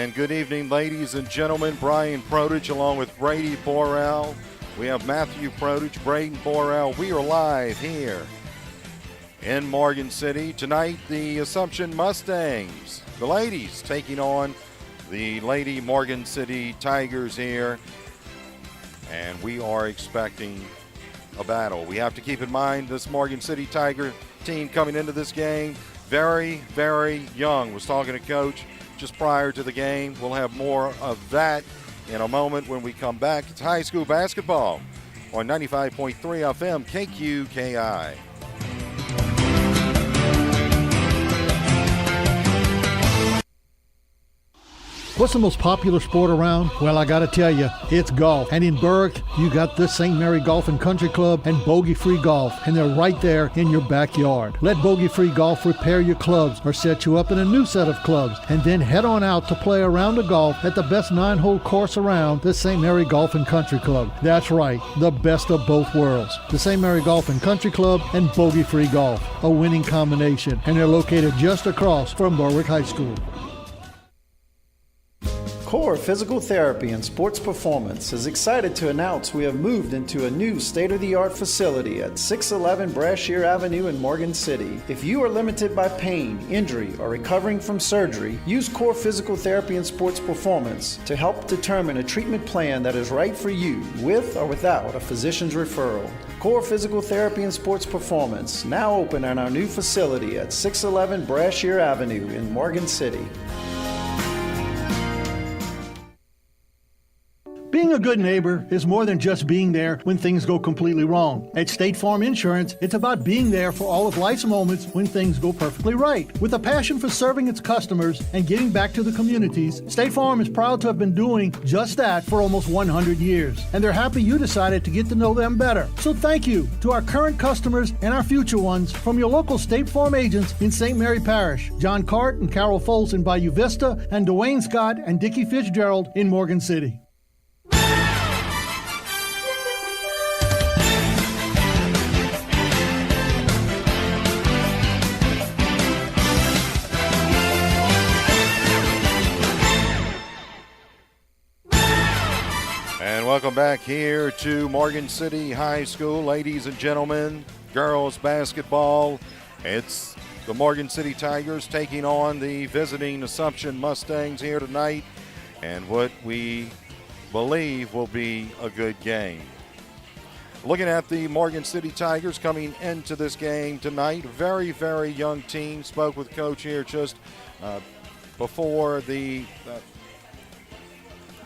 And good evening, ladies and gentlemen. Brian Prodich along with Brady Borrell. We have Matthew Prodich, Braden Borrell. We are live here in Morgan City. Tonight, the Assumption Mustangs, the ladies, taking on the Lady Morgan City Tigers here. And we are expecting a battle. We have to keep in mind this Morgan City Tiger team coming into this game, very, very young. Was talking to Coach just prior to the game. We'll have more of that in a moment when we come back. It's high school basketball on 95.3 FM KQKI. What's the most popular sport around? Well, I gotta tell you, it's golf. And in Berwick, you got the St. Mary Golf and Country Club and Bogey Free Golf, and they're right there in your backyard. Let Bogey Free Golf repair your clubs or set you up in a new set of clubs, and then head on out to play a round of golf at the best 9-hole course around, the St. Mary Golf and Country Club. That's right, the best of both worlds. The St. Mary Golf and Country Club and Bogey Free Golf, a winning combination, and they're located just across from Berwick High School. Core Physical Therapy and Sports Performance is excited to announce we have moved into a new state-of-the-art facility at 611 Brashear Avenue in Morgan City. If you are limited by pain, injury, or recovering from surgery, use Core Physical Therapy and Sports Performance to help determine a treatment plan that is right for you, with or without a physician's referral. Core Physical Therapy and Sports Performance, now open in our new facility at 611 Brashear Avenue in Morgan City. Being a good neighbor is more than just being there when things go completely wrong. At State Farm Insurance, it's about being there for all of life's moments when things go perfectly right. With a passion for serving its customers and giving back to the communities, State Farm is proud to have been doing just that for almost 100 years. And they're happy you decided to get to know them better. So thank you to our current customers and our future ones from your local State Farm agents in St. Mary Parish, John Cart and Carol Foles in Bayou Vista, and Dwayne Scott and Dickie Fitzgerald in Morgan City. And welcome back here to Morgan City High School. Ladies and gentlemen, girls basketball. It's the Morgan City Tigers taking on the visiting Assumption Mustangs here tonight, and what we believe will be a good game. Looking at the Morgan City Tigers coming into this game tonight, very, very young team. Spoke with Coach here just before the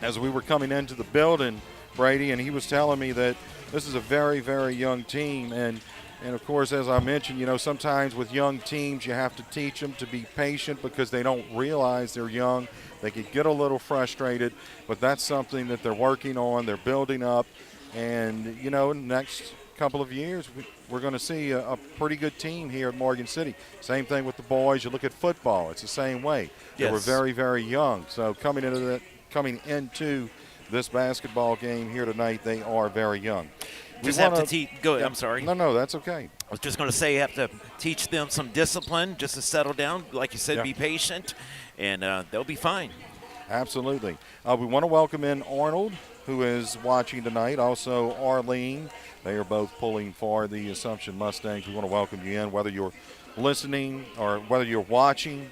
as we were coming into the building, Brady, and he was telling me that this is a very, very young team. And of course, as I mentioned, you know, sometimes with young teams, you have to teach them to be patient because they don't realize they're young. They could get a little frustrated, but that's something that they're working on. They're building up. And, you know, in the next couple of years, we're going to see a pretty good team here at Morgan City. Same thing with the boys. You look at football, it's the same way. Yes. They were very, very young. So coming into this basketball game here tonight, they are very young. Just have to teach. Go ahead. I'm sorry. No, that's okay. I was just going to say you have to teach them some discipline just to settle down. Like you said, Yeah. Be patient, and they'll be fine. Absolutely. We want to welcome in Arnold, who is watching tonight. Also, Arlene. They are both pulling for the Assumption Mustangs. We want to welcome you in, whether you're listening or whether you're watching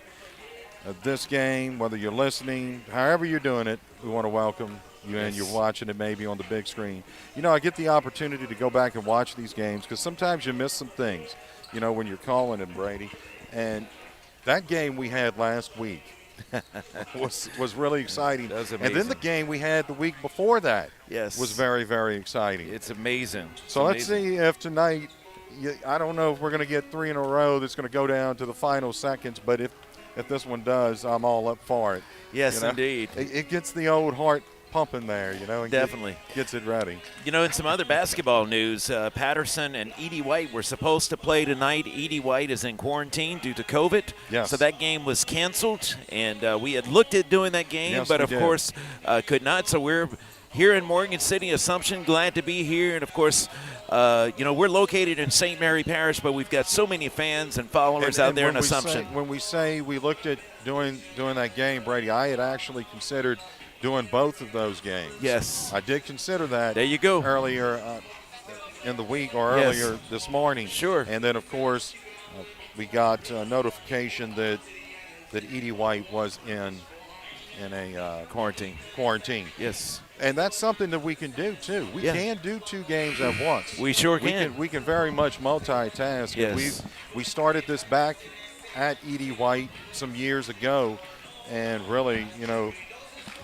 this game, whether you're listening, however you're doing it, we want to welcome you in. You're watching it maybe on the big screen. You know, I get the opportunity to go back and watch these games because sometimes you miss some things, you know, when you're calling it, Brady. And that game we had last week was really exciting. That was amazing. And then the game we had the week before that was very, very exciting. It's amazing. Let's see if tonight, I don't know if we're going to get 3 in a row that's going to go down to the final seconds, but if this one does, I'm all up for it. Yes, you know? Indeed. It gets the old heart pumping there, you know. And Definitely. Gets it ready. You know, in some other basketball news, Patterson and Edie White were supposed to play tonight. Edie White is in quarantine due to COVID. Yes. So that game was canceled, and we had looked at doing that game, Yes, but we of did. course could not. So we're here in Morgan City, Assumption. Glad to be here. And, of course, we're located in St. Mary Parish, but we've got so many fans and followers out there in Assumption. When we say we looked at doing that game, Brady, I had actually considered doing both of those games. Yes. I did consider that. There you go. Earlier in the week or earlier this morning. Sure. And then, of course, we got notification that Edie White was in a quarantine. Yes. And that's something that we can do, too. We can do 2 games at once. We sure can. We can very much multitask. Yes. We started this back at Edie White some years ago, and really,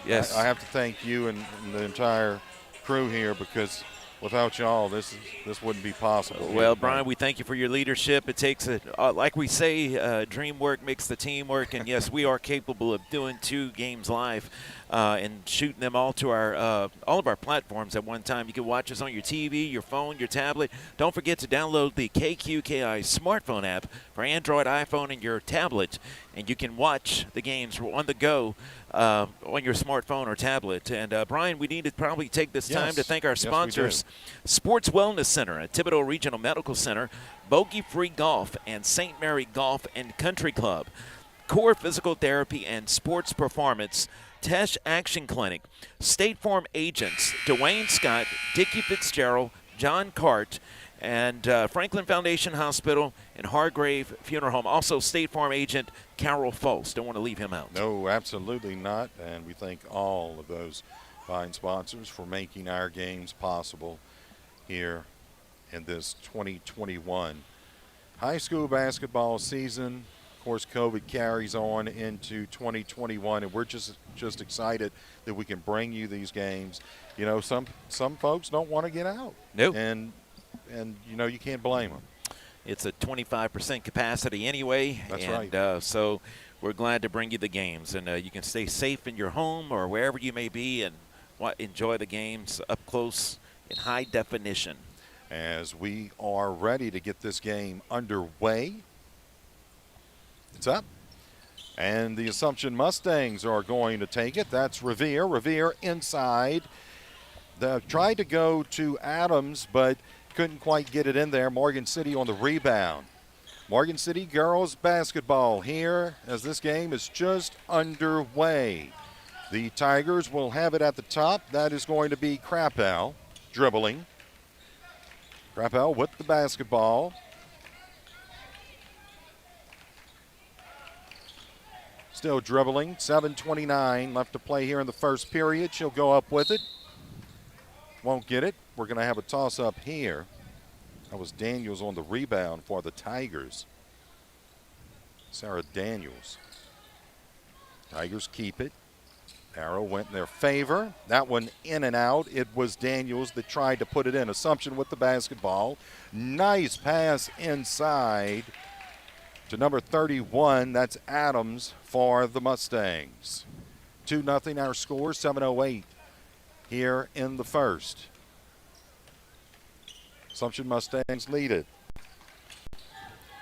yes, I have to thank you and the entire crew here, because without y'all, this wouldn't be possible. Well, Brian, we thank you for your leadership. It takes, like we say, dream work makes the team work. And, yes, we are capable of doing 2 games live and shooting them all to all of our platforms at one time. You can watch us on your TV, your phone, your tablet. Don't forget to download the KQKI smartphone app for Android, iPhone, and your tablet. And you can watch the games on the go on your smartphone or tablet. And, Brian, we need to probably take this time to thank our sponsors, Sports Wellness Center at Thibodeau Regional Medical Center, Bogey Free Golf, and St. Mary Golf and Country Club, Core Physical Therapy and Sports Performance, Tesh Action Clinic, State Farm Agents, Dwayne Scott, Dickie Fitzgerald, John Cart, and Franklin Foundation Hospital and Hargrave Funeral Home. Also, State Farm agent Carol Fultz. Don't want to leave him out. No, absolutely not. And we thank all of those fine sponsors for making our games possible here in this 2021 high school basketball season. Of course, COVID carries on into 2021, and we're just excited that we can bring you these games. Some folks don't want to get out. Nope. And you can't blame them. It's a 25% capacity anyway. That's right. So we're glad to bring you the games. And you can stay safe in your home or wherever you may be and enjoy the games up close in high definition. As we are ready to get this game underway, it's up. And the Assumption Mustangs are going to take it. That's Revere. Revere inside. They tried to go to Adams, but couldn't quite get it in there. Morgan City on the rebound. Morgan City girls basketball here as this game is just underway. The Tigers will have it at the top. That is going to be Krappel dribbling. Krappel with the basketball. Still dribbling. 7:29 left to play here in the first period. She'll go up with it. Won't get it. We're going to have a toss-up here. That was Daniels on the rebound for the Tigers. Sarah Daniels. Tigers keep it. Arrow went in their favor. That one in and out. It was Daniels that tried to put it in. Assumption with the basketball. Nice pass inside to number 31. That's Adams for the Mustangs. 2-0 our score, 7:08 here in the first. Assumption Mustangs lead it.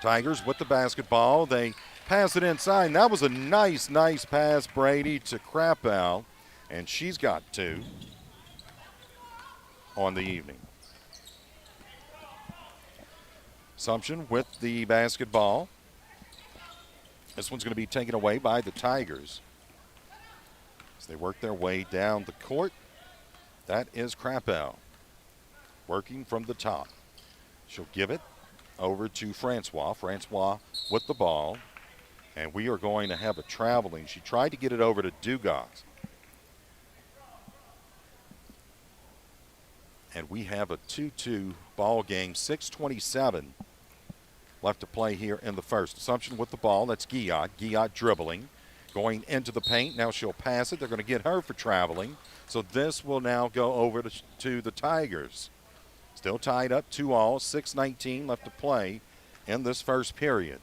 Tigers with the basketball. They pass it inside. That was a nice pass, Brady, to Krappel, and she's got 2 on the evening. Assumption with the basketball. This one's going to be taken away by the Tigers as they work their way down the court. That is Krappel working from the top. She'll give it over to Francois. Francois with the ball. And we are going to have a traveling. She tried to get it over to Dugas. And we have a 2-2 ball game. 6:27 left to play here in the first. Assumption with the ball. That's Guillot. Guillot dribbling. Going into the paint. Now she'll pass it. They're going to get her for traveling. So this will now go over to the Tigers. Still tied up 2-all. 6:19 left to play in this first period.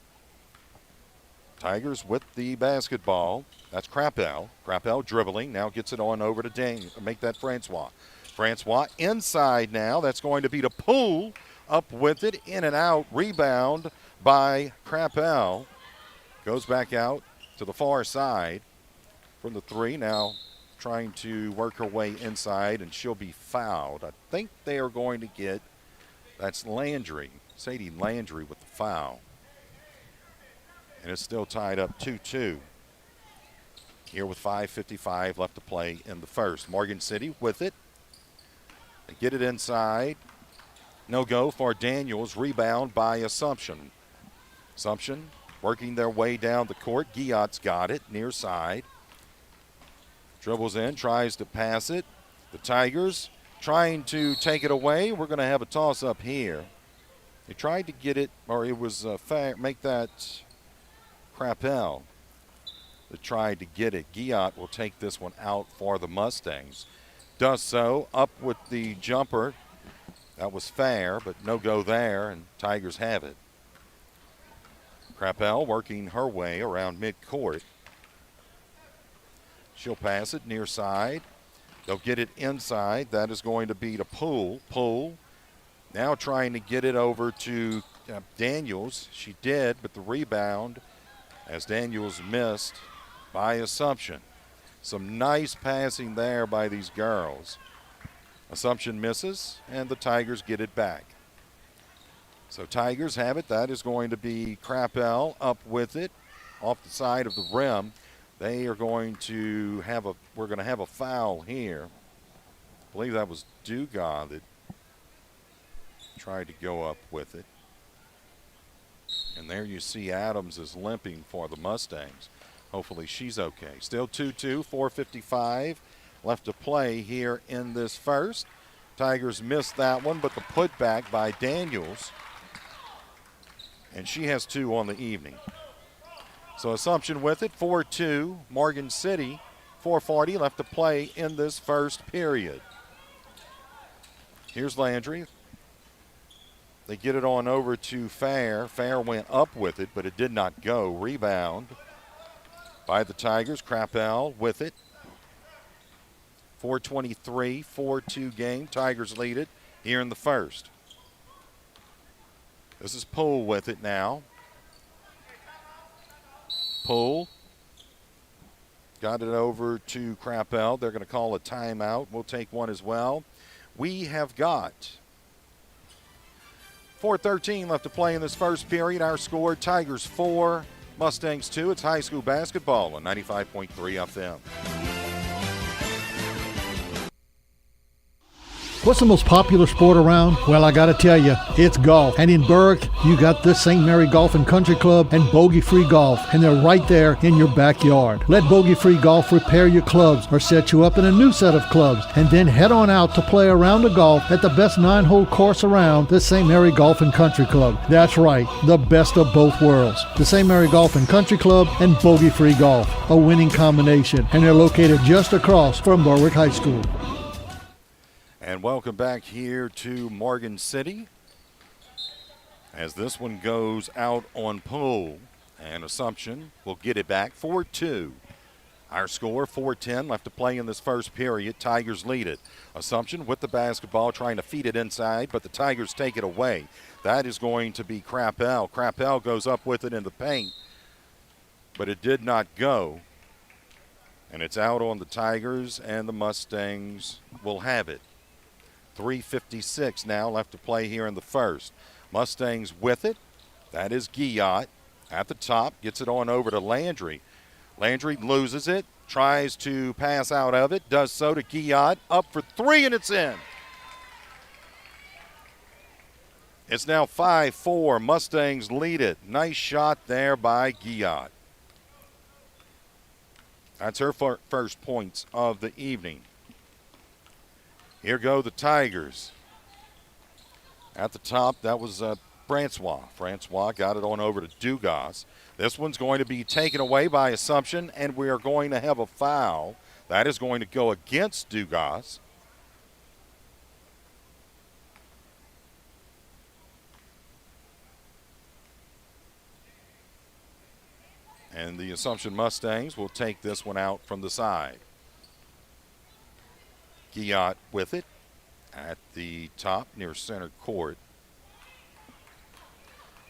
Tigers with the basketball. That's Krappel. Krappel dribbling. Now gets it on over to Dane. Make that Francois. Francois inside now. That's going to be to Poole. Up with it. In and out. Rebound by Krappel. Goes back out to the far side from the 3. Now trying to work her way inside, and she'll be fouled. I think they are going to get, that's Landry, Sadie Landry with the foul. And it's still tied up 2-2. Here with 5:55 left to play in the first. Morgan City with it. They get it inside. No go for Daniels. Rebound by Assumption. Assumption working their way down the court. Guillot's got it near side. Dribbles in, tries to pass it. The Tigers trying to take it away. We're going to have a toss-up here. They tried to get it, or it was make that Crappell that tried to get it. Guillot will take this one out for the Mustangs. Does so, up with the jumper. That was fair, but no go there, and Tigers have it. Crappell working her way around midcourt. She'll pass it near side. They'll get it inside. That is going to be to Poole. Poole now trying to get it over to Daniels. She did, but the rebound, as Daniels missed, by Assumption. Some nice passing there by these girls. Assumption misses, and the Tigers get it back. So Tigers have it. That is going to be Crappell up with it off the side of the rim. They are going to have we're going to have a foul here. I believe that was Dugas that tried to go up with it. And there you see Adams is limping for the Mustangs. Hopefully she's okay. Still 2-2, 4:55 left to play here in this first. Tigers missed that one, but the putback by Daniels. And she has 2 on the evening. So Assumption with it, 4-2, Morgan City, 4:40 left to play in this first period. Here's Landry. They get it on over to Fair. Fair went up with it, but it did not go. Rebound by the Tigers. Crappell with it. 4:23, 4-2 game. Tigers lead it here in the first. This is Poole with it now. Poole got it over to Crappell. They're going to call a timeout. We'll take one as well. We have got 4:13 left to play in this first period. Our score, Tigers 4, Mustangs 2. It's high school basketball on 95.3 FM. What's the most popular sport around? Well, I gotta tell you, it's golf. And in Berwick, you got the St. Mary Golf and Country Club and Bogey Free Golf, and they're right there in your backyard. Let Bogey Free Golf repair your clubs or set you up in a new set of clubs, and then head on out to play a round of golf at the best 9-hole course around, the St. Mary Golf and Country Club. That's right, the best of both worlds. The St. Mary Golf and Country Club and Bogey Free Golf, a winning combination, and they're located just across from Berwick High School. And welcome back here to Morgan City as this one goes out on Poole. And Assumption will get it back 4-2. Our score, 4:10 left to play in this first period. Tigers lead it. Assumption with the basketball trying to feed it inside, but the Tigers take it away. That is going to be Crappell. Crappell goes up with it in the paint, but it did not go. And it's out on the Tigers, and the Mustangs will have it. 3:56 now left to play here in the first. Mustangs with it. That is Guillot at the top. Gets it on over to Landry. Landry loses it. Tries to pass out of it. Does so to Guillot. Up for 3, and it's in. It's now 5-4. Mustangs lead it. Nice shot there by Guillot. That's her first points of the evening. Here go the Tigers. At the top, that was Francois. Francois got it on over to Dugas. This one's going to be taken away by Assumption, and we are going to have a foul. That is going to go against Dugas. And the Assumption Mustangs will take this one out from the side. Guillot with it at the top near center court.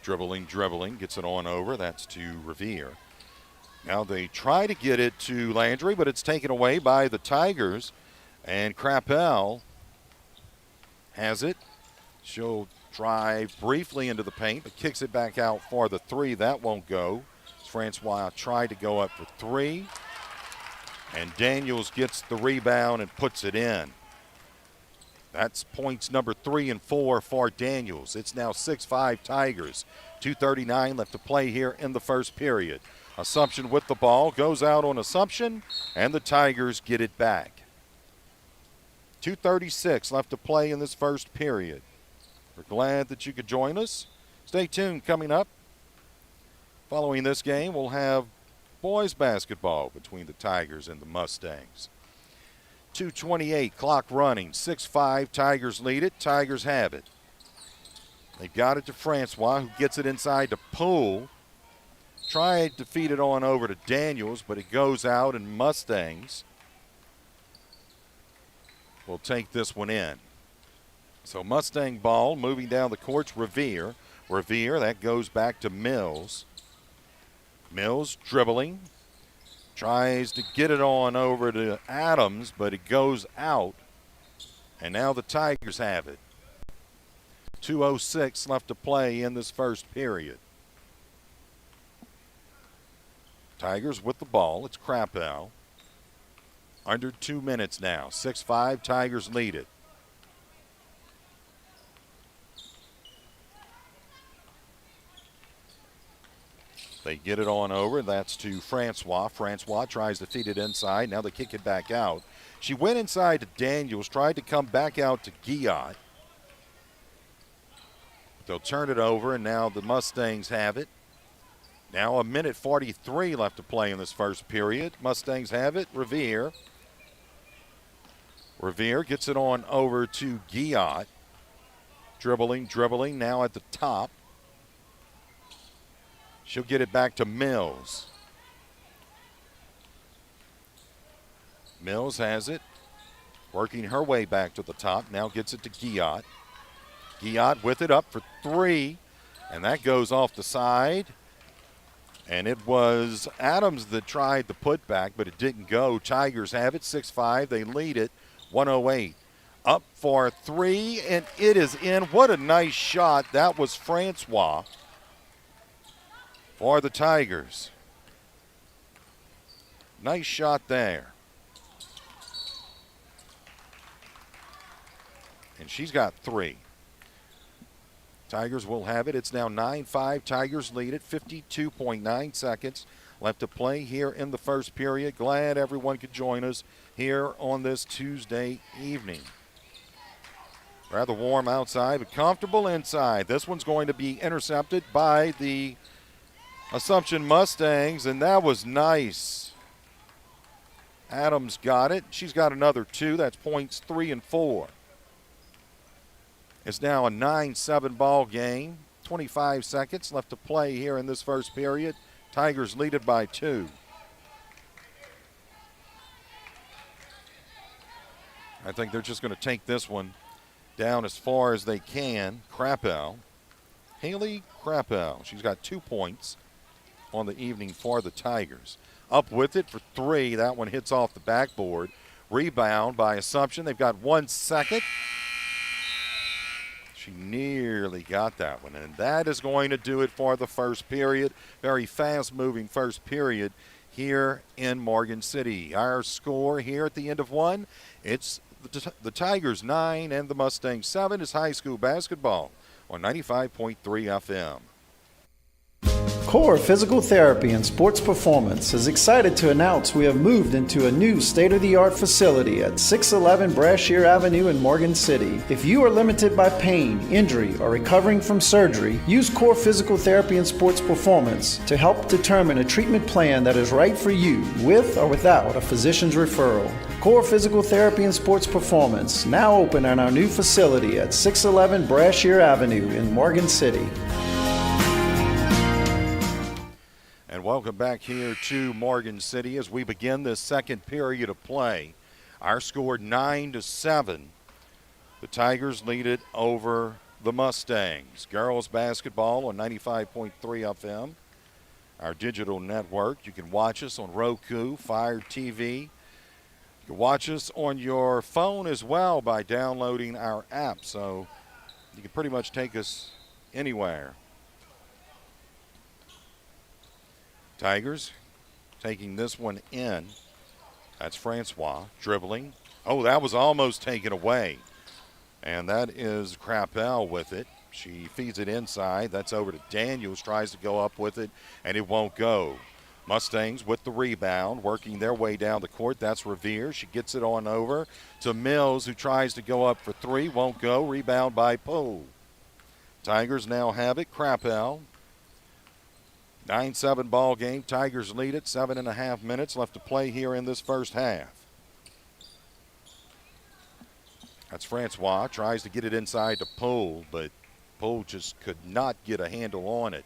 Dribbling, gets it on over. That's to Revere. Now they try to get it to Landry, but it's taken away by the Tigers. And Crappell has it. She'll drive briefly into the paint, but kicks it back out for the three. That won't go. Francois tried to go up for three. And Daniels gets the rebound and puts it in. That's points number 3 and 4 for Daniels. It's now 6-5 Tigers. 2:39 left to play here in the first period. Assumption with the ball, goes out on Assumption, and the Tigers get it back. 2:36 left to play in this first period. We're glad that you could join us. Stay tuned. Coming up, following this game, we'll have boys basketball between the Tigers and the Mustangs. 2:28, clock running, 6-5, Tigers lead it, Tigers have it. They got it to Francois, who gets it inside to Poole. Tried to feed it on over to Daniels, but it goes out, and Mustangs will take this one in. So Mustang ball moving down the court, Revere. Revere, that goes back to Mills. Mills dribbling. Tries to get it on over to Adams, but it goes out. And now the Tigers have it. 2:06 left to play in this first period. Tigers with the ball. It's Crappell. Under 2 minutes now. 6-5, Tigers lead it. They get it on over. That's to Francois. Francois tries to feed it inside. Now they kick it back out. She went inside to Daniels, tried to come back out to Guillot. They'll turn it over, and now the Mustangs have it. Now 1:43 left to play in this first period. Mustangs have it. Revere. Revere gets it on over to Guillot. Dribbling now at the top. She'll get it back to Mills. Mills has it. Working her way back to the top. Now gets it to Guillot. Guillot with it up for three. And that goes off the side. And it was Adams that tried the putback, but it didn't go. Tigers have it, 6-5. They lead it, 1:08. Up for three, and it is in. What a nice shot. That was Francois for the Tigers. Nice shot there. And she's got three. Tigers will have it. It's now 9-5. Tigers lead it. 52.9 seconds left to play here in the first period. Glad everyone could join us here on this Tuesday evening. Rather warm outside, but comfortable inside. This one's going to be intercepted by the Assumption Mustangs, and that was nice. Adams got it. She's got another two. That's points 3 and 4. It's now a 9-7 ball game. 25 seconds left to play here in this first period. Tigers lead it by 2. I think they're just going to take this one down as far as they can. Crappell. Haley Crappell. She's got 2 points on the evening for the Tigers. Up with it for 3. That one hits off the backboard. Rebound by Assumption. They've got 1 second. She nearly got that one, and that is going to do it for the first period. Very fast-moving first period here in Morgan City. Our score here at the end of one, it's the Tigers 9 and the Mustangs 7 is high school basketball on 95.3 FM. Core Physical Therapy and Sports Performance is excited to announce we have moved into a new state-of-the-art facility at 611 Brashear Avenue in Morgan City. If you are limited by pain, injury, or recovering from surgery, use Core Physical Therapy and Sports Performance to help determine a treatment plan that is right for you, with or without a physician's referral. Core Physical Therapy and Sports Performance, now open in our new facility at 611 Brashear Avenue in Morgan City. And welcome back here to Morgan City as we begin this second period of play. Our score 9-7. The Tigers lead it over the Mustangs. Girls basketball on 95.3 FM. our digital network. You can watch us on Roku, Fire TV. You can watch us on your phone as well by downloading our app. So you can pretty much take us anywhere. Tigers taking this one in. That's Francois dribbling. Oh, that was almost taken away. And that is Crappell with it. She feeds it inside. That's over to Daniels. Tries to go up with it, and it won't go. Mustangs with the rebound, working their way down the court. That's Revere. She gets it on over to Mills, who tries to go up for three. Won't go. Rebound by Poole. Tigers now have it. Crappell. 9-7 ball game. Tigers lead it. 7.5 minutes left to play here in this first half. That's Francois. Tries to get it inside to Poole, but Poole just could not get a handle on it.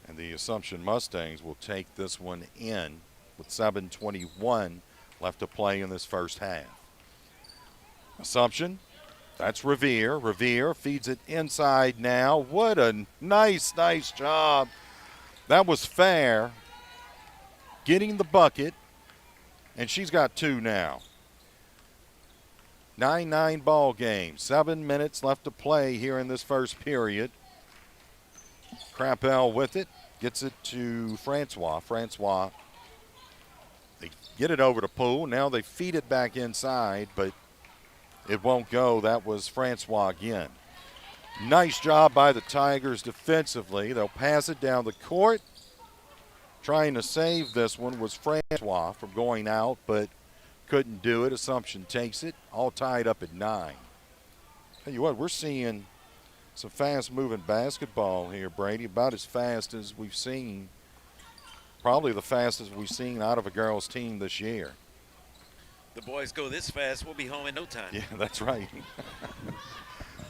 And the Assumption Mustangs will take this one in with 7:21 left to play in this first half. Assumption. That's Revere. Revere feeds it inside now. What a nice job. That was fair. Getting the bucket. And she's got two now. 9-9 ball game. 7 minutes left to play here in this first period. Crappell with it. Gets it to Francois. Francois. They get it over to Poole. Now they feed it back inside, but it won't go. That was Francois again. Nice job by the Tigers defensively. They'll pass it down the court. Trying to save this one was Francois from going out, but couldn't do it. Assumption takes it. All tied up at 9. Tell you what, we're seeing some fast-moving basketball here, Brady, about as fast as we've seen, probably the fastest we've seen out of a girls' team this year. The boys go this fast, we'll be home in no time. Yeah, that's right.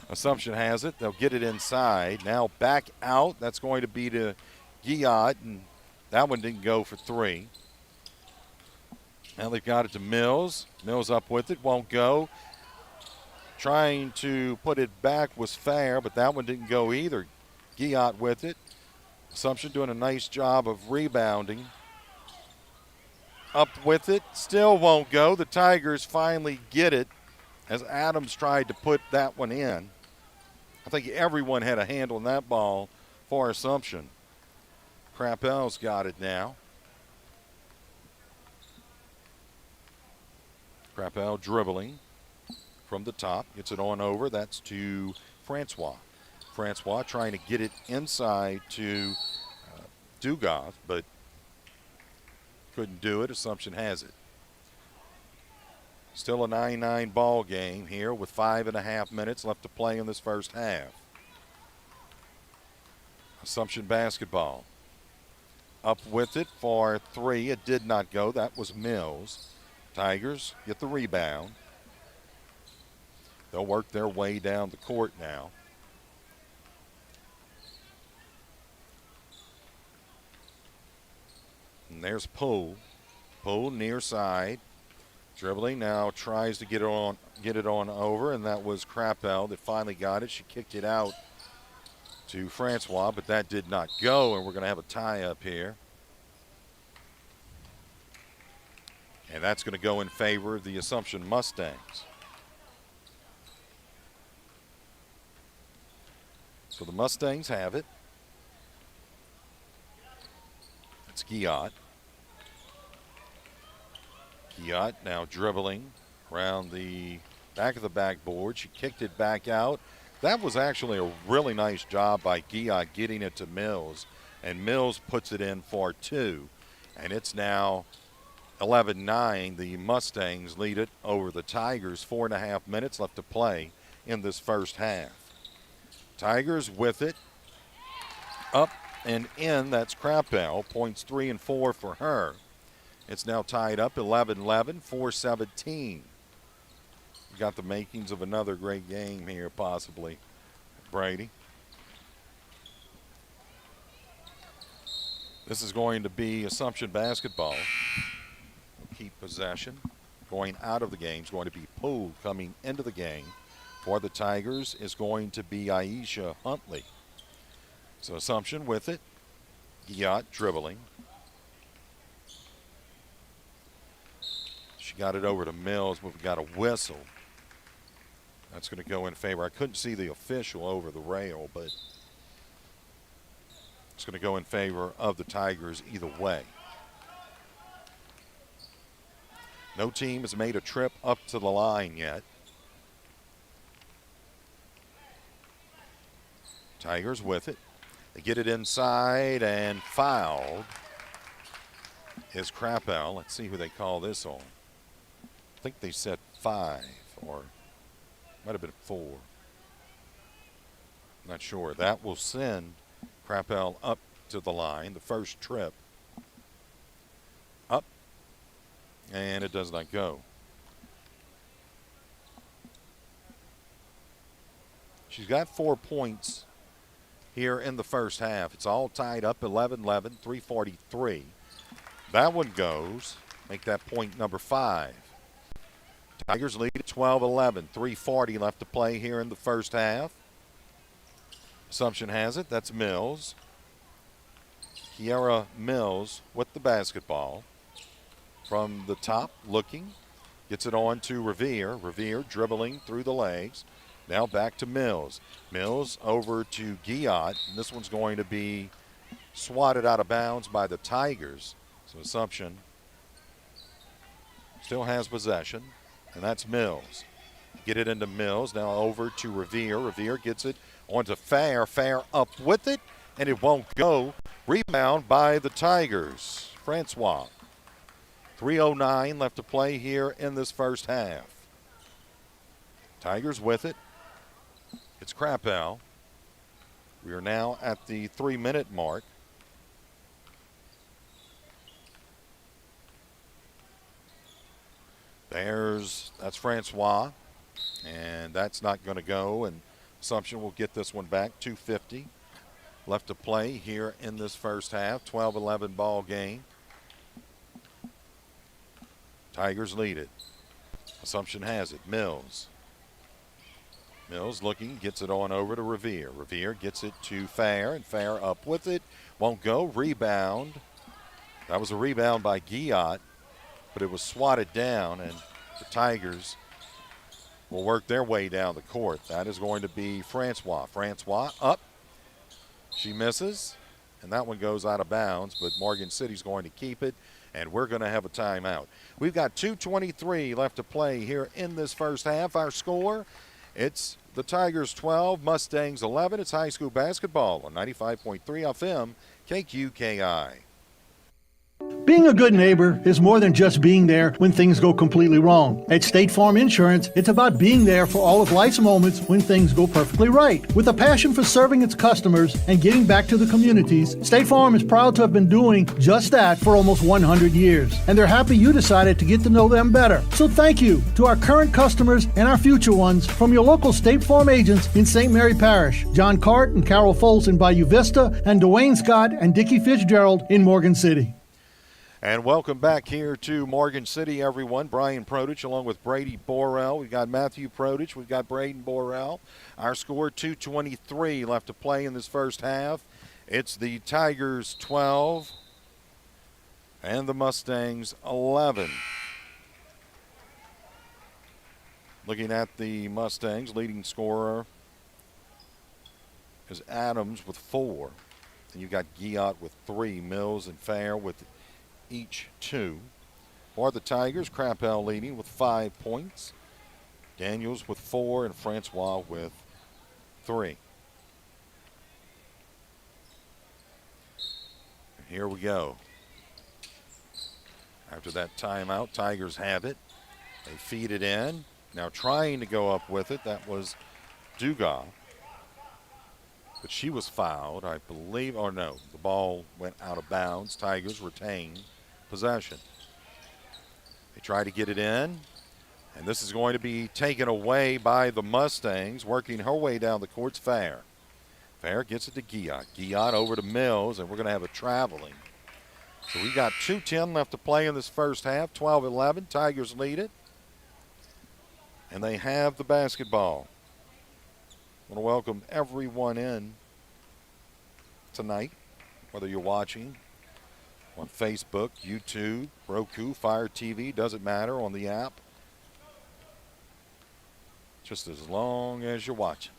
Assumption has it. They'll get it inside. Now back out. That's going to be to Giat, and that one didn't go for three. Now they've got it to Mills. Mills up with it. Won't go. Trying to put it back was fair, but that one didn't go either. Giat with it. Assumption doing a nice job of rebounding. Up with it. Still won't go. The Tigers finally get it as Adams tried to put that one in. I think everyone had a handle on that ball for Assumption. Crappell's got it now. Crappell dribbling from the top. Gets it on over. That's to Francois. Francois trying to get it inside to Dugoff, but couldn't do it. Assumption has it. Still a 9-9 ball game here with 5.5 minutes left to play in this first half. Assumption basketball. Up with it for three. It did not go. That was Mills. Tigers get the rebound. They'll work their way down the court now. And there's Poole. Poole near side. Dribbling now, tries to get it on over, and that was Crappell that finally got it. She kicked it out to Francois, but that did not go, and we're going to have a tie-up here. And that's going to go in favor of the Assumption Mustangs. So the Mustangs have it. It's Giat. Giat now dribbling around the back of the backboard. She kicked it back out. That was actually a really nice job by Giat getting it to Mills. And Mills puts it in for two. And it's now 11-9. The Mustangs lead it over the Tigers. 4.5 minutes left to play in this first half. Tigers with it. Up and in. That's Crappell. Points 3 and 4 for her. It's now tied up 11-11, 4-17. Got the makings of another great game here, possibly, Brady. This is going to be Assumption basketball. Keep possession. Going out of the game is going to be Poole. Coming into the game for the Tigers is going to be Aisha Huntley. So Assumption with it. Giat dribbling. She got it over to Mills, but we got a whistle. That's going to go in favor. I couldn't see the official over the rail, but it's going to go in favor of the Tigers either way. No team has made a trip up to the line yet. Tigers with it. They get it inside and fouled is Crappell. Let's see who they call this on. I think they said 5 or might have been 4. Not sure. That will send Crappell up to the line. The first trip up, and it does not go. She's got 4 points here in the first half. It's all tied up 11-11, 3:43. That one goes. Make that point number 5. Tigers lead at 12-11, 3:40 left to play here in the first half. Assumption has it, that's Mills. Kiara Mills with the basketball. From the top, looking. Gets it on to Revere. Revere dribbling through the legs. Now back to Mills. Mills over to Giat. And this one's going to be swatted out of bounds by the Tigers. So Assumption still has possession. And that's Mills. Get it into Mills. Now over to Revere. Revere gets it onto Fair. Fair up with it. And it won't go. Rebound by the Tigers. Francois. 3:09 left to play here in this first half. Tigers with it. It's Crappell. We are now at the 3-minute mark. That's Francois, and that's not going to go, and Assumption will get this one back. 2:50 left to play here in this first half. 12-11 ball game. Tigers lead it. Assumption has it. Mills. Mills looking, gets it on over to Revere. Revere gets it to Fair, and Fair up with it. Won't go. Rebound. That was a rebound by Giat, but it was swatted down, and the Tigers will work their way down the court. That is going to be Francois. Francois up. She misses, and that one goes out of bounds, but Morgan City's going to keep it, and we're going to have a timeout. We've got 2:23 left to play here in this first half. Our score, it's the Tigers 12, Mustangs 11. It's high school basketball on 95.3 FM, KQKI. Being a good neighbor is more than just being there when things go completely wrong. At State Farm Insurance, it's about being there for all of life's moments when things go perfectly right. With a passion for serving its customers and giving back to the communities, State Farm is proud to have been doing just that for almost 100 years. And they're happy you decided to get to know them better. So thank you to our current customers and our future ones from your local State Farm agents in St. Mary Parish, John Cart and Carol Foltz in Bayou Vista, and Dwayne Scott and Dickie Fitzgerald in Morgan City. And welcome back here to Morgan City, everyone. Brian Protich along with Brady Borrell. We've got Matthew Protich. We've got Braden Borrell. Our score, 2:23 left to play in this first half. It's the Tigers 12 and the Mustangs 11. Looking at the Mustangs, leading scorer is Adams with 4. And you've got Giat with 3. Mills and Fair with each 2. For the Tigers, Crappell leading with 5 points. Daniels with 4 and Francois with 3. And here we go. After that timeout, Tigers have it. They feed it in. Now trying to go up with it. That was Dugas. But she was fouled, I believe. Or no, the ball went out of bounds. Tigers retain possession. They try to get it in, and this is going to be taken away by the Mustangs. Working her way down the court's Fair. Fair gets it to Giat. Giat over to Mills, and we're going to have a traveling. So we got 2:10 left to play in this first half. 12-11. Tigers lead it, and they have the basketball. I want to welcome everyone in tonight. whether you're watching on Facebook, YouTube, Roku, Fire TV, doesn't matter, on the app. Just as long as you're watching.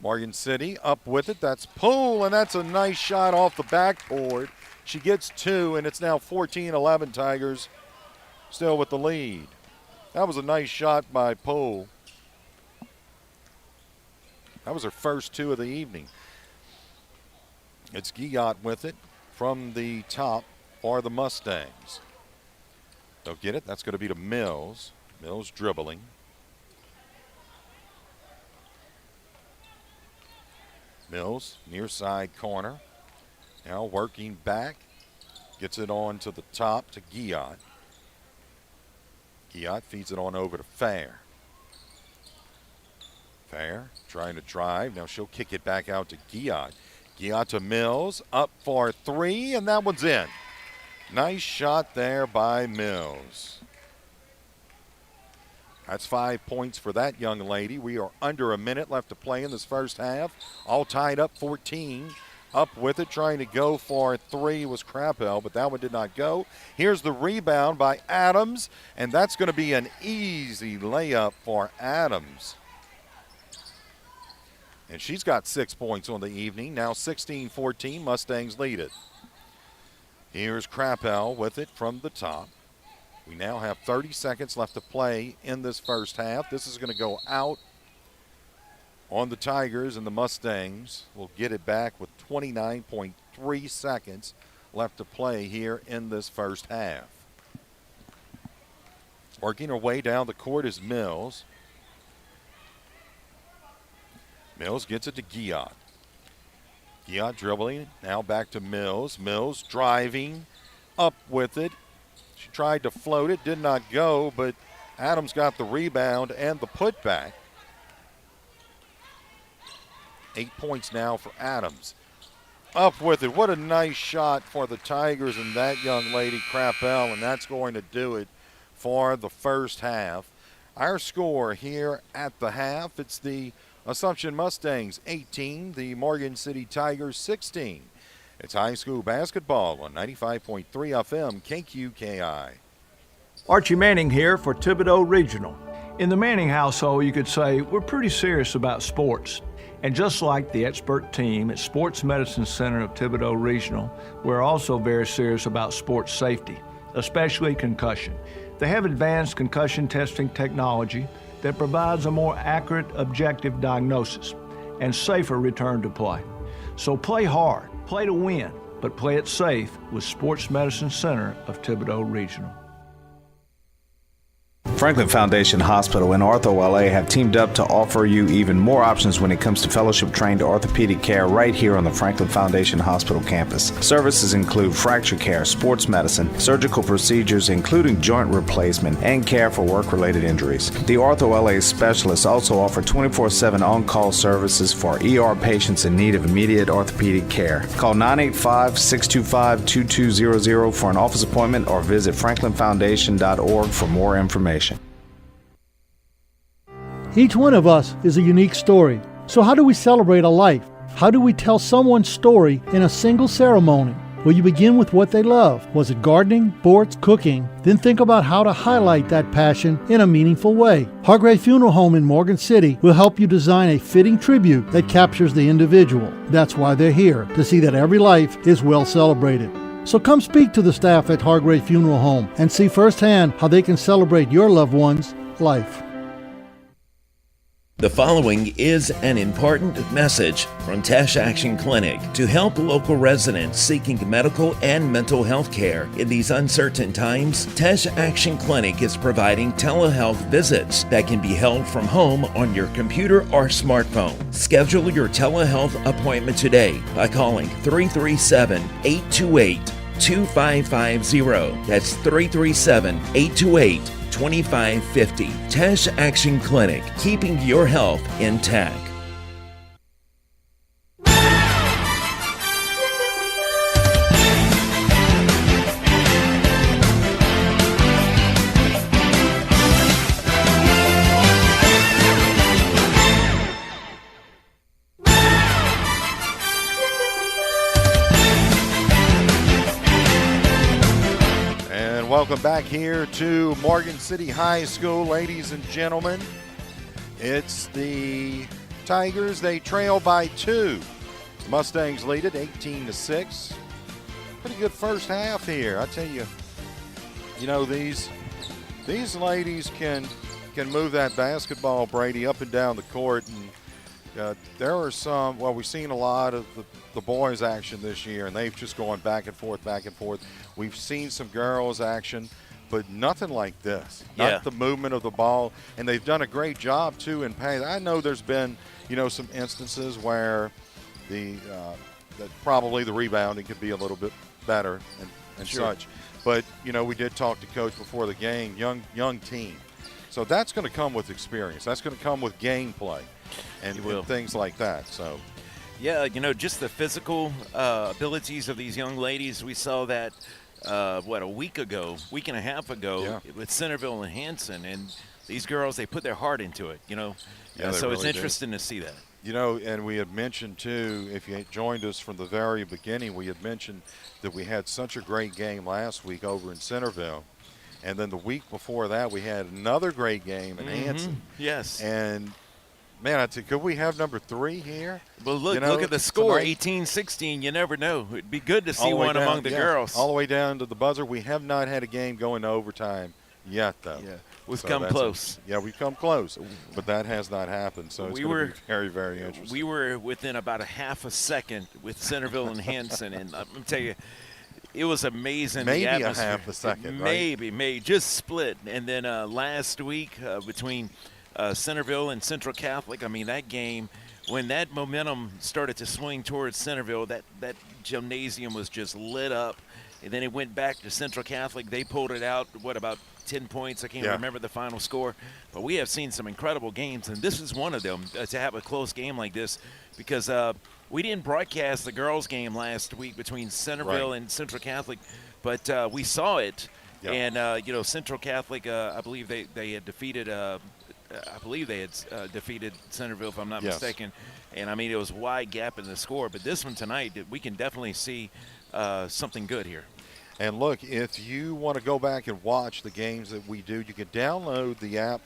Morgan City up with it. That's Poole, and that's a nice shot off the backboard. She gets 2, and it's now 14-11 Tigers, still with the lead. That was a nice shot by Poole. That was her first 2 of the evening. It's Guillot with it from the top for the Mustangs. They'll get it. That's going to be to Mills. Mills dribbling. Mills, near side corner. Now working back. Gets it on to the top to Guillot. Guillot feeds it on over to Fair. Fair trying to drive. Now she'll kick it back out to Guillot. Guillot to Mills. Up for 3, and that one's in. Nice shot there by Mills. That's 5 points for that young lady. We are under a minute left to play in this first half. All tied up 14. Up with it, trying to go for 3 was Crappell, but that one did not go. Here's the rebound by Adams, and that's going to be an easy layup for Adams. And she's got 6 points on the evening. Now 16-14, Mustangs lead it. Here's Crappell with it from the top. We now have 30 seconds left to play in this first half. This is going to go out on the Tigers, and the Mustangs will get it back with 29.3 seconds left to play here in this first half. Working her way down the court is Mills. Mills gets it to Guillot. Guillot dribbling, now back to Mills. Mills driving, up with it. She tried to float it, did not go, but Adams got the rebound and the putback. 8 points now for Adams. Up with it. What a nice shot for the Tigers and that young lady, Crappell, and that's going to do it for the first half. Our score here at the half, it's the Assumption Mustangs 18, the Morgan City Tigers 16. It's high school basketball on 95.3 FM KQKI. Archie Manning here for Thibodeau Regional. In the Manning household, you could say we're pretty serious about sports. And just like the expert team at Sports Medicine Center of Thibodeau Regional, we're also very serious about sports safety, especially concussion. They have advanced concussion testing technology that provides a more accurate, objective diagnosis and safer return to play. So play hard, play to win, but play it safe with Sports Medicine Center of Thibodeau Regional. Franklin Foundation Hospital and Ortho LA have teamed up to offer you even more options when it comes to fellowship-trained orthopedic care right here on the Franklin Foundation Hospital campus. Services include fracture care, sports medicine, surgical procedures including joint replacement, and care for work-related injuries. The Ortho LA specialists also offer 24/7 on-call services for ER patients in need of immediate orthopedic care. Call 985-625-2200 for an office appointment or visit franklinfoundation.org for more information. Each one of us is a unique story. So how do we celebrate a life? How do we tell someone's story in a single ceremony? Well, you begin with what they love. Was it gardening, sports, cooking? Then think about how to highlight that passion in a meaningful way. Hargrave Funeral Home in Morgan City will help you design a fitting tribute that captures the individual. That's why they're here, to see that every life is well celebrated. So come speak to the staff at Hargrave Funeral Home and see firsthand how they can celebrate your loved one's life. The following is an important message from Tesh Action Clinic to help local residents seeking medical and mental health care in these uncertain times. Tesh Action Clinic is providing telehealth visits that can be held from home on your computer or smartphone. Schedule your telehealth appointment today by calling 337-828-2550. That's 337-828-2550. 2550. Tesh Action Clinic, keeping your health intact. welcome back here to Morgan City High School, ladies and gentlemen. It's the Tigers. They trail by 2. Mustangs lead it 18-6. Pretty good first half here. I tell you, these ladies can move that basketball, Brady, up and down the court. And there are some, we've seen a lot of the boys' action this year, and they've just gone back and forth, back and forth. We've seen some girls' action, but nothing like this. Not the movement of the ball. And they've done a great job, too, in pass. I know there's been, some instances where that probably the rebounding could be a little bit better and such. But, we did talk to Coach before the game, young team. So that's going to come with experience. That's going to come with gameplay and things like that. So, yeah, just the physical abilities of these young ladies. We saw that, a week and a half ago with Centerville and Hanson. And these girls, they put their heart into it, so it's interesting to see that. And we had mentioned, too, if you joined us from the very beginning, we had mentioned that we had such a great game last week over in Centerville. And then the week before that, we had another great game in Hanson. Yes. And, man, I think, could we have number 3 here? Well, look at the score, 18-16. You never know. It'd be good to see one among the girls. All the way down to the buzzer. We have not had a game going to overtime yet, though. Yeah, we've come close. We've come close, but that has not happened. So it's going to be very, very interesting. We were within about a half a second with Centerville and Hanson, and I'm going to tell you, it was amazing. Maybe the atmosphere. A half a second, Maybe, just split. And then last week between Centerville and Central Catholic, that game, when that momentum started to swing towards Centerville, that gymnasium was just lit up. And then it went back to Central Catholic. They pulled it out, about 10 points. I can't remember the final score. But we have seen some incredible games, and this is one of them, to have a close game like this, because we didn't broadcast the girls' game last week between Centerville and Central Catholic, but we saw it. Yep. And, Central Catholic, I believe they had defeated defeated Centerville, if I'm not mistaken. And, it was a wide gap in the score. But this one tonight, we can definitely see something good here. And look, if you want to go back and watch the games that we do, you can download the app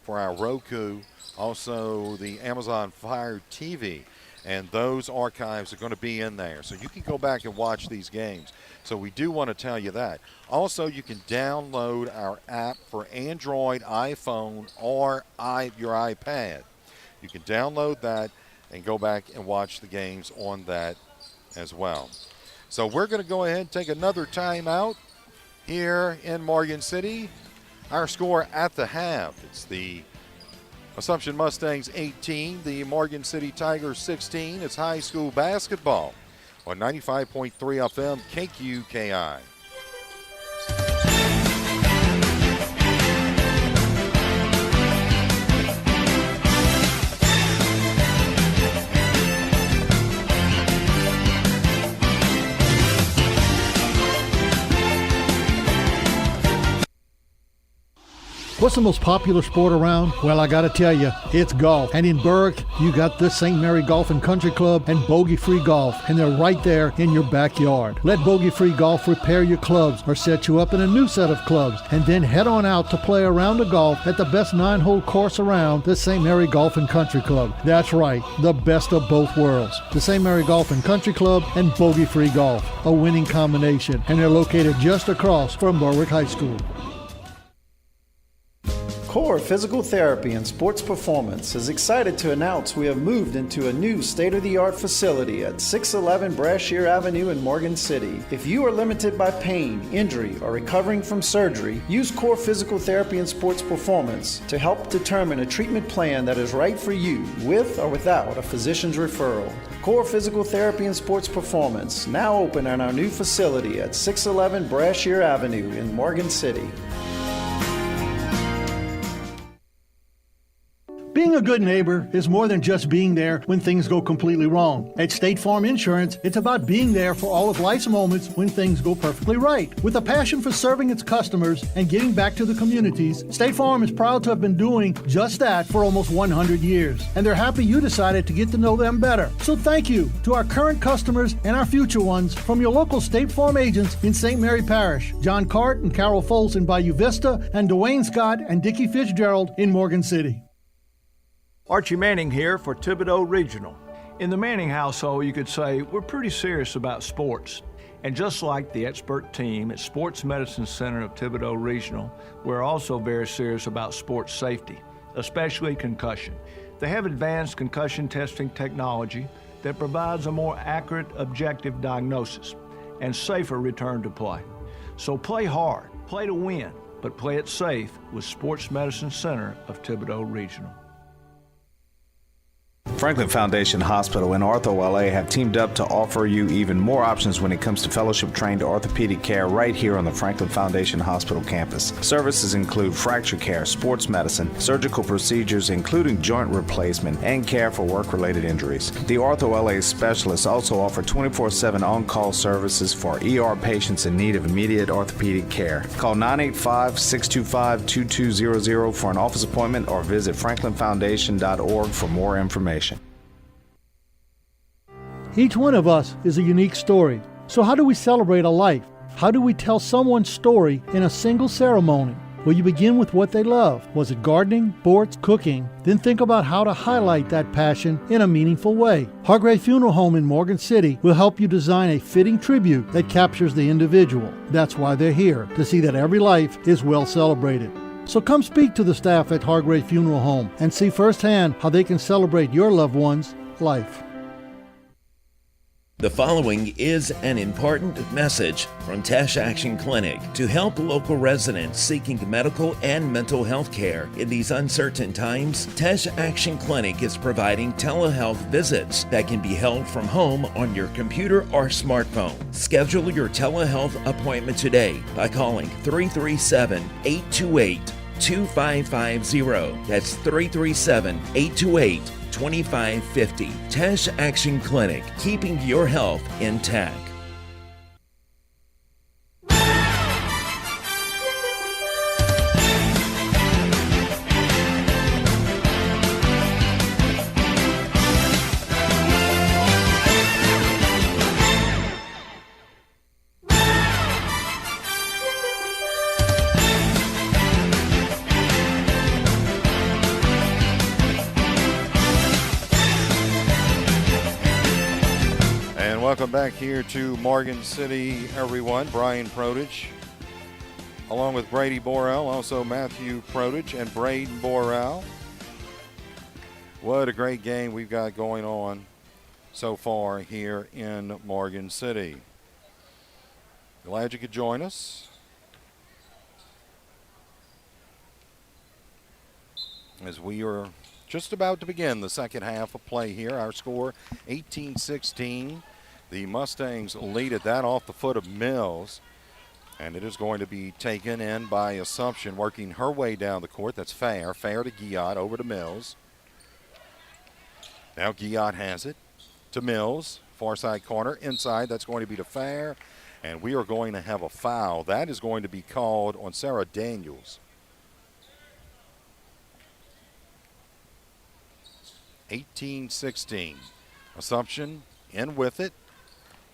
for our Roku, also the Amazon Fire TV, and those archives are going to be in there. So you can go back and watch these games. So we do want to tell you that. Also, you can download our app for Android, iPhone, or your iPad. You can download that and go back and watch the games on that as well. So we're going to go ahead and take another timeout here in Morgan City. Our score at the half, it's the Assumption Mustangs 18, the Morgan City Tigers 16. It's high school basketball on 95.3 FM KQKI. What's the most popular sport around? Well, I gotta tell you, it's golf. And in Berwick, you got the St. Mary Golf and Country Club and Bogey Free Golf, and they're right there in your backyard. Let Bogey Free Golf repair your clubs or set you up in a new set of clubs, and then head on out to play a round of golf at the best 9-hole course around, the St. Mary Golf and Country Club. That's right, the best of both worlds. The St. Mary Golf and Country Club and Bogey Free Golf, a winning combination, and they're located just across from Berwick High School. Core Physical Therapy and Sports Performance is excited to announce we have moved into a new state-of-the-art facility at 611 Brashear Avenue in Morgan City. If you are limited by pain, injury, or recovering from surgery, use Core Physical Therapy and Sports Performance to help determine a treatment plan that is right for you, with or without a physician's referral. Core Physical Therapy and Sports Performance, now open in our new facility at 611 Brashear Avenue in Morgan City. Being a good neighbor is more than just being there when things go completely wrong. At State Farm Insurance, it's about being there for all of life's moments when things go perfectly right. With a passion for serving its customers and giving back to the communities, State Farm is proud to have been doing just that for almost 100 years. And they're happy you decided to get to know them better. So thank you to our current customers and our future ones from your local State Farm agents in St. Mary Parish, John Cart and Carol Foltz in Bayou Vista, and Dwayne Scott and Dickie Fitzgerald in Morgan City. Archie Manning here for Thibodeau Regional. In the Manning household, you could say we're pretty serious about sports. And just like the expert team at Sports Medicine Center of Thibodeau Regional, we're also very serious about sports safety, especially concussion. They have advanced concussion testing technology that provides a more accurate, objective diagnosis and safer return to play. So play hard, play to win, but play it safe with Sports Medicine Center of Thibodeau Regional. Franklin Foundation Hospital and Ortho LA have teamed up to offer you even more options when it comes to fellowship-trained orthopedic care right here on the Franklin Foundation Hospital campus. Services include fracture care, sports medicine, surgical procedures including joint replacement, and care for work-related injuries. The Ortho LA specialists also offer 24/7 on-call services for ER patients in need of immediate orthopedic care. Call 985-625-2200 for an office appointment or visit franklinfoundation.org for more information. Each one of us is a unique story. So how do we celebrate a life? How do we tell someone's story in a single ceremony? Well, you begin with what they love. Was it gardening, sports, cooking? Then think about how to highlight that passion in a meaningful way. Hargrave Funeral Home in Morgan City will help you design a fitting tribute that captures the individual. That's why they're here, to see that every life is well celebrated. So come speak to the staff at Hargrave Funeral Home and see firsthand how they can celebrate your loved one's life. The following is an important message from Tash Action Clinic to help local residents seeking medical and mental health care in these uncertain times. Tash Action Clinic is providing telehealth visits that can be held from home on your computer or smartphone. Schedule your telehealth appointment today by calling 337-828-2550. That's 337-828-2550. 2550. Tash Action Clinic, keeping your health intact. Welcome back here to Morgan City, everyone. Brian Protich, along with Brady Borrell, also Matthew Protich and Braden Borrell. What a great game we've got going on so far here in Morgan City. Glad you could join us. As we are just about to begin the second half of play here. Our score 18-16. The Mustangs lead at that off the foot of Mills. And it is going to be taken in by Assumption, working her way down the court. That's Fair. Fair to Guillot, over to Mills. Now Guillot has it to Mills. Far side corner, inside. That's going to be to Fair. And we are going to have a foul. That is going to be called on Sarah Daniels. 18-16. Assumption in with it.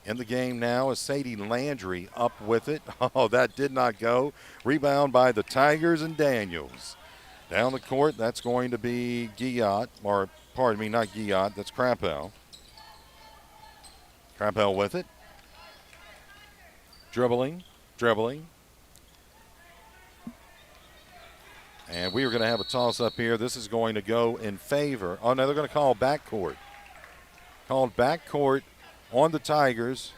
In the game now is Sadie Landry up with it. Oh, that did not go. Rebound by the Tigers and Daniels. Down the court, that's going to be Guillot, or pardon me, not Guillot, that's Crampell. Crampell with it. Dribbling. And we are going to have a toss up here. This is going to go in favor. Oh, no, they're going to call backcourt. Called backcourt on the Tigers.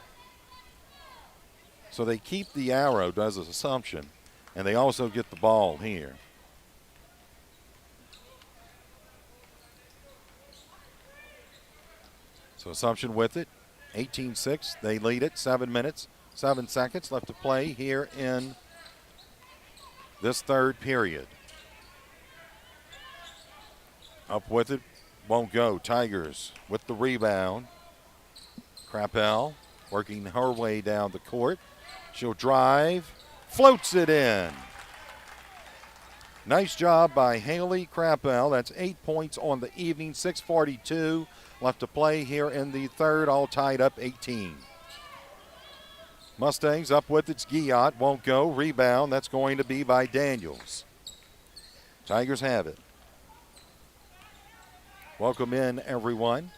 So they keep the arrow, does Assumption, and they also get the ball here. So Assumption with it, 18-6. They lead it, 7 minutes, 7 seconds left to play here in this third period. Up with it, won't go. Tigers with the rebound. Krappel working her way down the court. She'll drive, floats it in. Nice job by Haley Krappel. That's 8 points on the evening. 6:42 left to play here in the third, all tied up 18. Mustangs up with its Guillot, won't go. Rebound, that's going to be by Daniels. Tigers have it. Welcome in, everyone,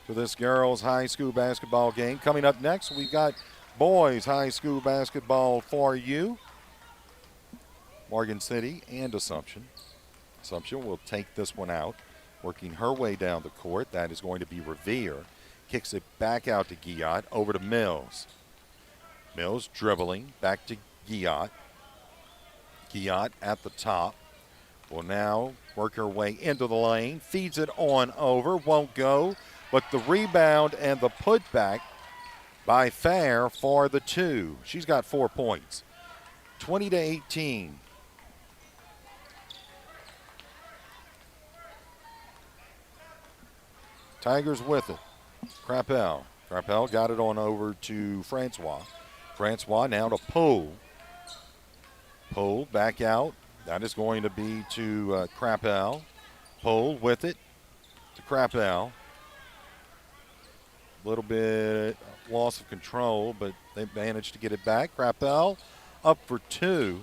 to this girls' high school basketball game. Coming up next, we've got boys' high school basketball for you. Morgan City and Assumption. Assumption will take this one out, working her way down the court. That is going to be Revere. Kicks it back out to Guillot, over to Mills. Mills dribbling, back to Guillot. Guillot at the top. Will now work her way into the lane, feeds it on over, won't go, but the rebound and the putback by Fair for the two. She's got 4 points. 20-18. Tigers with it. Krappel. Krappel got it on over to Francois. Francois now to Poole. Poole back out. That is going to be to Krappel. Poole with it to Krappel. A little bit loss of control, but they managed to get it back. Krappel up for two.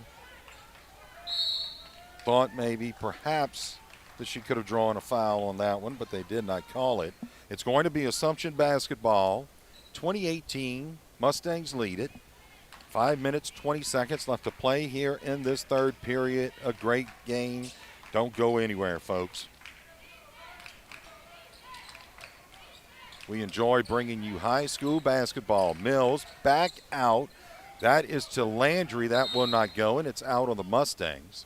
Thought maybe, perhaps, that she could have drawn a foul on that one, but they did not call it. It's going to be Assumption basketball. 20-18, Mustangs lead it. 5 minutes, 20 seconds left to play here in this third period. A great game. Don't go anywhere, folks. We enjoy bringing you high school basketball. Mills back out. That is to Landry. That will not go, and it's out on the Mustangs.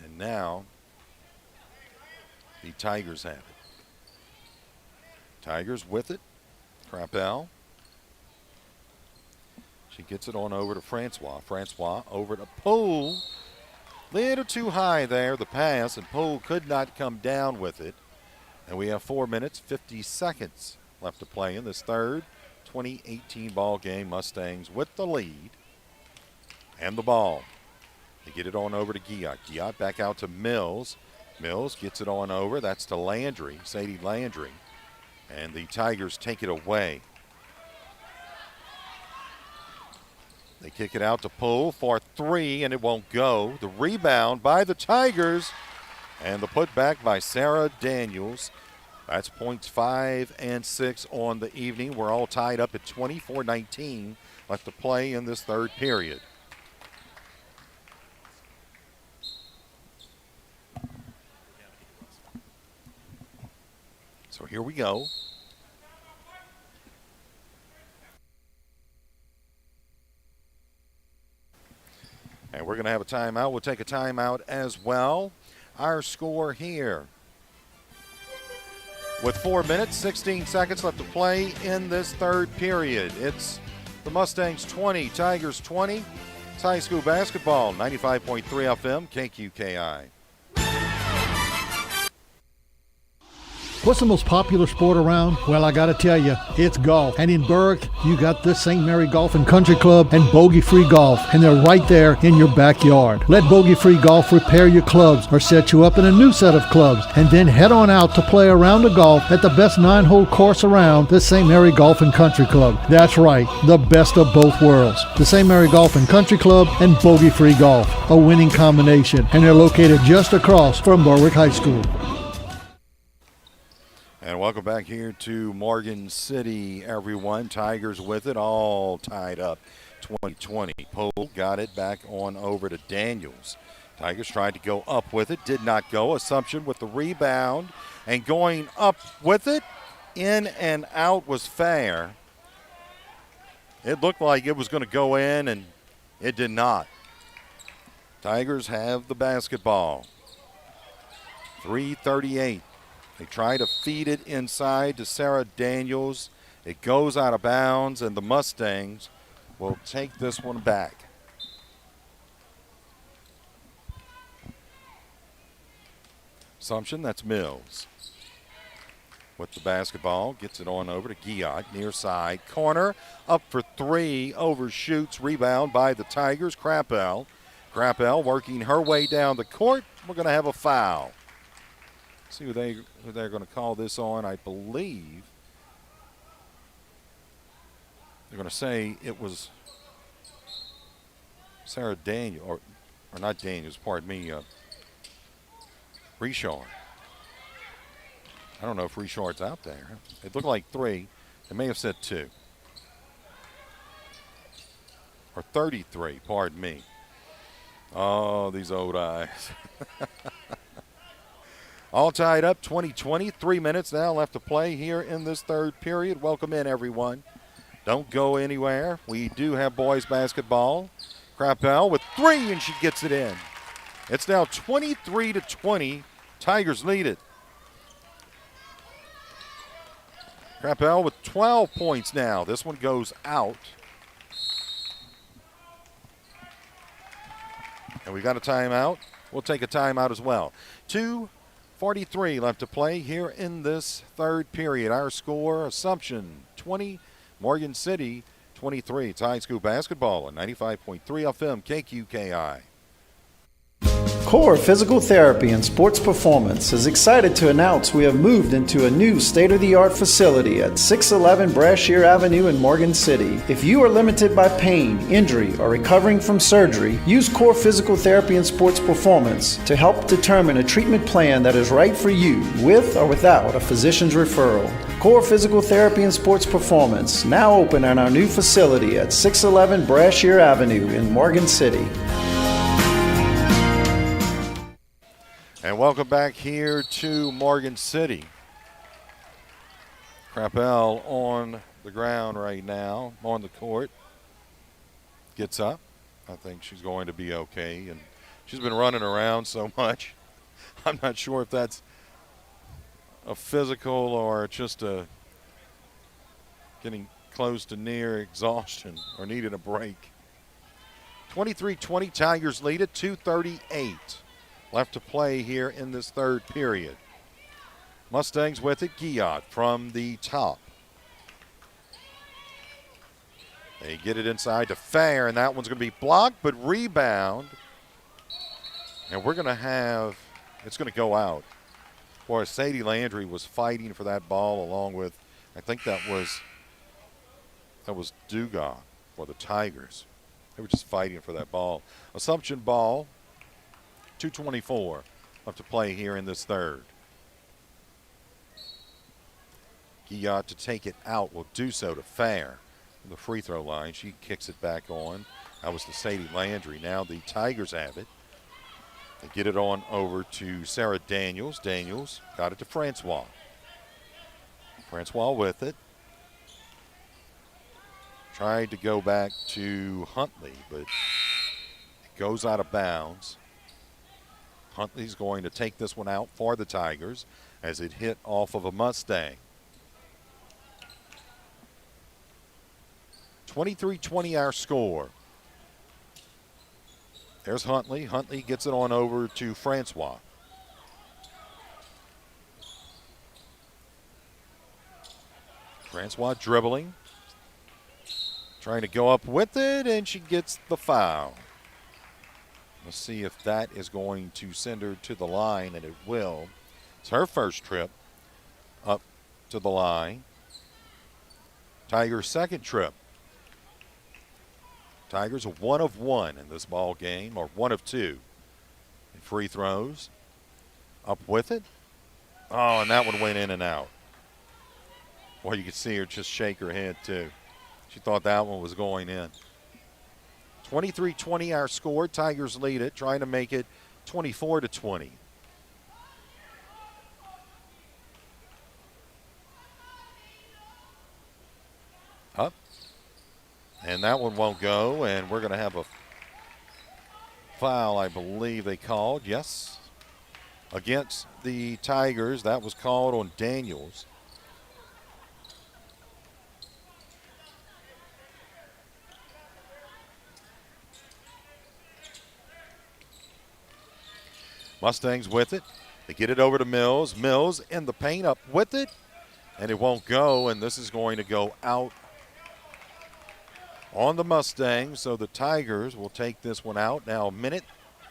And now the Tigers have it. Tigers with it. Krappel. She gets it on over to Francois. Francois over to Poole. Little too high there, the pass, and Poole could not come down with it. And we have 4 minutes, 50 seconds left to play in this third 2018 ball game. Mustangs with the lead and the ball. They get it on over to Guillot. Guillot back out to Mills. Mills gets it on over. That's to Landry, Sadie Landry. And the Tigers take it away. They kick it out to Poole for three, and it won't go. The rebound by the Tigers, and the putback by Sarah Daniels. That's points 5 and 6 on the evening. We're all tied up at 24-19 left to play in this third period. So here we go. And we're going to have a timeout. We'll take a timeout as well. Our score here, with 4 minutes, 16 seconds left to play in this third period. It's the Mustangs 20, Tigers 20. It's high school basketball, 95.3 FM, KQKI. What's the most popular sport around? Well, I gotta tell you, it's golf. And in Berwick, you got the St. Mary Golf and Country Club and Bogey Free Golf, and they're right there in your backyard. Let Bogey Free Golf repair your clubs or set you up in a new set of clubs, and then head on out to play a round of golf at the best 9-hole course around, the St. Mary Golf and Country Club. That's right, the best of both worlds. The St. Mary Golf and Country Club and Bogey Free Golf, a winning combination, and they're located just across from Berwick High School. And welcome back here to Morgan City, everyone. Tigers with it, all tied up 20-20. Poole got it back on over to Daniels. Tigers tried to go up with it, did not go. Assumption with the rebound, and going up with it, in and out was Fair. It looked like it was going to go in, and it did not. Tigers have the basketball. 3:38. They try to feed it inside to Sarah Daniels. It goes out of bounds, and the Mustangs will take this one back. Assumption, that's Mills. With the basketball, gets it on over to Giot, near side. Corner, up for three, overshoots, rebound by the Tigers. Crappell working her way down the court. We're going to have a foul. See who they're going to call this on. I believe they're going to say it was Sarah Daniel, or not Daniels, pardon me, Richard. I don't know if Richard's out there. It looked like three. They may have said two. Or 33, pardon me. Oh, these old eyes. All tied up, 20-20. 3 minutes now left to play here in this third period. Welcome in, everyone. Don't go anywhere. We do have boys basketball. Crappell with three, and she gets it in. It's now 23-20. Tigers lead it. Crappell with 12 points now. This one goes out. And we got a timeout. We'll take a timeout as well. 2:43 left to play here in this third period. Our score, Assumption 20, Morgan City 23. It's high school basketball on 95.3 FM KQKI. Core Physical Therapy and Sports Performance is excited to announce we have moved into a new state-of-the-art facility at 611 Brashear Avenue in Morgan City. If you are limited by pain, injury, or recovering from surgery, use Core Physical Therapy and Sports Performance to help determine a treatment plan that is right for you, with or without a physician's referral. Core Physical Therapy and Sports Performance, now open at our new facility at 611 Brashear Avenue in Morgan City. And welcome back here to Morgan City. Crappell on the ground right now, on the court. Gets up. I think she's going to be okay. And she's been running around so much. I'm not sure if that's a physical or just a getting close to near exhaustion or needing a break. 23-20, Tigers lead it, 2:38 left to play here in this third period. Mustangs with it, Giot from the top. They get it inside to Fair, and that one's going to be blocked, but rebound. And we're going to have, it's going to go out. Boy, Sadie Landry was fighting for that ball along with, I think that was Dugas for the Tigers. They were just fighting for that ball. Assumption ball, 2:24 left to play here in this third. Giot to take it out will do so to Fair from the free throw line. She kicks it back on. That was to Sadie Landry. Now the Tigers have it. They get it on over to Sarah Daniels. Daniels got it to Francois. Francois with it. Tried to go back to Huntley, but it goes out of bounds. Huntley's going to take this one out for the Tigers as it hit off of a Mustang. 23-20 our score. There's Huntley. Huntley gets it on over to Francois. Francois dribbling. Trying to go up with it, and she gets the foul. Let's see if that is going to send her to the line, and it will. It's her first trip up to the line. Tigers' second trip. Tigers are 1 of 1 in this ball game, or 1 of 2 in free throws. Up with it. Oh, and that one went in and out. Well, you could see her just shake her head, too. She thought that one was going in. 23-20 our score. Tigers lead it, trying to make it 24-20. Up. And that one won't go, and we're going to have a foul, I believe they called. Yes. Against the Tigers. That was called on Daniels. Mustangs with it. They get it over to Mills. Mills in the paint up with it, and it won't go, and this is going to go out on the Mustangs, so the Tigers will take this one out. Now a minute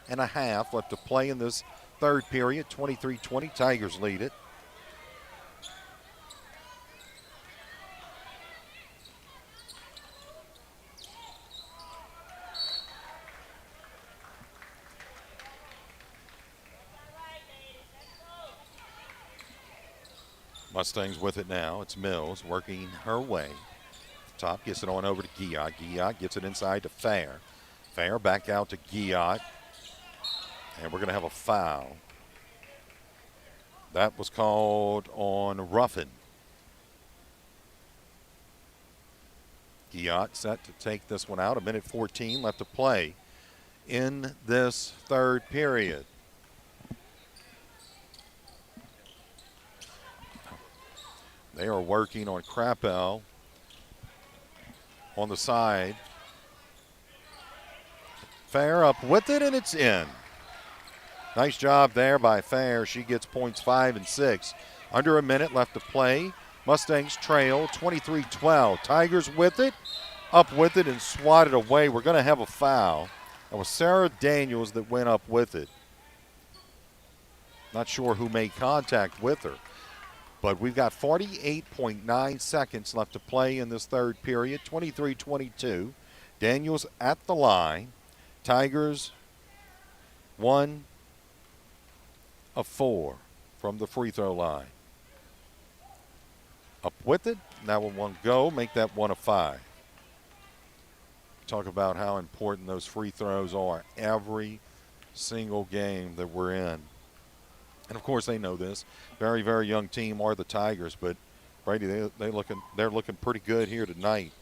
and a half left to play in this third period. 23-20, Tigers lead it. Mustangs with it now. It's Mills working her way. Top gets it on over to Guillot. Guillot gets it inside to Fair. Fair back out to Guillot. And we're going to have a foul. That was called on Ruffin. Guillot set to take this one out. A minute 14 left to play in this third period. They are working on Crappell on the side. Fair up with it, and it's in. Nice job there by Fair. She gets points 5 and 6. Under a minute left to play. Mustangs trail 23-12. Tigers with it, up with it, and swatted away. We're going to have a foul. That was Sarah Daniels that went up with it. Not sure who made contact with her. But we've got 48.9 seconds left to play in this third period. 23-22. Daniels at the line. Tigers 1 of 4 from the free throw line. Up with it. Now with one go, make that 1 of 5. Talk about how important those free throws are every single game that we're in. And of course they know this. Very, very young team are the Tigers, but Brady, they're looking pretty good here tonight.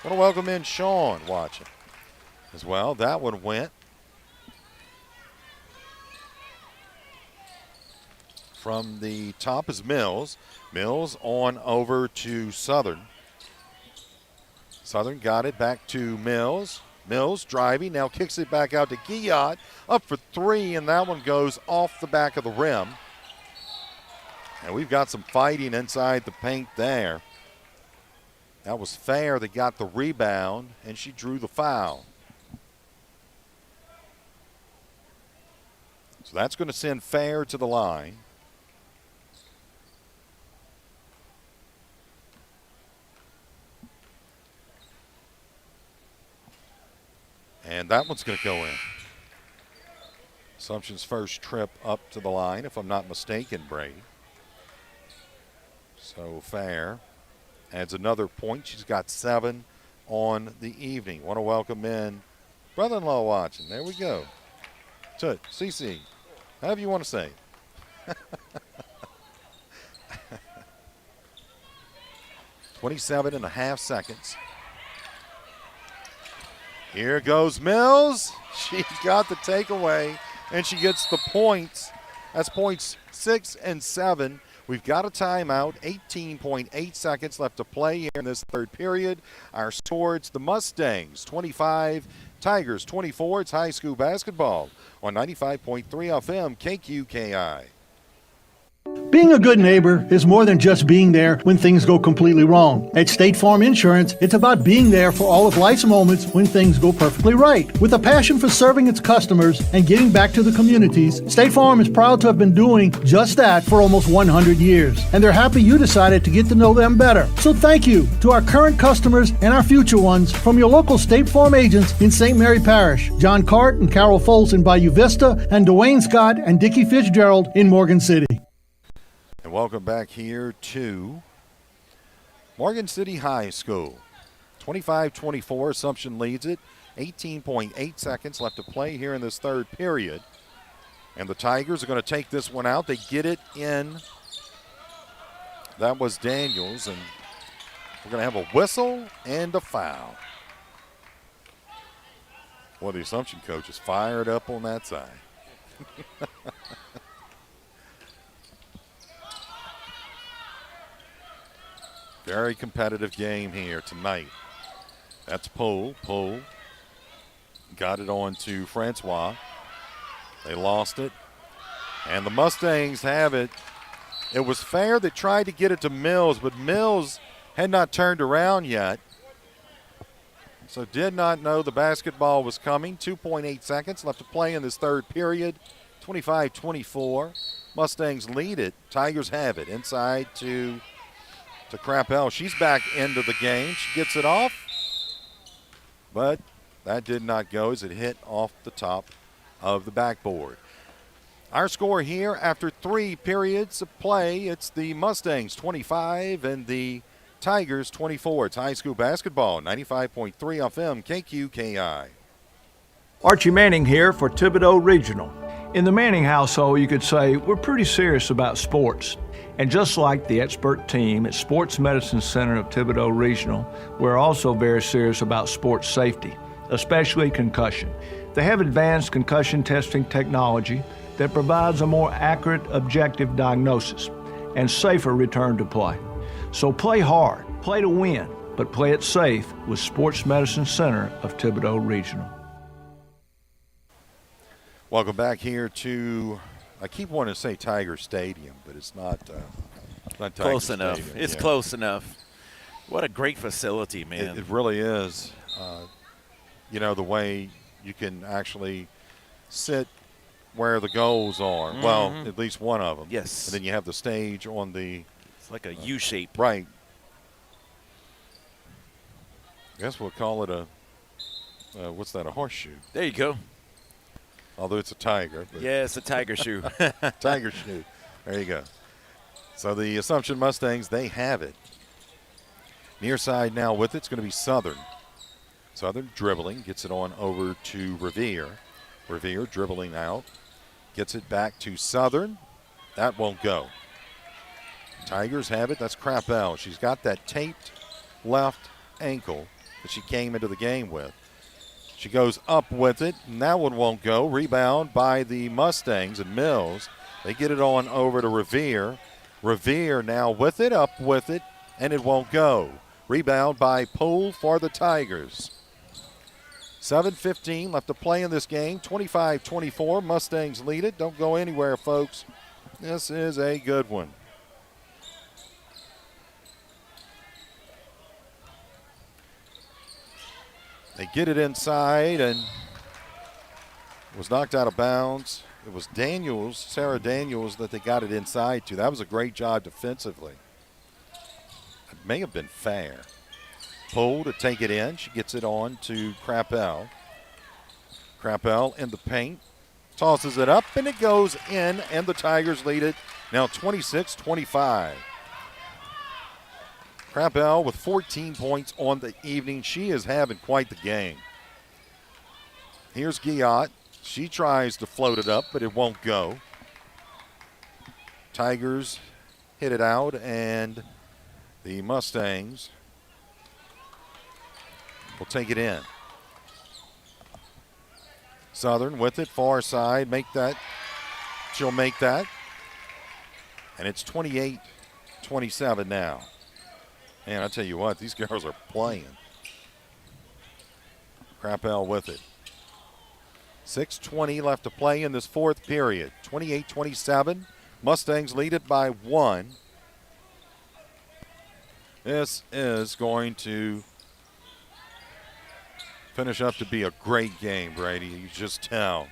Want to welcome in Sean watching as well. That one went from the top is Mills. Mills on over to Southern. Southern got it back to Mills. Mills driving, now kicks it back out to Guillot. Up for 3, and that one goes off the back of the rim. And we've got some fighting inside the paint there. That was Fair that got the rebound, and she drew the foul. So that's going to send Fair to the line. And that one's going to go in. Assumption's first trip up to the line, if I'm not mistaken, Brady. So Fair adds another point. She's got 7 on the evening. Want to welcome in brother-in-law watching. There we go. To CC, however you want to say it. 27.5 seconds. Here goes Mills. She got the takeaway, and she gets the points. That's points 6 and 7. We've got a timeout. 18.8 seconds left to play here in this third period. Our score, it's the Mustangs 25, Tigers 24. It's high school basketball on 95.3 FM KQKI. Being a good neighbor is more than just being there when things go completely wrong. At State Farm Insurance, it's about being there for all of life's moments when things go perfectly right. With a passion for serving its customers and giving back to the communities, State Farm is proud to have been doing just that for almost 100 years. And they're happy you decided to get to know them better. So thank you to our current customers and our future ones from your local State Farm agents in St. Mary Parish, John Cart and Carol Foltz in Bayou Vista, and Dwayne Scott and Dickie Fitzgerald in Morgan City. And welcome back here to Morgan City High School. 25-24, Assumption leads it. 18.8 seconds left to play here in this third period. And the Tigers are going to take this one out. They get it in. That was Daniels, and we're going to have a whistle and a foul. Well, the Assumption coach is fired up on that side. Very competitive game here tonight. That's Poole. Poole got it on to Francois. They lost it. And the Mustangs have it. It was Fair that tried to get it to Mills, but Mills had not turned around yet. So did not know the basketball was coming. 2.8 seconds left to play in this third period. 25-24. Mustangs lead it. Tigers have it. Inside to Crappell. She's back into the game. She gets it off. But that did not go as it hit off the top of the backboard. Our score here after 3 periods of play, it's the Mustangs 25 and the Tigers 24. It's high school basketball, 95.3 FM KQKI. Archie Manning here for Thibodeau Regional. In the Manning household, you could say we're pretty serious about sports. And just like the expert team at Sports Medicine Center of Thibodeau Regional, we're also very serious about sports safety, especially concussion. They have advanced concussion testing technology that provides a more accurate, objective diagnosis and safer return to play. So play hard, play to win, but play it safe with Sports Medicine Center of Thibodeau Regional. Welcome back here to, I keep wanting to say Tiger Stadium, but it's not Tiger close Stadium. enough. It's Yeah. close enough. What a great facility, man. It really is. The way you can actually sit where the goals are. Mm-hmm. Well, at least one of them. Yes. And then you have the stage on the It's like a U shape. right. I guess we'll call it a what's that? A horseshoe. There you go. Although it's a tiger. But Yeah, it's a tiger shoe. Tiger shoe. There you go. So the Assumption Mustangs, they have it. Near side now with it's going to be Southern. Southern dribbling, gets it on over to Revere. Revere dribbling out, gets it back to Southern. That won't go. Tigers have it. That's Crappell. She's got that taped left ankle that she came into the game with. She goes up with it, and that one won't go. Rebound by the Mustangs and Mills. They get it on over to Revere. Revere now with it, up with it, and it won't go. Rebound by Poole for the Tigers. 7:15 left to play in this game. 25-24. Mustangs lead it. Don't go anywhere, folks. This is a good one. They get it inside and was knocked out of bounds. It was Daniels, Sarah Daniels, that they got it inside to. That was a great job defensively. It may have been fair. Poole to take it in. She gets it on to Crappell. Crappell in the paint. Tosses it up, and it goes in, and the Tigers lead it now 26-25. Crappell with 14 points on the evening. She is having quite the game. Here's Guillot. She tries to float it up, but it won't go. Tigers hit it out, and the Mustangs will take it in. Southern with it, far side, make that. She'll make that. And it's 28-27 now. Man, I tell you what, these girls are playing. Crappell with it. 6:20 left to play in this fourth period. 28-27. Mustangs lead it by 1. This is going to finish up to be a great game, Brady. You just tell.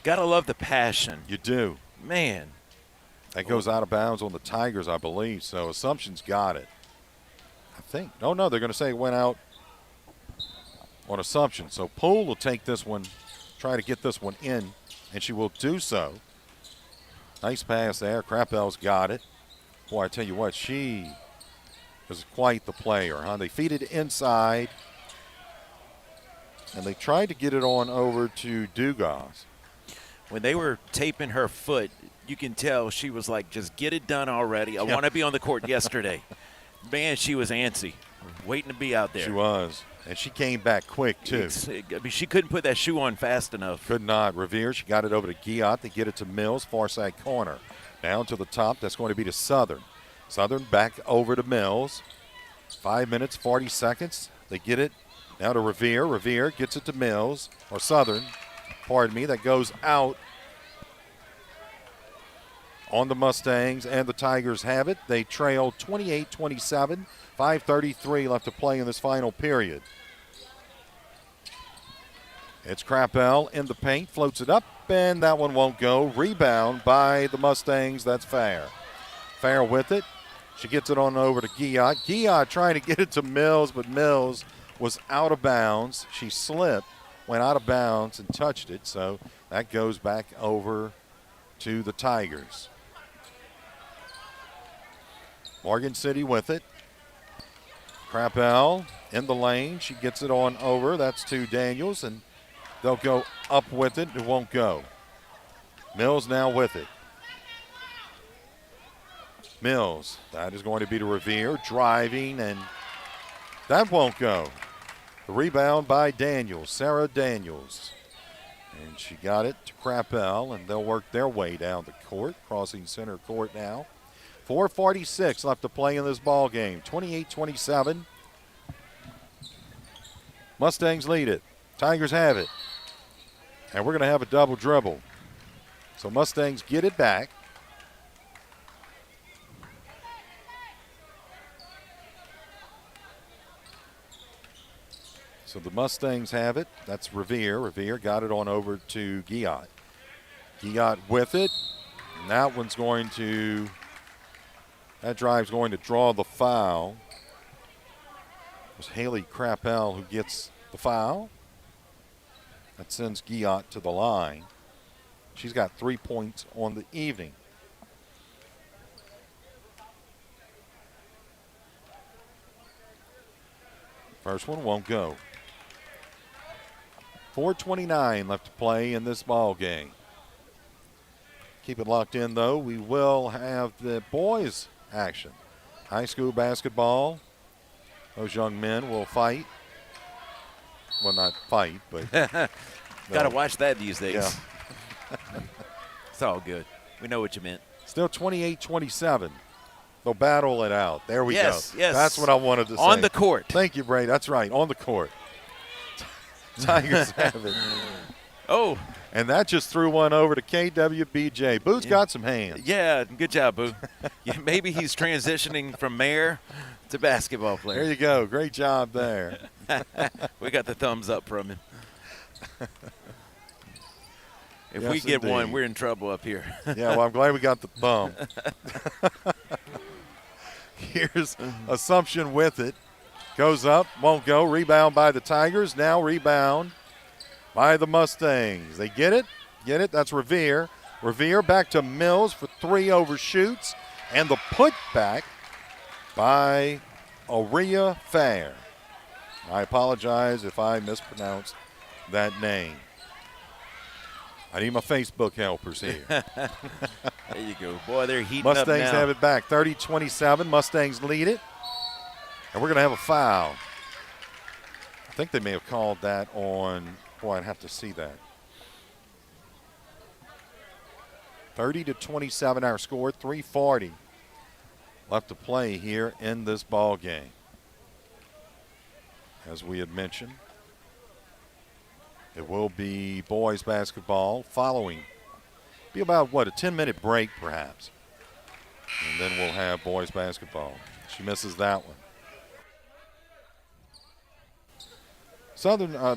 Gotta love the passion. You do. Man. That goes out of bounds on the Tigers, I believe. So Assumption's got it. I think. Oh, no, they're going to say it went out on Assumption. So Poole will take this one, try to get this one in, and she will do so. Nice pass there. Crappell's got it. Boy, I tell you what, she is quite the player, huh? They feed it inside, and they tried to get it on over to Dugas. When they were taping her foot, you can tell she was like, just get it done already. I want to be on the court yesterday. Man, she was antsy, waiting to be out there. She was. And she came back quick, too. I mean, she couldn't put that shoe on fast enough. Could not. Revere, she got it over to Guillot. They get it to Mills, far side corner. Down to the top, that's going to be to Southern. Southern back over to Mills. 5 minutes, 40 seconds. They get it now to Revere. Revere gets it to Mills, or Southern, pardon me. That goes out on the Mustangs, and the Tigers have it. They trail 28-27, 5:33 left to play in this final period. It's Crappell in the paint, floats it up, and that one won't go. Rebound by the Mustangs. That's Fair. Fair with it. She gets it on over to Guillot. Guillot trying to get it to Mills, but Mills was out of bounds. She slipped, went out of bounds, and touched it. So that goes back over to the Tigers. Morgan City with it. Crappell in the lane. She gets it on over. That's to Daniels, and they'll go up with it. It won't go. Mills now with it. Mills, that is going to be to Revere, driving, and that won't go. The rebound by Daniels, Sarah Daniels. And she got it to Crappell, and they'll work their way down the court, crossing center court now. 4:46 left to play in this ball game. 28-27. Mustangs lead it. Tigers have it. And we're going to have a double dribble. So Mustangs get it back. So the Mustangs have it. That's Revere. Revere got it on over to Guillot. Guillot with it. And that one's going to, that drive's going to draw the foul. It was Haley Crappell who gets the foul. That sends Guillot to the line. She's got 3 points on the evening. First one won't go. 4:29 left to play in this ball game. Keep it locked in, though. We will have the boys action. High school basketball. Those young men will fight. Well, not fight, but. Got to watch that these days. Yeah. It's all good. We know what you meant. Still 28-27. They'll battle it out. There we go. Yes. That's what I wanted to say. On the court. Thank you, Bray. That's right. On the court. Tigers have it. Oh. And that just threw one over to KWBJ. Boo's got some hands. Yeah, good job, Boo. Yeah, maybe he's transitioning from mayor to basketball player. There you go. Great job there. We got the thumbs up from him. If Yes, we get indeed. one, we're in trouble up here. Yeah, well, I'm glad we got the thumb. Here's Assumption with it. Goes up, won't go. Rebound by the Tigers. Now rebound by the Mustangs. They get it. Get it. That's Revere. Revere back to Mills for three, overshoots. And the putback by Aria Fair. I apologize if I mispronounced that name. I need my Facebook helpers here. There you go. Boy, they're heating Mustangs up now. have it back. 30-27. Mustangs lead it. And we're going to have a foul. I think they may have called that on, boy, I'd have to see that. 30-27 our score. 3:40 left to play here in this ball game. As we had mentioned, it will be boys basketball following. Be about, what, a 10-minute break perhaps. And then we'll have boys basketball. She misses that one. Southern, I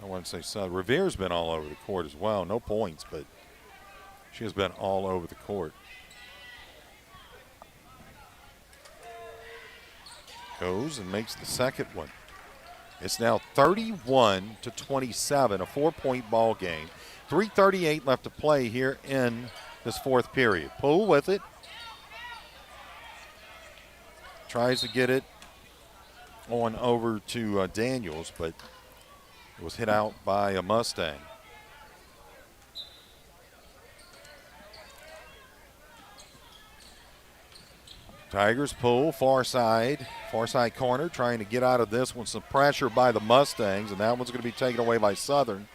want to say Southern. Revere's been all over the court as well. No points, but she has been all over the court. Goes and makes the second one. It's now 31-27, a 4-point ball game. 3:38 left to play here in this fourth period. Poole with it. Tries to get it on over to Daniels, but it was hit out by a Mustang. Tigers pull, far side corner, trying to get out of this one. Some pressure by the Mustangs, and that one's going to be taken away by Southern.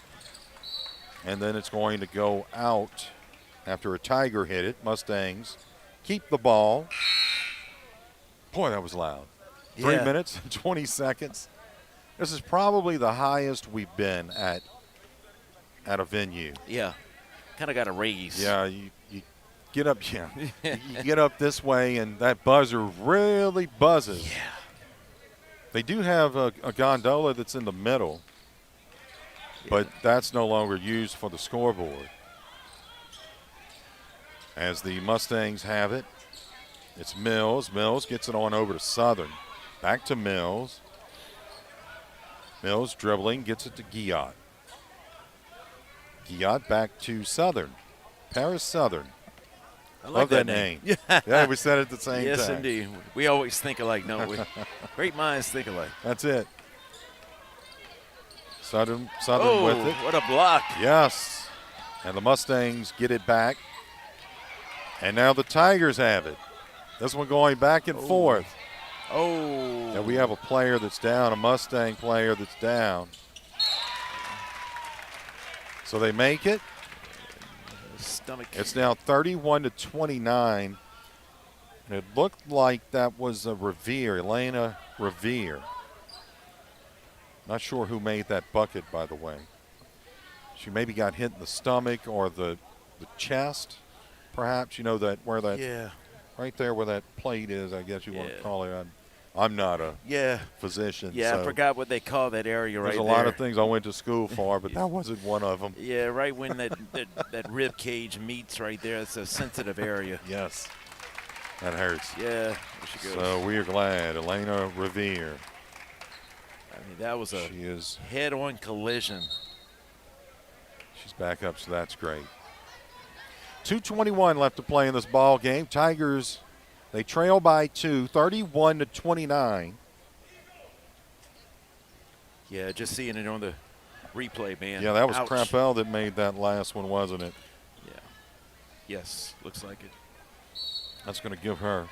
And then it's going to go out after a Tiger hit it. Mustangs keep the ball. Boy, that was loud. 3 minutes and 20 seconds. This is probably the highest we've been at a venue. Yeah, kind of got a raise. Yeah, you get up, yeah. You get up this way, and that buzzer really buzzes. Yeah. They do have a gondola that's in the middle, but that's no longer used for the scoreboard. As the Mustangs have it, it's Mills. Mills gets it on over to Southern. Back to Mills. Mills dribbling, gets it to Guillot. Guillot back to Southern. Paris Southern. I Love that name. Yeah, we said it at the same time. Yes, indeed. We always think alike, don't we? Great minds think alike. That's it. Southern Oh, with it. what a block. Yes. And the Mustangs get it back. And now the Tigers have it. This one going back and forth. Oh. And we have a player that's down, a Mustang player that's down. So they make it. Stomach. It's now 31-29. And it looked like that was a Revere, Elena Revere. Not sure who made that bucket, by the way. She maybe got hit in the stomach or the chest, perhaps. You know that where that Yeah. right there where that plate is, I guess you want to call it. I'm not a physician. Yeah, so I forgot what they call that area right there's there. a lot of things I went to school for, but that wasn't one of them. Yeah, right when that rib cage meets right there. It's a sensitive area. Yes. That hurts. Yeah, there she goes. So we are glad. Elena Revere. I mean, that was a She is. head-on collision. She's back up, so that's great. 2:21 left to play in this ball game. Tigers, they trail by 2, 31-29. Yeah, just seeing it on the replay, man. Yeah, that was Ouch. Crampell that made that last one, wasn't it? Yeah. Yes, looks like it. That's going to give her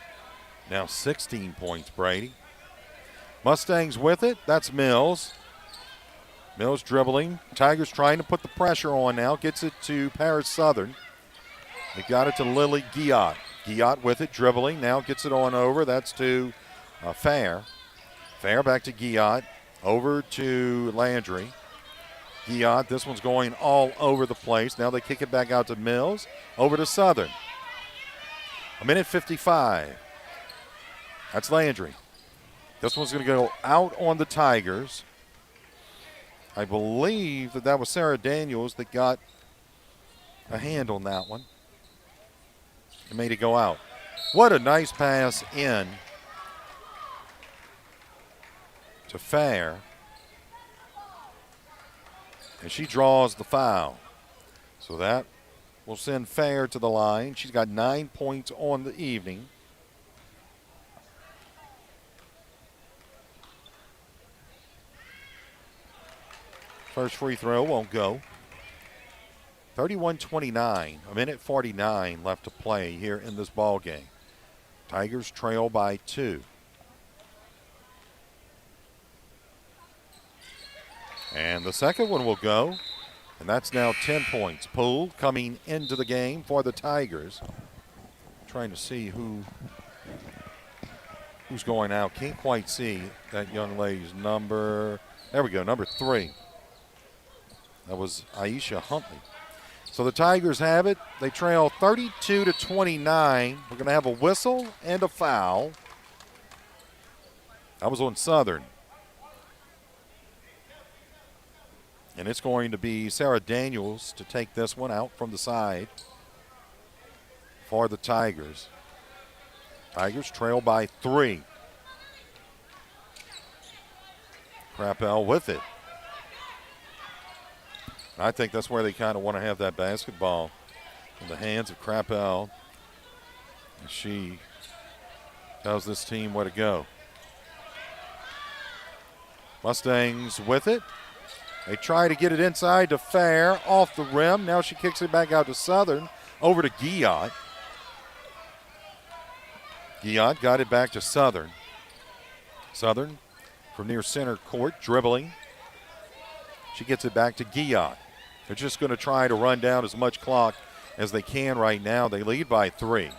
now 16 points, Brady. Mustangs with it. That's Mills. Mills dribbling. Tigers trying to put the pressure on now. Gets it to Paris Southern. They got it to Lily Guillot. Guillot with it, dribbling. Now gets it on over. That's to Fair. Fair back to Guillot. Over to Landry. Guillot, this one's going all over the place. Now they kick it back out to Mills. Over to Southern. 1:55. That's Landry. This one's going to go out on the Tigers. I believe that was Sarah Daniels that got a hand on that one and made it go out. What a nice pass in to Fair. And she draws the foul. So that will send Fair to the line. She's got 9 points on the evening. First free throw won't go. 31-29, 1:49 left to play here in this ball game. Tigers trail by 2. And the second one will go, and that's now 10 points. Poole coming into the game for the Tigers. Trying to see who's going out. Can't quite see that young lady's number. There we go, number 3. That was Aisha Huntley. So the Tigers have it. They trail 32-29. We're going to have a whistle and a foul. That was on Southern. And it's going to be Sarah Daniels to take this one out from the side for the Tigers. Tigers trail by 3. Crappell with it. I think that's where they kind of want to have that basketball in the hands of Crappell. And she tells this team where to go. Mustangs with it. They try to get it inside to Fair, off the rim. Now she kicks it back out to Southern, over to Guillot. Guillot got it back to Southern. Southern from near center court, dribbling. She gets it back to Guillot. They're just going to try to run down as much clock as they can right now. They lead by 3.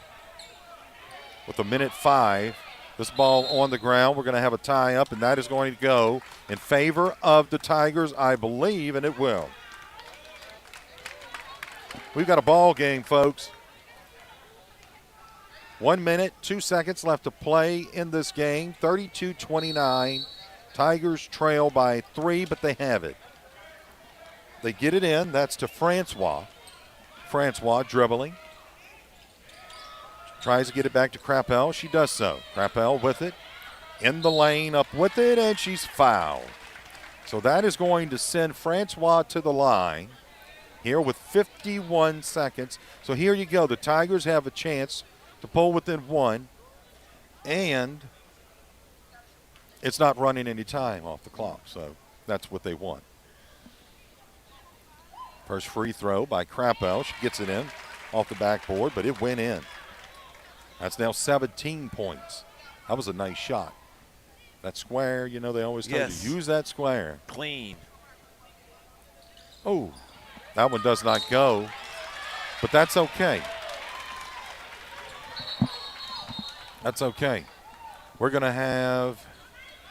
With 1:05, this ball on the ground, we're going to have a tie-up, and that is going to go in favor of the Tigers, I believe, and it will. We've got a ball game, folks. 1 minute, 2 seconds left to play in this game. 32-29. Tigers trail by 3, but they have it. They get it in. That's to Francois. Francois dribbling. Tries to get it back to Crappell. She does so. Crappell with it. In the lane, up with it, and she's fouled. So that is going to send Francois to the line here with 51 seconds. So here you go. The Tigers have a chance to pull within 1, and it's not running any time off the clock. So that's what they want. First free throw by Crappell. She gets it in off the backboard, but it went in. That's now 17 points. That was a nice shot. That square, you know, they always tell you, use that square. Clean. Oh, that one does not go, but that's okay. That's okay. We're going to have,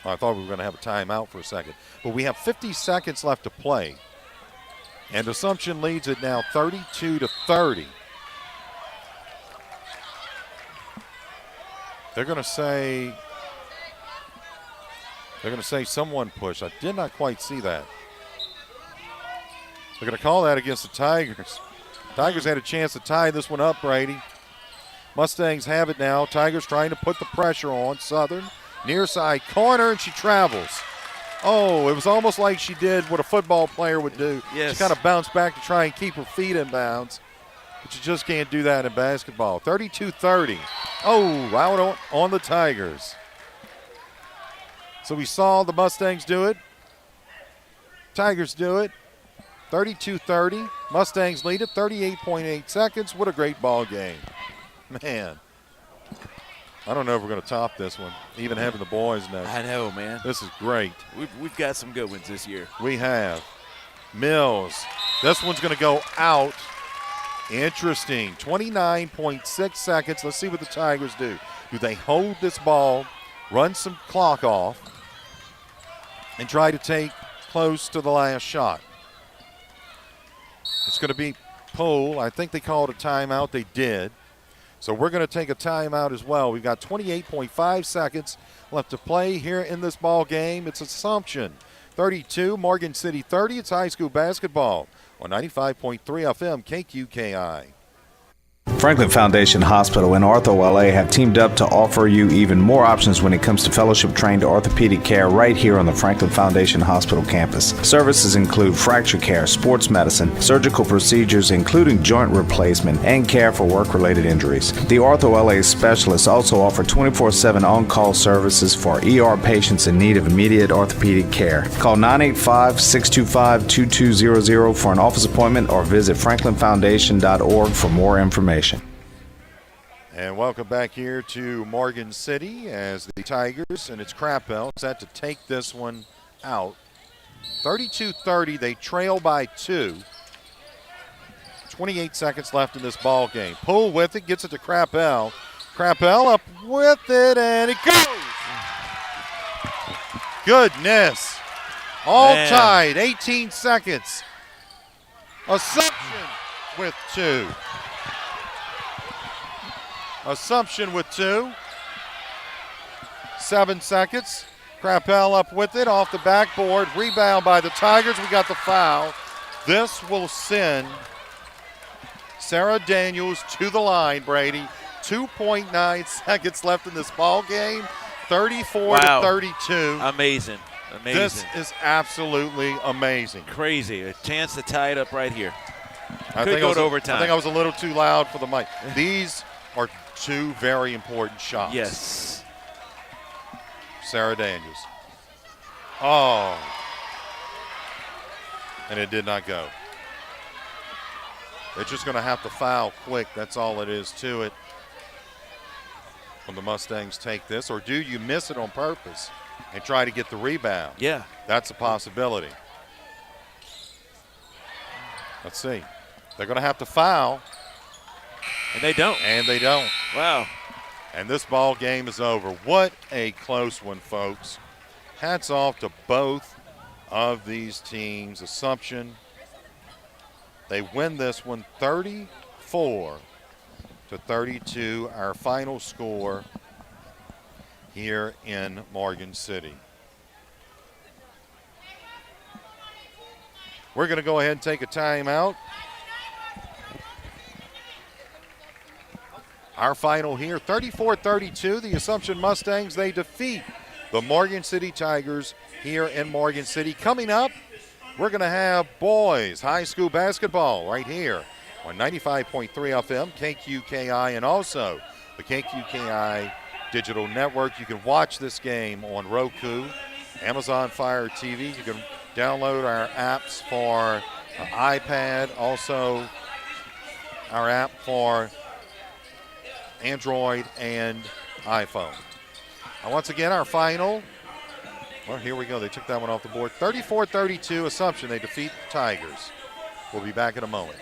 I thought we were going to have a timeout for a second, but we have 50 seconds left to play. And Assumption leads it now 32-30. They're going to say someone push. I did not quite see that. They're going to call that against the Tigers. Tigers had a chance to tie this one up, Brady. Mustangs have it now. Tigers trying to put the pressure on. Southern, near side corner, and she travels. Oh, it was almost like she did what a football player would do. Yes. She kind of bounced back to try and keep her feet in bounds. But you just can't do that in basketball. 32-30. Oh, out on the Tigers. So we saw the Mustangs do it. Tigers do it. 32-30. Mustangs lead it. 38.8 seconds. What a great ball game. Man. I don't know if we're going to top this one, even having the boys know. I know, man. This is great. We've got some good ones this year. We have. Mills. This one's going to go out. Interesting. 29.6 seconds. Let's see what the Tigers do. Do they hold this ball, run some clock off, and try to take close to the last shot? It's going to be pull. I think they called a timeout. They did. So we're going to take a timeout as well. We've got 28.5 seconds left to play here in this ball game. It's Assumption 32, Morgan City 30. It's high school basketball on 95.3 FM KQKI. Franklin Foundation Hospital and Ortho LA have teamed up to offer you even more options when it comes to fellowship-trained orthopedic care right here on the Franklin Foundation Hospital campus. Services include fracture care, sports medicine, surgical procedures including joint replacement, and care for work-related injuries. The Ortho LA specialists also offer 24/7 on-call services for ER patients in need of immediate orthopedic care. Call 985-625-2200 for an office appointment or visit franklinfoundation.org for more information. And welcome back here to Morgan City as the Tigers and it's Crappell set to take this one out. 32-30, they trail by 2. 28 seconds left in this ball game. Pull with it, gets it to Crappell. Crappell up with it, and it goes! Goodness. All tied, 18 seconds. Assumption with 2. Assumption with 2. 7 seconds. Crappell up with it off the backboard. Rebound by the Tigers. We got the foul. This will send Sarah Daniels to the line, Brady. 2.9 seconds left in this ball game. 34-32. Amazing. This is absolutely amazing. Crazy. A chance to tie it up right here. Could go to overtime. I think I was a little too loud for the mic. These are 2 very important shots. Yes. Sarah Daniels. Oh. And it did not go. They're just going to have to foul quick. That's all it is to it. When the Mustangs take this, or do you miss it on purpose and try to get the rebound? Yeah. That's a possibility. Let's see. They're going to have to foul. And they don't. And they don't. Wow. And this ball game is over. What a close one, folks. Hats off to both of these teams. Assumption, they win this one 34-32. 34-32, our final score here in Morgan City. We're going to go ahead and take a timeout. Our final here, 34-32, the Assumption Mustangs, they defeat the Morgan City Tigers here in Morgan City. Coming up, we're going to have boys high school basketball right here on 95.3 FM, KQKI, and also the KQKI Digital Network. You can watch this game on Roku, Amazon Fire TV. You can download our apps for iPad, also our app for Android and iPhone. And once again, our final, well, here we go. They took that one off the board. 34-32, Assumption. They defeat the Tigers. We'll be back in a moment.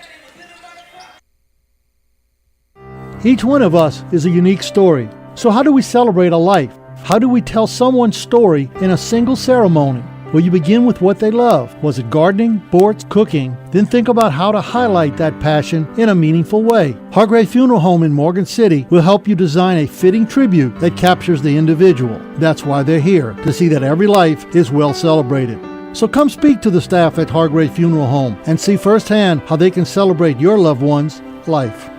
Each one of us is a unique story. So how do we celebrate a life? How do we tell someone's story in a single ceremony? Well, you begin with what they love. Was it gardening, sports, cooking? Then think about how to highlight that passion in a meaningful way. Hargrave Funeral Home in Morgan City will help you design a fitting tribute that captures the individual. That's why they're here, to see that every life is well celebrated. So come speak to the staff at Hargrave Funeral Home and see firsthand how they can celebrate your loved one's life.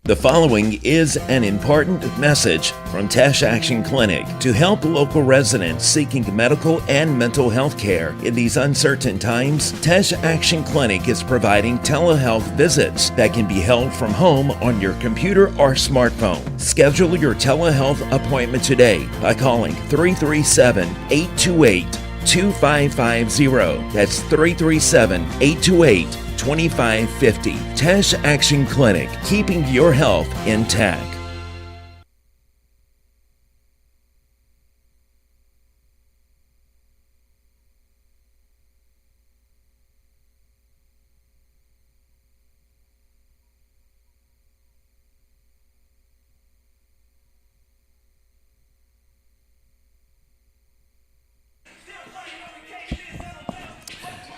The following is an important message from Tash Action Clinic to help local residents seeking medical and mental health care in these uncertain times. Tash Action Clinic is providing telehealth visits that can be held from home on your computer or smartphone. Schedule your telehealth appointment today by calling 337-828-2550. That's 337-828-2550. Tash Action Clinic, keeping your health intact.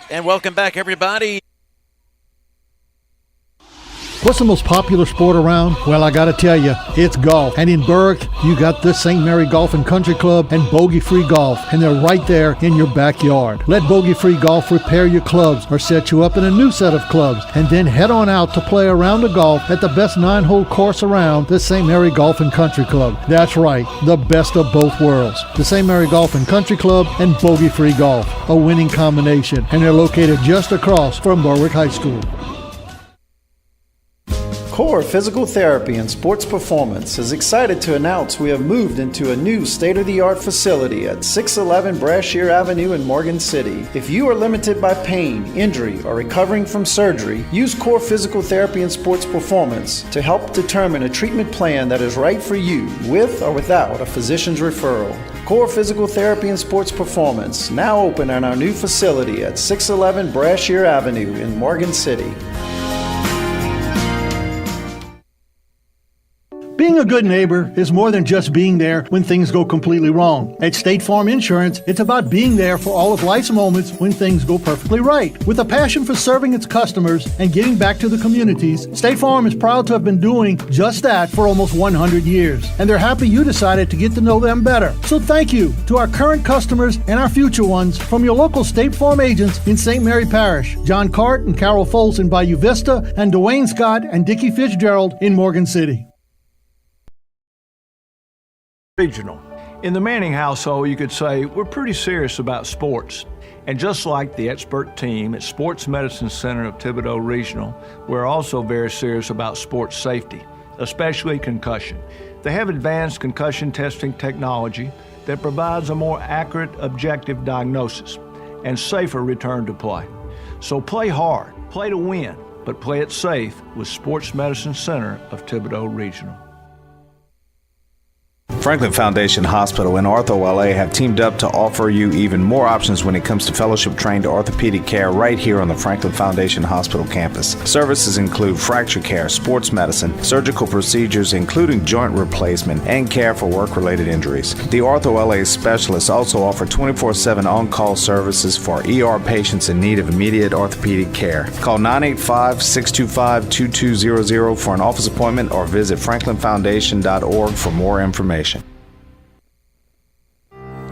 And welcome back, everybody. What's the most popular sport around? Well, I gotta tell you, it's golf. And in Berwick, you got the St. Mary Golf and Country Club and Bogey Free Golf, and they're right there in your backyard. Let Bogey Free Golf repair your clubs or set you up in a new set of clubs, and then head on out to play a round of golf at the best 9-hole course around, the St. Mary Golf and Country Club. That's right, the best of both worlds. The St. Mary Golf and Country Club and Bogey Free Golf, a winning combination, and they're located just across from Berwick High School. Core Physical Therapy and Sports Performance is excited to announce we have moved into a new state-of-the-art facility at 611 Brashear Avenue in Morgan City. If you are limited by pain, injury, or recovering from surgery, use Core Physical Therapy and Sports Performance to help determine a treatment plan that is right for you, with or without a physician's referral. Core Physical Therapy and Sports Performance, now open in our new facility at 611 Brashear Avenue in Morgan City. Being a good neighbor is more than just being there when things go completely wrong. At State Farm Insurance, it's about being there for all of life's moments when things go perfectly right. With a passion for serving its customers and giving back to the communities, State Farm is proud to have been doing just that for almost 100 years. And they're happy you decided to get to know them better. So thank you to our current customers and our future ones from your local State Farm agents in St. Mary Parish, John Cart and Carol Foltz in Bayou Vista, and Dwayne Scott and Dickie Fitzgerald in Morgan City. Regional. In the Manning household, you could say we're pretty serious about sports. And just like the expert team at Sports Medicine Center of Thibodaux Regional, we're also very serious about sports safety, especially concussion. They have advanced concussion testing technology that provides a more accurate, objective diagnosis and safer return to play. So play hard, play to win, but play it safe with Sports Medicine Center of Thibodaux Regional. Franklin Foundation Hospital and Ortho LA have teamed up to offer you even more options when it comes to fellowship-trained orthopedic care right here on the Franklin Foundation Hospital campus. Services include fracture care, sports medicine, surgical procedures including joint replacement, and care for work-related injuries. The Ortho LA specialists also offer 24/7 on-call services for ER patients in need of immediate orthopedic care. Call 985-625-2200 for an office appointment or visit franklinfoundation.org for more information.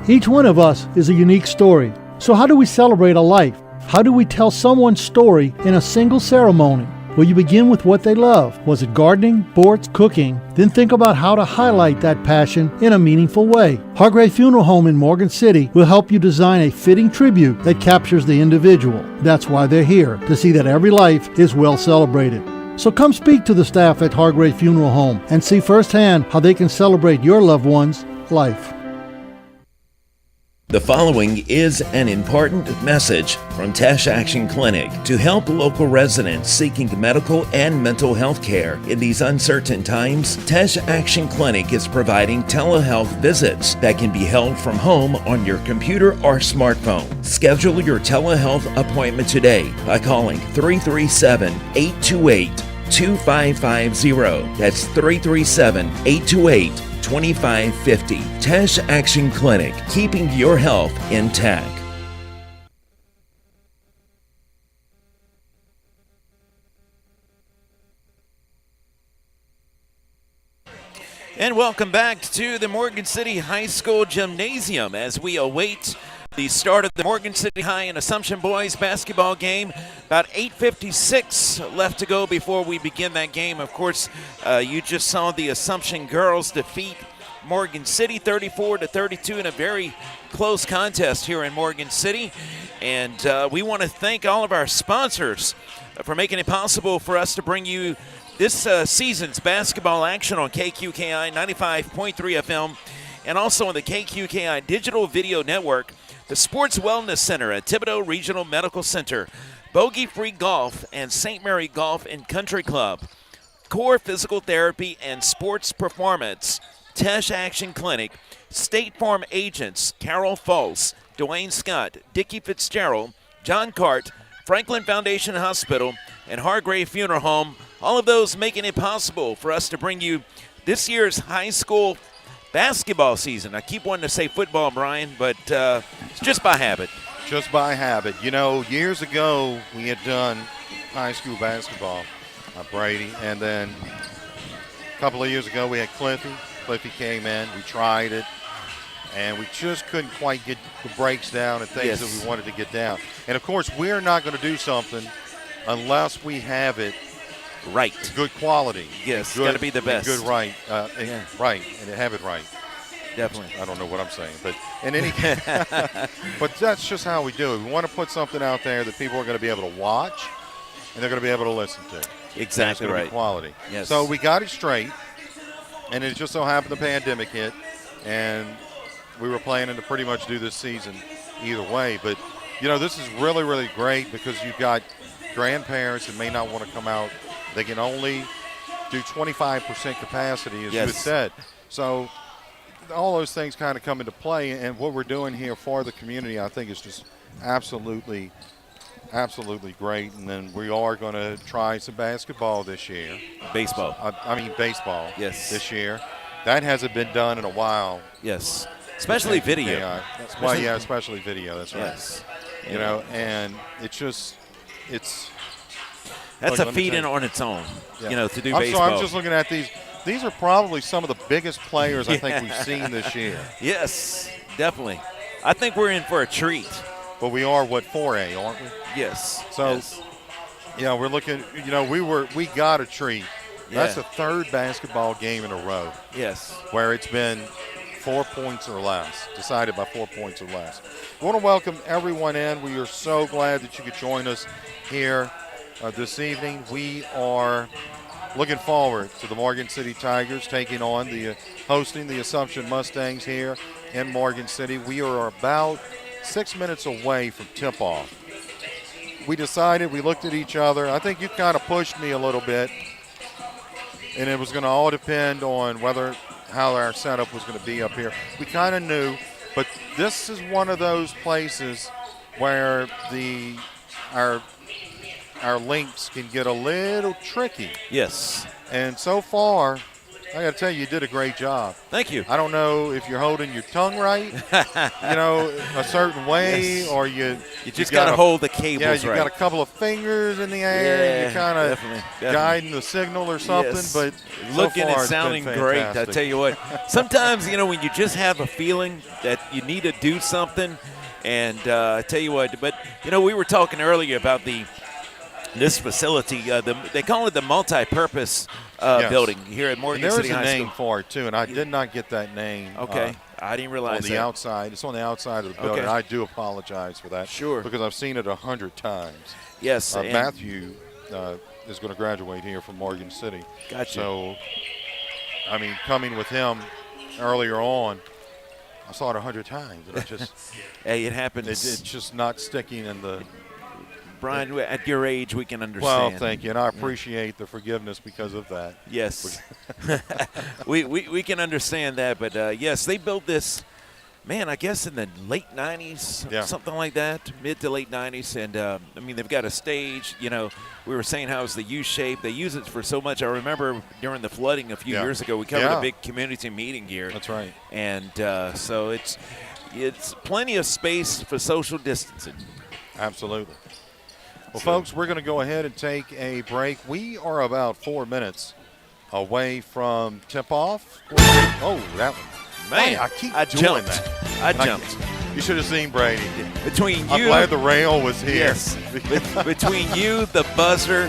Each one of us is a unique story. So how do we celebrate a life? How do we tell someone's story in a single ceremony? Well, you begin with what they love. Was it gardening, sports, cooking? Then think about how to highlight that passion in a meaningful way. Hargrave Funeral Home in Morgan City will help you design a fitting tribute that captures the individual. That's why they're here, to see that every life is well celebrated. So come speak to the staff at Hargrave Funeral Home and see firsthand how they can celebrate your loved one's life. The following is an important message from Tash Action Clinic to help local residents seeking medical and mental health care in these uncertain times. Tash Action Clinic is providing telehealth visits that can be held from home on your computer or smartphone. Schedule your telehealth appointment today by calling 337-828-2550. That's 337-828-2550. 2550. Tash Action Clinic, keeping your health intact. And welcome back to the Morgan City High School Gymnasium as we await the start of the Morgan City High and Assumption Boys basketball game. About 8:56 left to go before we begin that game. Of course, you just saw the Assumption girls defeat Morgan City 34-32 in a very close contest here in Morgan City. And we want to thank all of our sponsors for making it possible for us to bring you this season's basketball action on KQKI 95.3 FM and also on the KQKI Digital Video Network, the Sports Wellness Center at Thibodaux Regional Medical Center, Bogey Free Golf and St. Mary Golf and Country Club, Core Physical Therapy and Sports Performance, Tash Action Clinic, State Farm Agents, Carol False, Dwayne Scott, Dickie Fitzgerald, John Cart, Franklin Foundation Hospital, and Hargrave Funeral Home, all of those making it possible for us to bring you this year's high school basketball season. I keep wanting to say football, Brian, but it's just by habit. Just by habit. You know, years ago we had done high school basketball, Brady, and then a couple of years ago we had Cliffy. Cliffy came in, we tried it, and we just couldn't quite get the breaks down and things that we wanted to get down. And, of course, we're not going to do something unless we have it right. Good quality. Yes, it's got to be the best. Good right. Right, and have it right. Definitely. I don't know what I'm saying, but in any case, but that's just how we do it. We want to put something out there that people are going to be able to watch and they're going to be able to listen to. Exactly right. Quality. Yes. So we got it straight, and it just so happened the pandemic hit, and we were planning to pretty much do this season either way. But, you know, this is really, really great because you've got grandparents that may not want to come out. They can only do 25% capacity, as you had said. So all those things kind of come into play, and what we're doing here for the community, I think, is just absolutely great. And then we are going to try some basketball this year. Baseball. Baseball. Yes. This year. That hasn't been done in a while. Yes. Especially video. Especially video. That's right. Yes. You know, and it's that's a feat in on its own, you know, to do baseball. So I'm just looking at these. These are probably some of the biggest players I think we've seen this year. Yes, definitely. I think we're in for a treat. But we are, 4A, aren't we? Yes. So, yeah, we're looking, you know, we got a treat. That's the third basketball game in a row. Yes. Where it's been 4 points or less, decided by 4 points or less. We want to welcome everyone in. We are so glad that you could join us here this evening. We are looking forward to the Morgan City Tigers taking on hosting the Assumption Mustangs here in Morgan City. We are about 6 minutes away from tip-off. We looked at each other. I think you kind of pushed me a little bit, and it was going to all depend on whether how our setup was going to be up here. We kind of knew, but this is one of those places where our links can get a little tricky. Yes. And so far, I got to tell you, you did a great job. Thank you. I don't know if you're holding your tongue right, a certain way, Yes. or you just got to hold the cables right. Yeah, you right. got a couple of fingers in the air, and you're kind of definitely. guiding the signal or something. Yes. But looking so far and it's sounding been great. I fantastic. tell you what, sometimes when you just have a feeling that you need to do something, and I tell you what, but we were talking earlier about this facility. They call it the multi-purpose Yes. building here at Morgan And there City is a High name School. for it too, and I did not get that name. Okay, I didn't On realize the that. outside, it's on the outside of the building. Okay. I do apologize for that. Sure. Because I've seen it 100 times. Yes, and Matthew is going to graduate here from Morgan City. Gotcha. So, I mean, coming with him earlier on, I saw it 100 times. And I just, hey, it happens. it's just not sticking in the. Brian, at your age, we can understand. Well, thank you, and I appreciate the forgiveness because of that. Yes. we can understand that, but yes, they built this, man, I guess in the late 90s, Yeah. something like that, mid to late 90s. And, I mean, they've got a stage. We were saying how it's the U-shape. They use it for so much. I remember during the flooding a few Yeah. years ago, we covered Yeah. a big community meeting here. That's right. And so it's plenty of space for social distancing. Absolutely. Well, folks, we're going to go ahead and take a break. We are about 4 minutes away from tip-off. Oh, that one. Man, I keep I doing jumped. that. I jumped. You should have seen Brady. Between I'm you, glad the rail was here. yes, between you, the buzzer,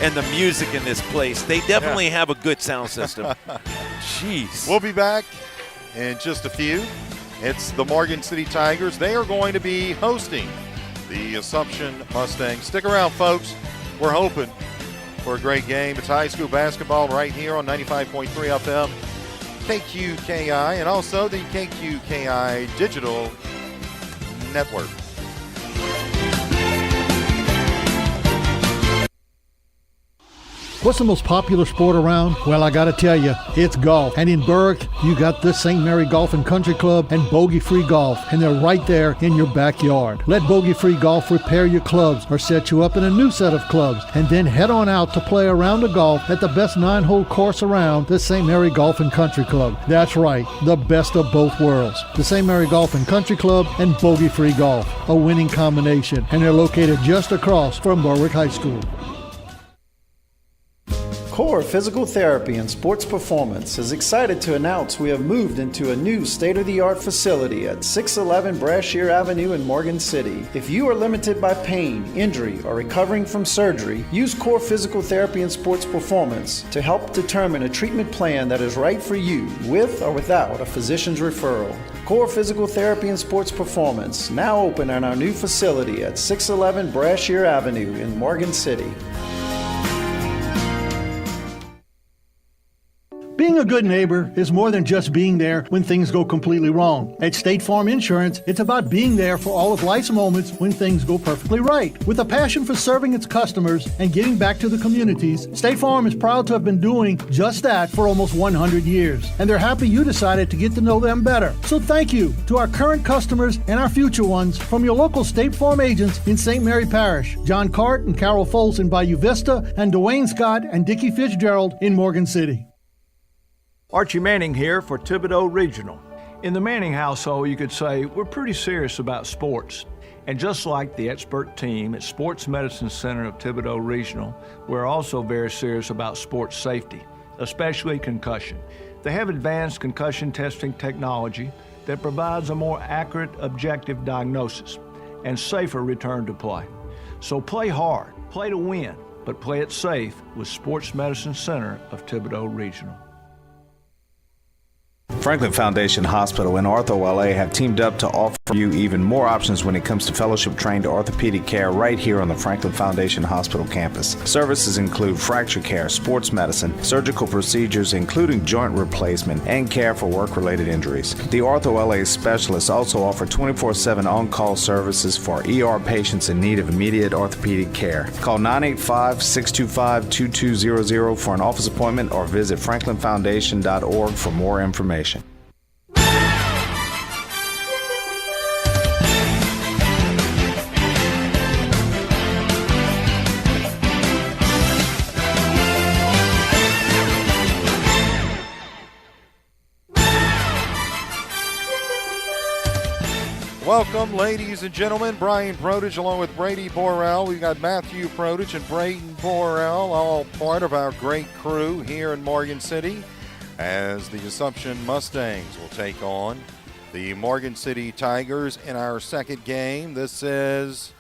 and the music in this place, they definitely have a good sound system. Jeez. We'll be back in just a few. It's the Morgan City Tigers. They are going to be hosting the Assumption Mustangs. Stick around, folks. We're hoping for a great game. It's high school basketball right here on 95.3 FM, KQKI, and also the KQKI Digital Network. What's the most popular sport around? Well, I gotta tell you, it's golf. And in Berwick, you got the St. Mary Golf and Country Club and Bogey Free Golf, and they're right there in your backyard. Let Bogey Free Golf repair your clubs or set you up in a new set of clubs, and then head on out to play a round of golf at the best 9-hole course around, the St. Mary Golf and Country Club. That's right, the best of both worlds. The St. Mary Golf and Country Club and Bogey Free Golf, a winning combination, and they're located just across from Berwick High School. Core Physical Therapy and Sports Performance is excited to announce we have moved into a new state-of-the-art facility at 611 Brashear Avenue in Morgan City. If you are limited by pain, injury, or recovering from surgery, use Core Physical Therapy and Sports Performance to help determine a treatment plan that is right for you, with or without a physician's referral. Core Physical Therapy and Sports Performance, now open at our new facility at 611 Brashear Avenue in Morgan City. Being a good neighbor is more than just being there when things go completely wrong. At State Farm Insurance, it's about being there for all of life's moments when things go perfectly right. With a passion for serving its customers and giving back to the communities, State Farm is proud to have been doing just that for almost 100 years. And they're happy you decided to get to know them better. So thank you to our current customers and our future ones from your local State Farm agents in St. Mary Parish, John Cart and Carol Foltz in Bayou Vista, and Dwayne Scott and Dickie Fitzgerald in Morgan City. Archie Manning here for Thibodeau Regional. In the Manning household, you could say we're pretty serious about sports. And just like the expert team at Sports Medicine Center of Thibodeau Regional, we're also very serious about sports safety, especially concussion. They have advanced concussion testing technology that provides a more accurate, objective diagnosis and safer return to play. So play hard, play to win, but play it safe with Sports Medicine Center of Thibodeau Regional. Franklin Foundation Hospital and Ortho LA have teamed up to offer For you even more options when it comes to fellowship-trained orthopedic care right here on the Franklin Foundation Hospital campus. Services include fracture care, sports medicine, surgical procedures including joint replacement, and care for work-related injuries. The Ortho LA specialists also offer 24/7 on-call services for ER patients in need of immediate orthopedic care. Call 985-625-2200 for an office appointment or visit franklinfoundation.org for more information. Welcome, ladies and gentlemen. Brian Prodich along with Brady Borrell. We've got Matthew Prodich and Braden Borrell, all part of our great crew here in Morgan City, as the Assumption Mustangs will take on the Morgan City Tigers in our second game. This is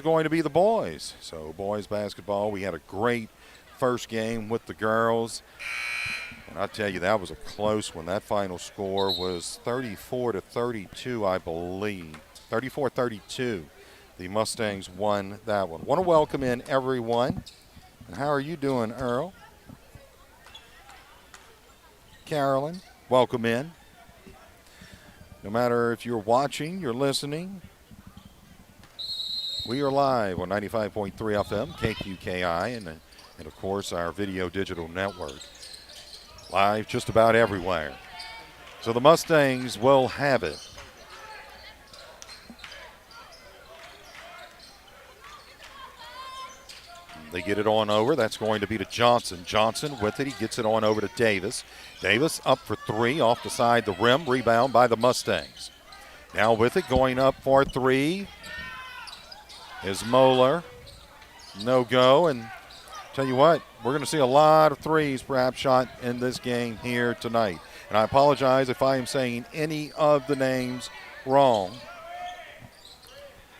going to be the boys. So boys basketball, we had a great first game with the girls. And I tell you, that was a close one. That final score was 34-32, I believe. 34-32. The Mustangs won that one. Want to welcome in everyone. And how are you doing, Earl? Carolyn, welcome in. No matter if you're watching, you're listening, we are live on 95.3 FM, KQKI, and of course our video digital network. Live just about everywhere. So the Mustangs will have it. They get it on over. That's going to be to Johnson. Johnson with it. He gets it on over to Davis. Davis up for three off the side the rim. Rebound by the Mustangs. Now with it, going up for three is Moeller. No go. And tell you what, we're going to see a lot of threes perhaps shot in this game here tonight. And I apologize if I am saying any of the names wrong.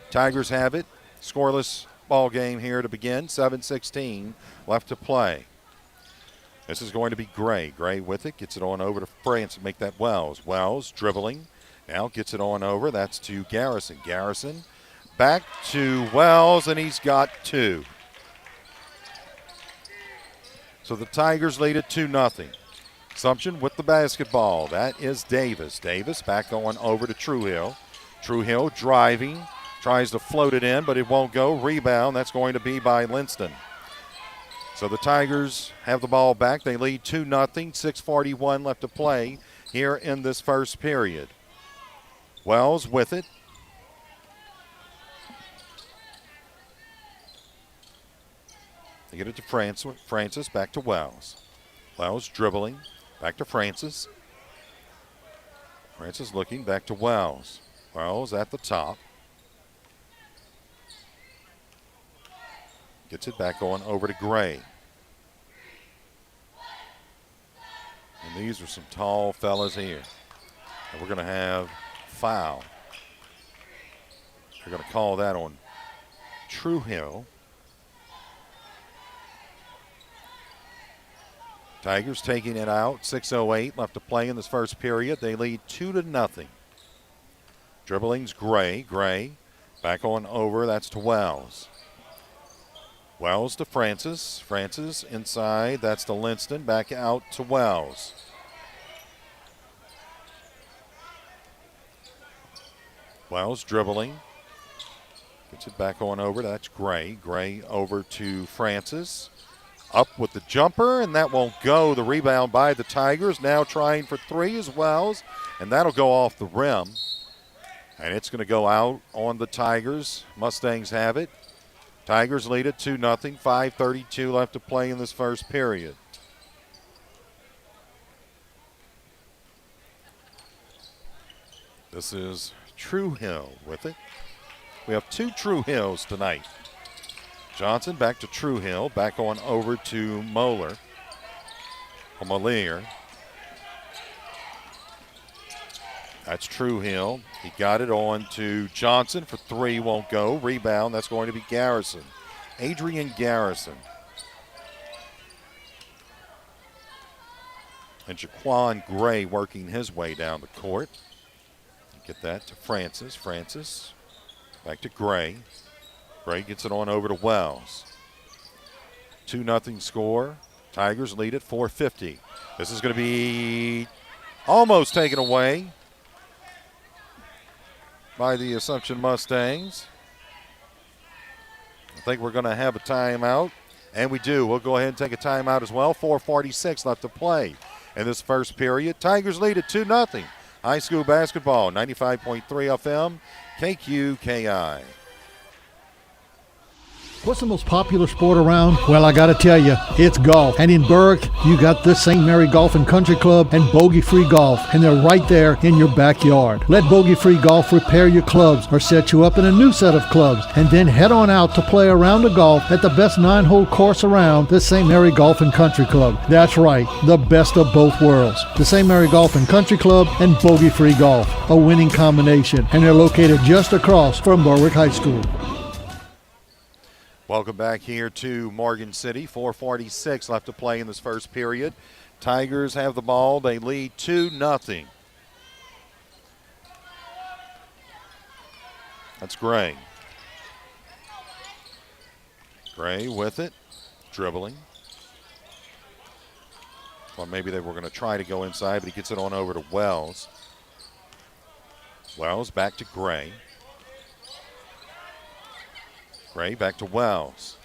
Tigers have it. Scoreless ball game here to begin. 7:16 left to play. This is going to be Gray. Gray with it. Gets it on over to France and make that Wells. Wells dribbling. Now gets it on over. That's to Garrison. Garrison back to Wells, and he's got two. So the Tigers lead it 2-0. Assumption with the basketball. That is Davis. Davis back on over to Truhill. Truhill driving. Tries to float it in, but it won't go. Rebound. That's going to be by Linston. So the Tigers have the ball back. They lead 2-0. 6:41 left to play here in this first period. Wells with it. They get it to Francis, back to Wells. Wells dribbling, back to Francis. Francis looking, back to Wells. Wells at the top. Gets it back on over to Gray. And these are some tall fellas here. And we're going to have foul. They're going to call that on Truhill. Tigers taking it out. 6:08 left to play in this first period. They lead 2-0. Dribbling's Gray. Gray back on over. That's to Wells. Wells to Francis. Francis inside. That's to Linston. Back out to Wells. Wells dribbling. Gets it back on over. That's Gray. Gray over to Francis. Up with the jumper, and that won't go. The rebound by the Tigers. Now trying for three as Wells, and that'll go off the rim. And it's going to go out on the Tigers. Mustangs have it. Tigers lead it 2-0. 5:32 left to play in this first period. This is Truhill with it. We have two Truhills tonight. Johnson back to Truhill, back on over to Moeller. Or Moliere. That's Truhill. He got it on to Johnson for three, won't go. Rebound, that's going to be Garrison. Adrian Garrison. And Jaquan Gray working his way down the court. Get that to Francis. Francis back to Gray. Gray gets it on over to Wells. 2-0 score. Tigers lead at 4:50. This is going to be almost taken away by the Assumption Mustangs. I think we're going to have a timeout, and we do. We'll go ahead and take a timeout as well. 4:46 left to play in this first period. Tigers lead at 2-0. High school basketball, 95.3 FM, KQKI. What's the most popular sport around? Well, I gotta tell you, it's golf. And in Berwick, you got the St. Mary Golf and Country Club and Bogey Free Golf, and they're right there in your backyard. Let Bogey Free Golf repair your clubs or set you up in a new set of clubs, and then head on out to play a round of golf at the best 9-hole course around, the St. Mary Golf and Country Club. That's right, the best of both worlds. The St. Mary Golf and Country Club and Bogey Free Golf, a winning combination, and they're located just across from Berwick High School. Welcome back here to Morgan City. 4:46 left to play in this first period. Tigers have the ball. They lead 2-0. That's Gray. Gray with it, dribbling. Well, maybe they were going to try to go inside, but he gets it on over to Wells. Wells back to Gray. Gray back to Wells.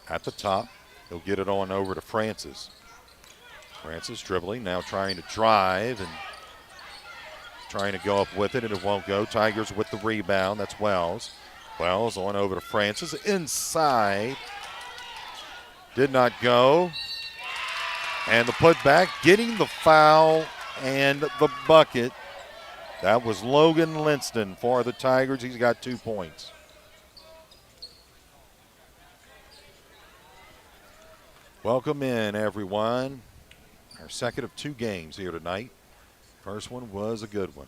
At the top, he'll get it on over to Francis. Francis dribbling, now trying to drive and trying to go up with it, and it won't go. Tigers with the rebound. That's Wells. Wells on over to Francis. Inside. Did not go. And the putback, getting the foul and the bucket. That was Logan Linston for the Tigers. He's got 2 points. Welcome in, everyone. Our second of 2 games here tonight. First one was a good one.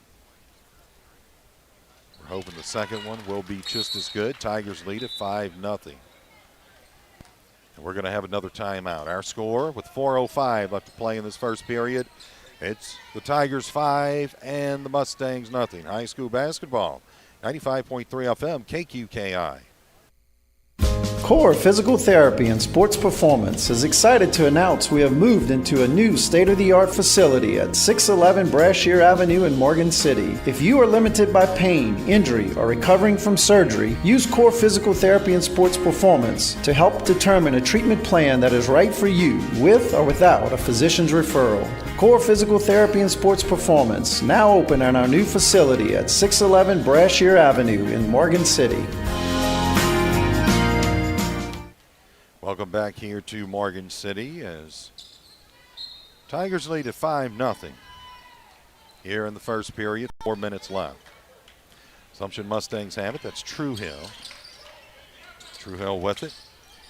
We're hoping the second one will be just as good. Tigers lead at 5-0. And we're going to have another timeout. Our score with 4:05 left to play in this first period. It's the Tigers 5 and the Mustangs nothing. High school basketball, 95.3 FM, KQKI. Core Physical Therapy and Sports Performance is excited to announce we have moved into a new state-of-the-art facility at 611 Brashear Avenue in Morgan City. If you are limited by pain, injury, or recovering from surgery, use Core Physical Therapy and Sports Performance to help determine a treatment plan that is right for you, with or without a physician's referral. Core Physical Therapy and Sports Performance, now open at our new facility at 611 Brashear Avenue in Morgan City. Welcome back here to Morgan City as Tigers lead at 5-0 here in the first period. 4 minutes left. Assumption Mustangs have it. That's True Hill. True Hill with it.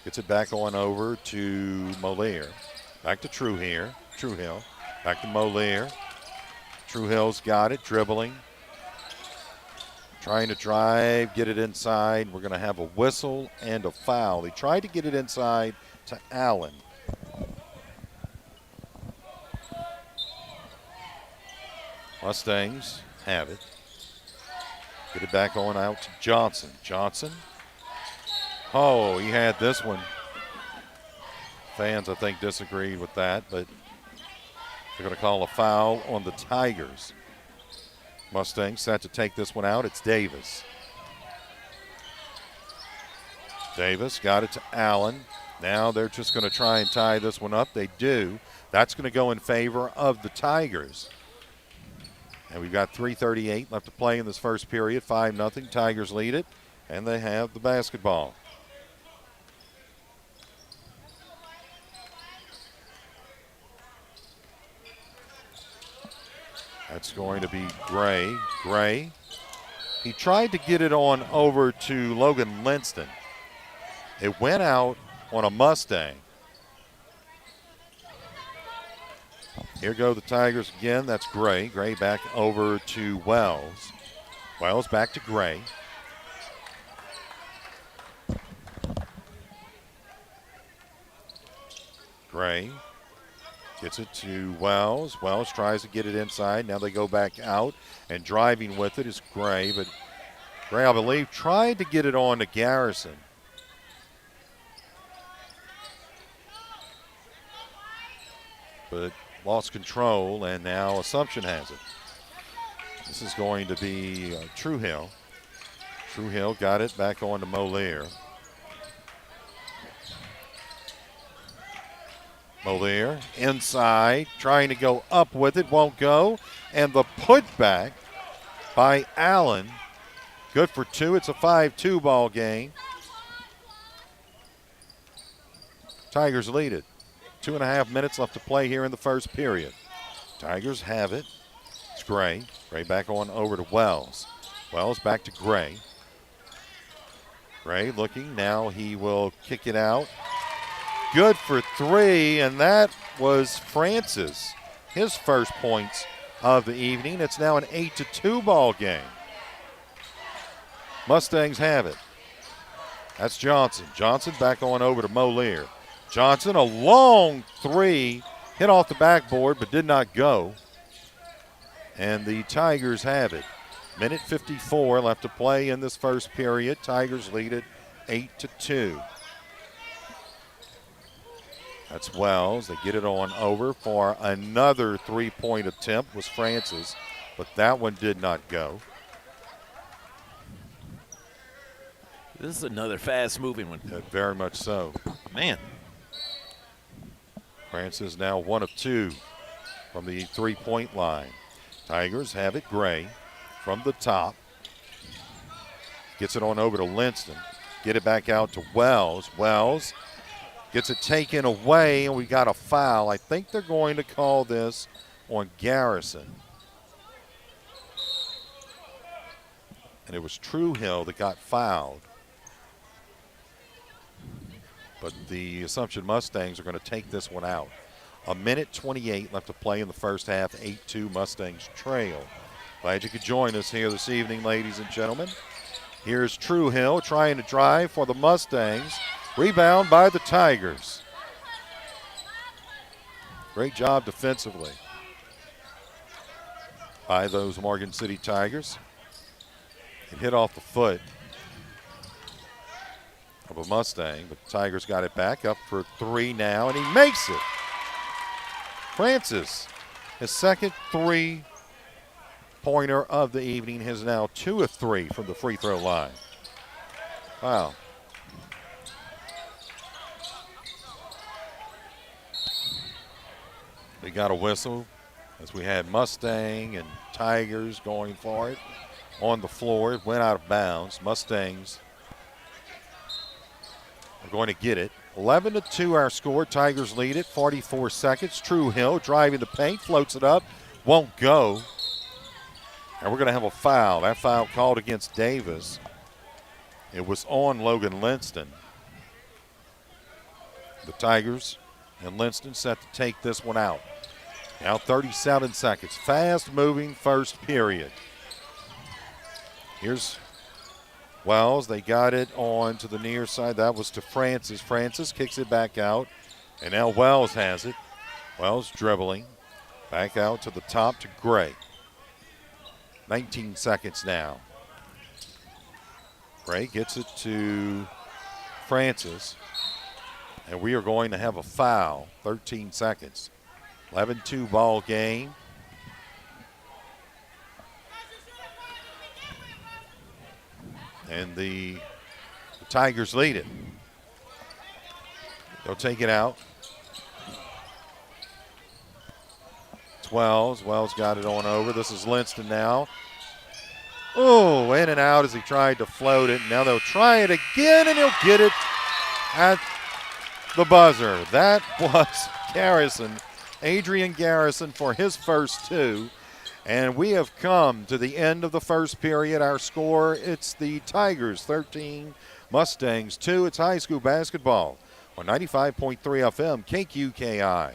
Gets it back on over to Moliere. Back to True Hill. Back to Moliere. True Hill's got it, dribbling. Trying to drive, get it inside. We're going to have a whistle and a foul. He tried to get it inside to Allen. Mustangs have it. Get it back on out to Johnson. Johnson. Oh, he had this one. Fans, I think, disagreed with that, but they're going to call a foul on the Tigers. Mustangs set to take this one out. It's Davis. Davis got it to Allen. Now they're just going to try and tie this one up. They do. That's going to go in favor of the Tigers. And we've got 3:38 left to play in this first period. 5-0. Tigers lead it, and they have the basketball. That's going to be Gray. Gray. He tried to get it on over to Logan Linston. It went out on a Mustang. Here go the Tigers again. That's Gray. Gray back over to Wells. Wells back to Gray. Gray Gets it to Wells. Wells tries to get it inside. Now they go back out, and driving with it is Gray. But Gray, I believe, tried to get it on to Garrison. But lost control, and now Assumption has it. This is going to be True Hill. True Hill got it back on to Moliere. Moliere inside, trying to go up with it, won't go. And the putback by Allen. Good for two. It's a 5-2 ball game. Tigers lead it. 2.5 minutes left to play here in the first period. Tigers have it. It's Gray. Gray back on over to Wells. Wells back to Gray. Gray looking. Now he will kick it out. Good for three, and that was Francis. His first points of the evening. It's now an 8-2 ball game. Mustangs have it. That's Johnson. Johnson back on over to Moliere. Johnson, a long three, hit off the backboard but did not go. And the Tigers have it. Minute 54 left to play in this first period. Tigers lead it 8-2. That's Wells. They get it on over for another three-point attempt. Was Francis, but that one did not go. This is another fast-moving one. Very much so. Man. Francis now 1 of 2 from the three-point line. Tigers have it. Gray from the top. Gets it on over to Linston. Get it back out to Wells. Wells gets it taken away, and we got a foul. I think they're going to call this on Garrison. And it was True Hill that got fouled. But the Assumption Mustangs are going to take this one out. A minute 28 left to play in the first half. 8-2 Mustangs trail. Glad you could join us here this evening, ladies and gentlemen. Here's True Hill trying to drive for the Mustangs. Rebound by the Tigers. Great job defensively by those Morgan City Tigers. It hit off the foot of a Mustang, but the Tigers got it back up for three now, and he makes it. Francis, his second three-pointer of the evening, has now 2 of 3 from the free throw line. Wow. They got a whistle as we had Mustang and Tigers going for it on the floor. It went out of bounds. Mustangs are going to get it. 11-2 our score. Tigers lead it. 44 seconds. True Hill driving the paint. Floats it up. Won't go. And we're going to have a foul. That foul called against Davis. It was on Logan Linston. The Tigers and Linston set to take this one out. Now 37 seconds. Fast-moving first period. Here's Wells. They got it on to the near side. That was to Francis. Francis kicks it back out. And now Wells has it. Wells dribbling. Back out to the top to Gray. 19 seconds now. Gray gets it to Francis. And we are going to have a foul. 13 seconds. 11-2 ball game. And the Tigers lead it. They'll take it out. 12. Wells got it on over. This is Linston now. Oh, in and out as he tried to float it. Now they'll try it again, and he'll get it at the buzzer. That was Garrison, Adrian Garrison, for his first 2. And we have come to the end of the first period. Our score, it's the Tigers 13, Mustangs 2. It's high school basketball on 95.3 FM, KQKI.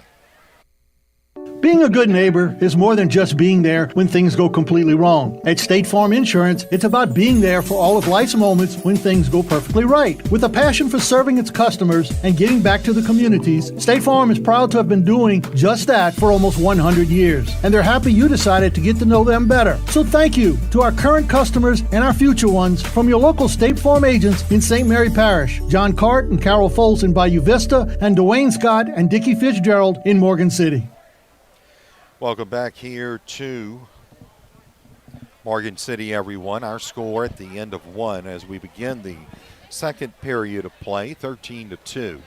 Being a good neighbor is more than just being there when things go completely wrong. At State Farm Insurance, it's about being there for all of life's moments when things go perfectly right. With a passion for serving its customers and giving back to the communities, State Farm is proud to have been doing just that for almost 100 years. And they're happy you decided to get to know them better. So thank you to our current customers and our future ones from your local State Farm agents in St. Mary Parish, John Cart and Carol Foltz in Bayou Vista, and Dwayne Scott and Dickie Fitzgerald in Morgan City. Welcome back here to Morgan City, everyone. Our score at the end of one as we begin the second period of play, 13-2.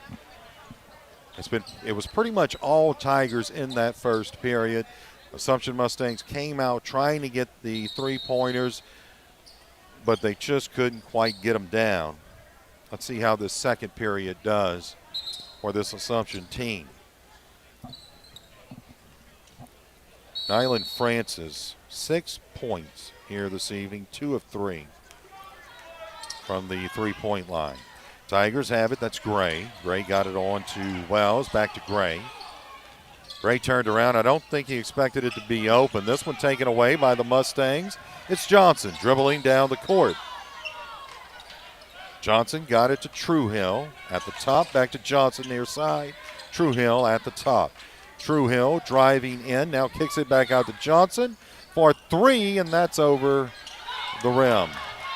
It was pretty much all Tigers in that first period. Assumption Mustangs came out trying to get the three-pointers, but they just couldn't quite get them down. Let's see how this second period does for this Assumption team. Nyland Francis, 6 points here this evening, 2 of 3 from the three-point line. Tigers have it, that's Gray. Gray got it on to Wells, back to Gray. Gray turned around. I don't think he expected it to be open. This one taken away by the Mustangs. It's Johnson dribbling down the court. Johnson got it to Truehill at the top, back to Johnson near side. Truehill at the top. Truehill driving in, now kicks it back out to Johnson for 3, and that's over the rim.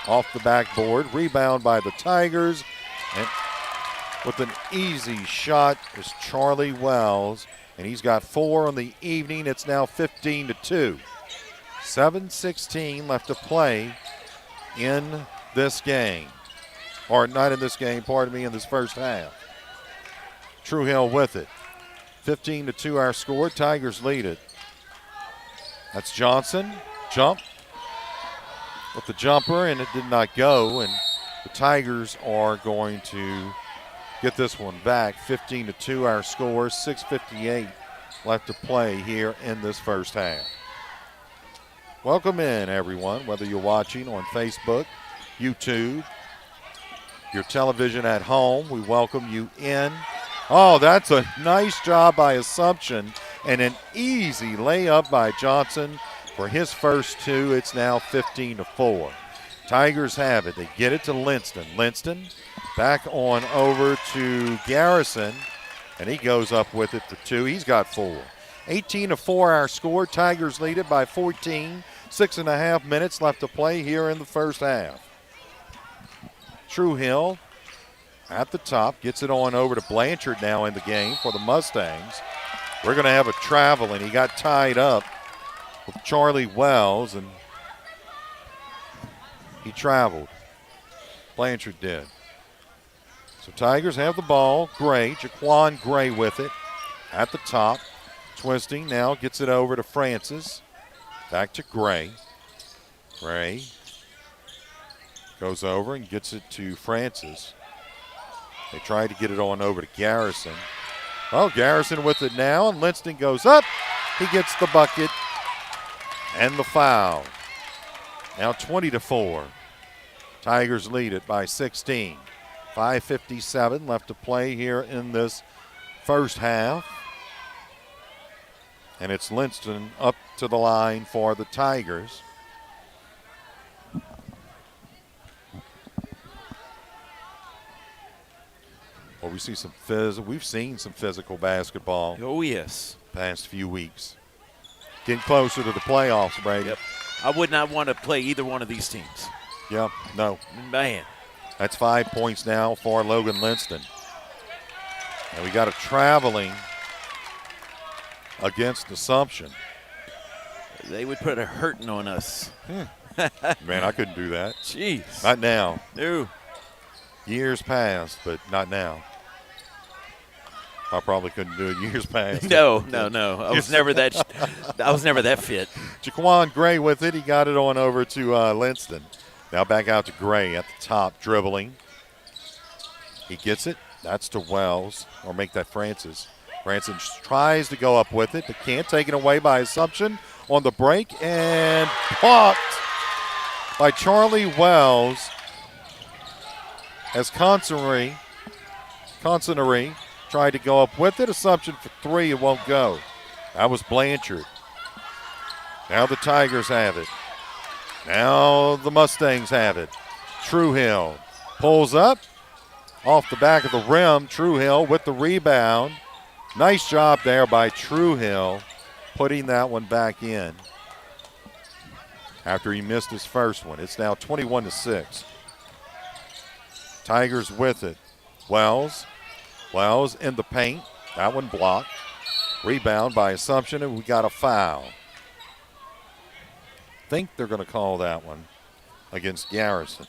Off the backboard, rebound by the Tigers, and with an easy shot is Charlie Wells, and he's got 4 on the evening. It's now 15-2. 7:16 left to play in this game. Or not in this game, pardon me, in this first half. Truehill with it. 15-2 our score. Tigers lead it. That's Johnson. Jump with the jumper, and it did not go. And the Tigers are going to get this one back. 15-2 our score. 6:58 left to play here in this first half. Welcome in, everyone, whether you're watching on Facebook, YouTube, your television at home. We welcome you in. Oh, that's a nice job by Assumption and an easy layup by Johnson for his first 2. It's now 15-4. Tigers have it. They get it to Linston. Linston back on over to Garrison, and he goes up with it for 2. He's got 4. 18-4 our score. Tigers lead it by 14. 6.5 minutes left to play here in the first half. Truehill at the top, gets it on over to Blanchard now in the game for the Mustangs. We're going to have a travel, and he got tied up with Charlie Wells, and he traveled. Blanchard did. So Tigers have the ball. Gray, Jaquan Gray with it at the top. Twisting now, gets it over to Francis. Back to Gray. Gray goes over and gets it to Francis. They tried to get it on over to Garrison. Well, Garrison with it now, and Linston goes up. He gets the bucket and the foul. Now 20-4. Tigers lead it by 16. 5:57 left to play here in this first half. And it's Linston up to the line for the Tigers. Well, we've seen some physical basketball. Oh, yes. Past few weeks. Getting closer to the playoffs, Brady. Yep. I would not want to play either one of these teams. Yep, no. Man. That's 5 points now for Logan Linston. And we got a traveling against Assumption. They would put a hurting on us. Man, I couldn't do that. Jeez. Not now. No. Years past, but not now. I probably couldn't do it years past. No. I was never that fit. Jaquan Gray with it. He got it on over to Linston. Now back out to Gray at the top, dribbling. He gets it. That's to Wells, or make that Francis. Francis tries to go up with it, but can't. Take it away by Assumption on the break, and blocked by Charlie Wells as Consonery tried to go up with it. Assumption for 3, it won't go. That was Blanchard. Now the Tigers have it. Now the Mustangs have it. Truehill pulls up off the back of the rim. Truehill with the rebound. Nice job there by Truehill putting that one back in after he missed his first one. It's now 21-6. Tigers with it. Wells in the paint. That one blocked. Rebound by Assumption, and we got a foul. Think they're going to call that one against Garrison.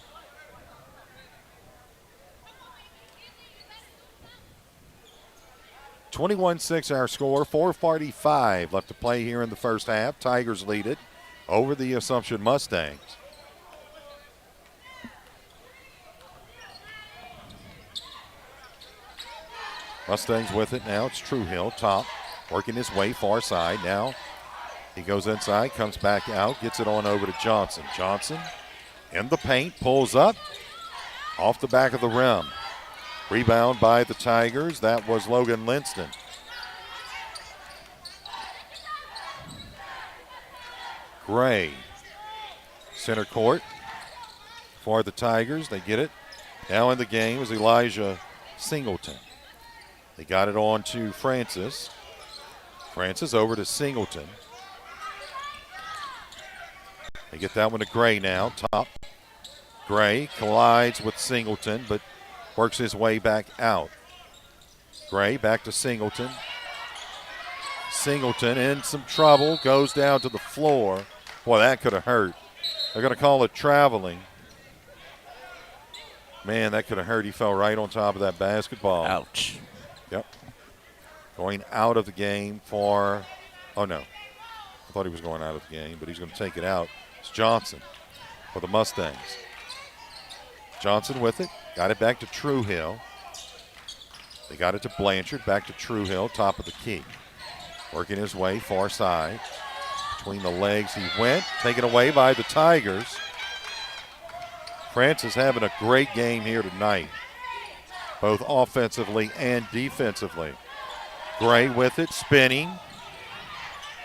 (21-6) our score. 4:45 left to play here in the first half. Tigers lead it over the Assumption Mustangs. Mustangs with it now. It's Truehill, top, working his way far side. Now he goes inside, comes back out, gets it on over to Johnson. Johnson in the paint, pulls up, off the back of the rim. Rebound by the Tigers. That was Logan Linston. Gray, center court for the Tigers. They get it. Now in the game is Elijah Singleton. They got it on to Francis. Francis over to Singleton. They get that one to Gray now, top. Gray collides with Singleton, but works his way back out. Gray back to Singleton. Singleton in some trouble, goes down to the floor. Boy, that could have hurt. They're going to call it traveling. Man, that could have hurt. He fell right on top of that basketball. Ouch. Yep. Going out of the game for, oh no. I thought he was going out of the game, but he's going to take it out. It's Johnson for the Mustangs. Johnson with it. Got it back to Truehill. They got it to Blanchard. Back to Truehill, top of the key. Working his way far side. Between the legs he went. Taken away by the Tigers. Francis having a great game here tonight, both offensively and defensively. Gray with it, spinning.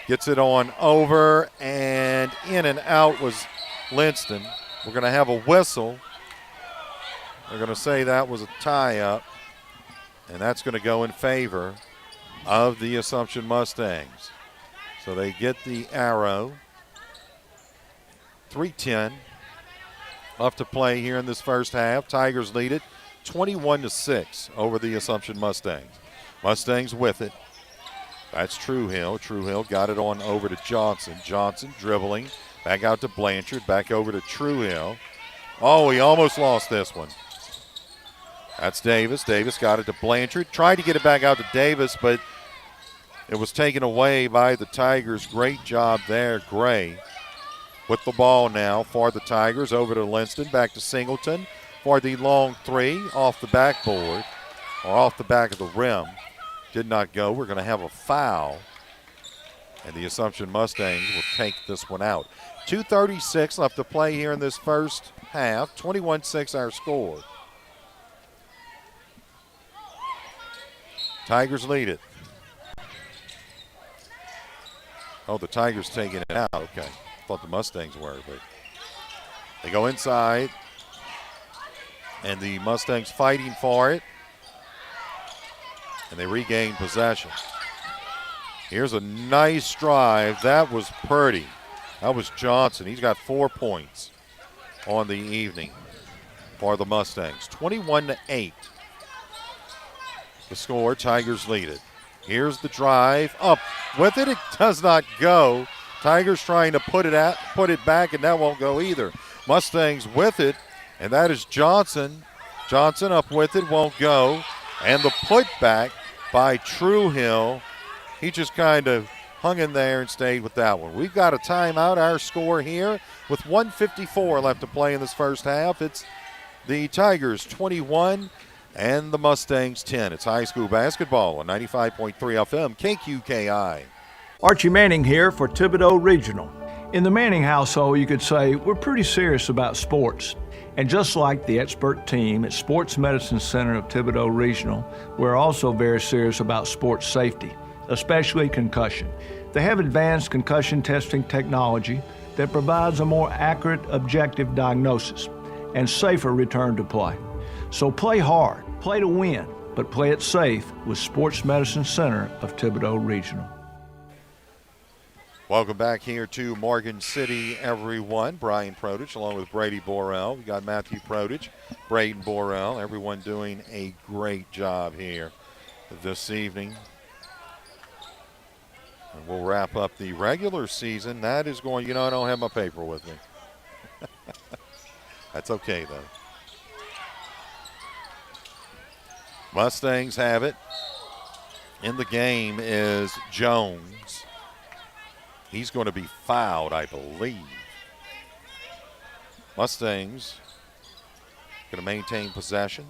Gets it on over, and in and out was Linston. We're going to have a whistle. They're going to say that was a tie-up, and that's going to go in favor of the Assumption Mustangs. So they get the arrow. 3:10 left to play here in this first half. Tigers lead it 21-6 over the Assumption Mustangs. Mustangs with it. That's Truehill. Truehill got it on over to Johnson. Johnson dribbling. Back out to Blanchard. Back over to Truehill. Oh, he almost lost this one. That's Davis. Davis got it to Blanchard. Tried to get it back out to Davis, but it was taken away by the Tigers. Great job there, Gray. With the ball now for the Tigers. Over to Linston. Back to Singleton for the long three off the backboard, or off the back of the rim. Did not go. We're going to have a foul, and the Assumption Mustangs will take this one out. 2:36 left to play here in this first half. 21-6 our score. Tigers lead it. Oh, the Tigers taking it out. Okay. Thought the Mustangs were, but they go inside, and the Mustangs fighting for it, and they regain possession. Here's a nice drive. That was Purdy. That was Johnson. He's got 4 points on the evening for the Mustangs. 21-8. The score. Tigers lead it. Here's the drive. Up with it. It does not go. Tigers trying to put it back, and that won't go either. Mustangs with it, and that is Johnson. Johnson up with it, won't go. And the putback by Truehill. He just kind of hung in there and stayed with that one. We've got a timeout. Our score here with 1:54 left to play in this first half. It's the Tigers 21 and the Mustangs 10. It's high school basketball on 95.3 FM KQKI. Archie Manning here for Thibodaux Regional. In the Manning household, you could say we're pretty serious about sports. And just like the expert team at Sports Medicine Center of Thibodaux Regional, we're also very serious about sports safety. especially concussion. They have advanced concussion testing technology that provides a more accurate, objective diagnosis and safer return to play. So play hard, play to win, but play it safe with Sports Medicine Center of Thibodaux Regional. Welcome back here to Morgan City, everyone. Brian Protich along with Brady Borrell. We got Matthew Protich, Braden Borrell, everyone doing a great job here this evening. And we'll wrap up the regular season. That is going, I don't have my paper with me. That's okay, though. Mustangs have it. In the game is Jones. He's going to be fouled, I believe. Mustangs going to maintain possession.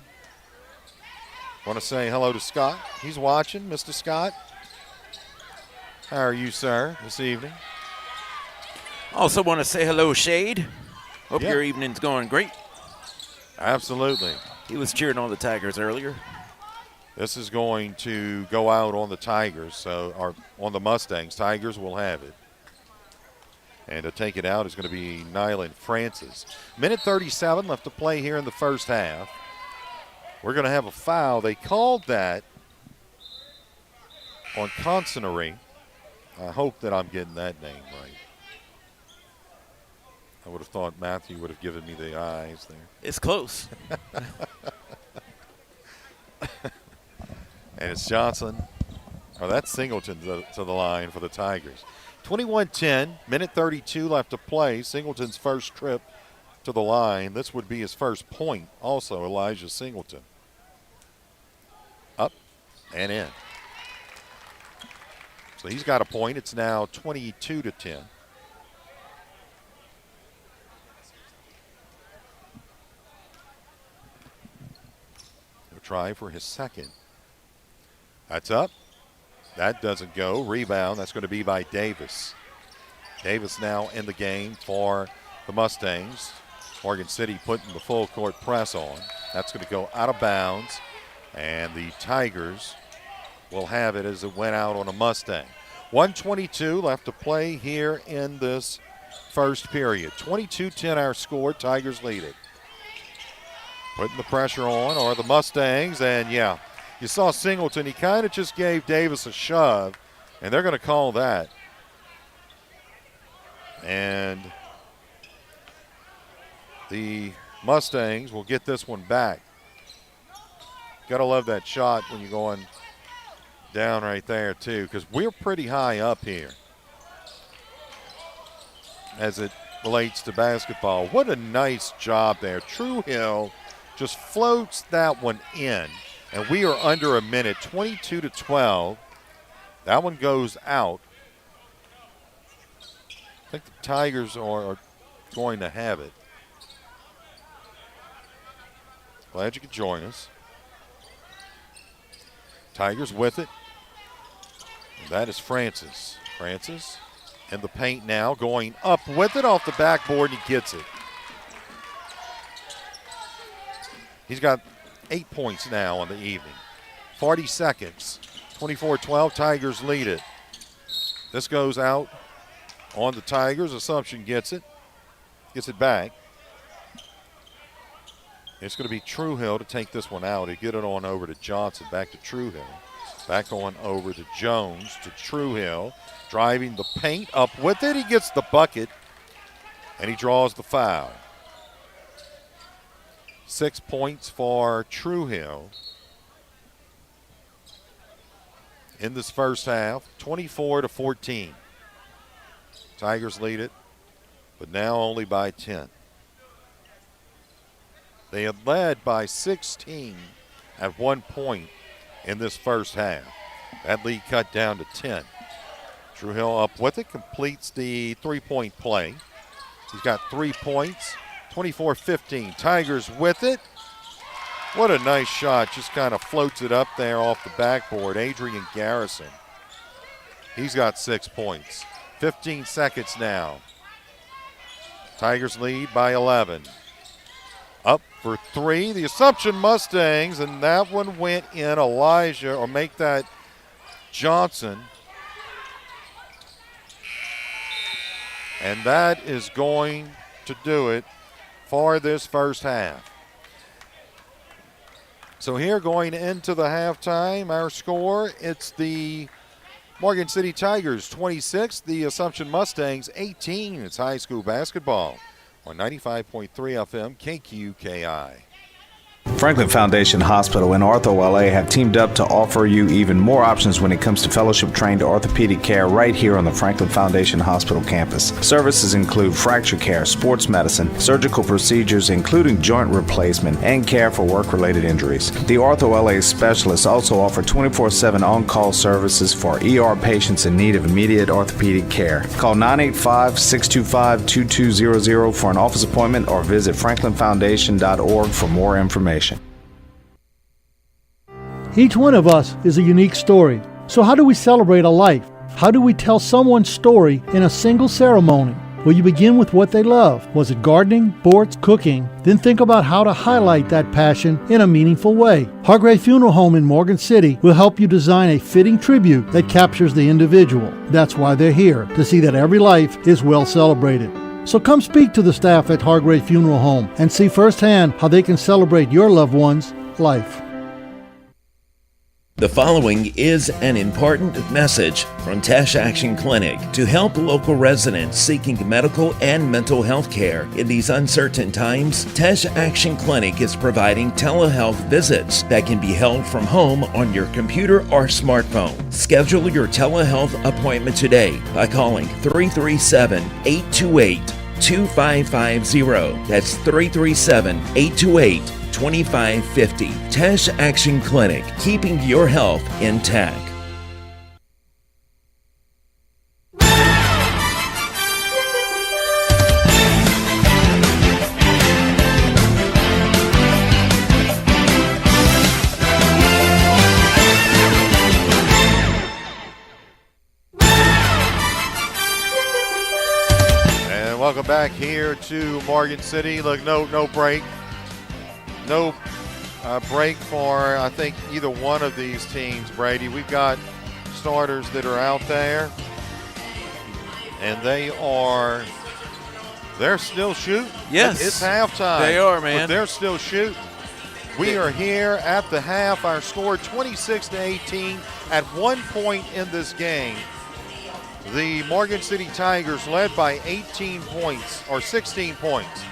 Want to say hello to Scott. He's watching. Mr. Scott, how are you, sir, this evening? Also want to say hello, Shade. Hope your evening's going great. Absolutely. He was cheering on the Tigers earlier. This is going to go out on the Tigers, or on the Mustangs. Tigers will have it. And to take it out is going to be Nyland Francis. Minute 37 left to play here in the first half. We're going to have a foul. They called that on Consonery. I hope that I'm getting that name right. I would have thought Matthew would have given me the eyes there. It's close. And it's Johnson. That's Singleton to the line for the Tigers. 21-10, minute 32 left to play. Singleton's first trip to the line. This would be his first point. Also, Elijah Singleton. Up and in. So he's got a point. It's now 22-10. He'll try for his second. That's up. That doesn't go. Rebound. That's going to be by Davis. Davis now in the game for the Mustangs. Morgan City putting the full court press on. That's going to go out of bounds. And the Tigers will have it as it went out on a Mustang. 1:22 left to play here in this first period. 22-10 our score. Tigers lead it. Putting the pressure on are the Mustangs. And, yeah, you saw Singleton. He kind of just gave Davis a shove, and they're going to call that. And the Mustangs will get this one back. Got to love that shot when you're going down right there, too, because we're pretty high up here as it relates to basketball. What a nice job there. True Hill just floats that one in. And we are under a minute, 22-12. That one goes out. I think the Tigers are going to have it. Glad you could join us. Tigers with it. And that is Francis. Francis in the paint now, going up with it off the backboard, and he gets it. He's got 8 points now on the evening. 40 seconds. 24-12. Tigers lead it. This goes out on the Tigers. Assumption gets it. Gets it back. It's going to be Truehill to take this one out. He'll get it on over to Johnson. Back to Truehill. Back on over to Jones to Truehill. Driving the paint. Up with it. He gets the bucket. And he draws the foul. 6 points for Truehill in this first half, 24-14. Tigers lead it, but now only by 10. They had led by 16 at one point in this first half. That lead cut down to 10. Truehill up with it, completes the three-point play. He's got 3 points. 24-15. Tigers with it. What a nice shot. Just kind of floats it up there off the backboard. Adrian Garrison. He's got 6 points. 15 seconds now. Tigers lead by 11. Up for 3. The Assumption Mustangs, and that one went in. Elijah, or make that Johnson. And that is going to do it for this first half. So here going into the halftime, our score, it's the Morgan City Tigers 26, the Assumption Mustangs 18. It's high school basketball on 95.3 FM KQKI. Franklin Foundation Hospital and Ortho LA have teamed up to offer you even more options when it comes to fellowship-trained orthopedic care right here on the Franklin Foundation Hospital campus. Services include fracture care, sports medicine, surgical procedures including joint replacement, and care for work-related injuries. The Ortho LA specialists also offer 24/7 on-call services for ER patients in need of immediate orthopedic care. Call 985-625-2200 for an office appointment or visit franklinfoundation.org for more information. Each one of us is a unique story. So how do we celebrate a life? How do we tell someone's story in a single ceremony? Well, you begin with what they love. Was it gardening, sports, cooking? Then think about how to highlight that passion in a meaningful way. Hargrave Funeral Home in Morgan City will help you design a fitting tribute that captures the individual. That's why they're here, to see that every life is well celebrated. So come speak to the staff at Hargrave Funeral Home and see firsthand how they can celebrate your loved one's life. The following is an important message from Tash Action Clinic to help local residents seeking medical and mental health care in these uncertain times. Tash Action Clinic is providing telehealth visits that can be held from home on your computer or smartphone. Schedule your telehealth appointment today by calling 337-828-2550. That's 337-828-2550. 2550. Tash Action Clinic, keeping your health intact. And welcome back here to Morgan City. Look, no break. No break for, I think, either one of these teams, Brady. We've got starters that are out there, and they're still shooting. Yes. It's halftime. They are, man. But they're still shooting. We are here at the half. Our score 26-18. At one point in this game, the Morgan City Tigers led by 18 points, or 16 points.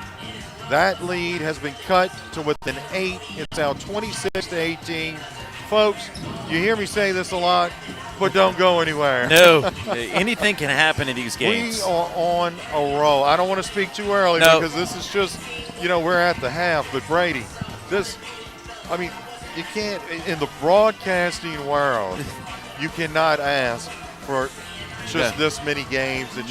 That lead has been cut to within 8. It's now 26-18. Folks, you hear me say this a lot, but don't go anywhere. No, anything can happen in these games. We are on a roll. I don't want to speak too early because this is just, we're at the half. But Brady, you can't, in the broadcasting world, you cannot ask for just this many games that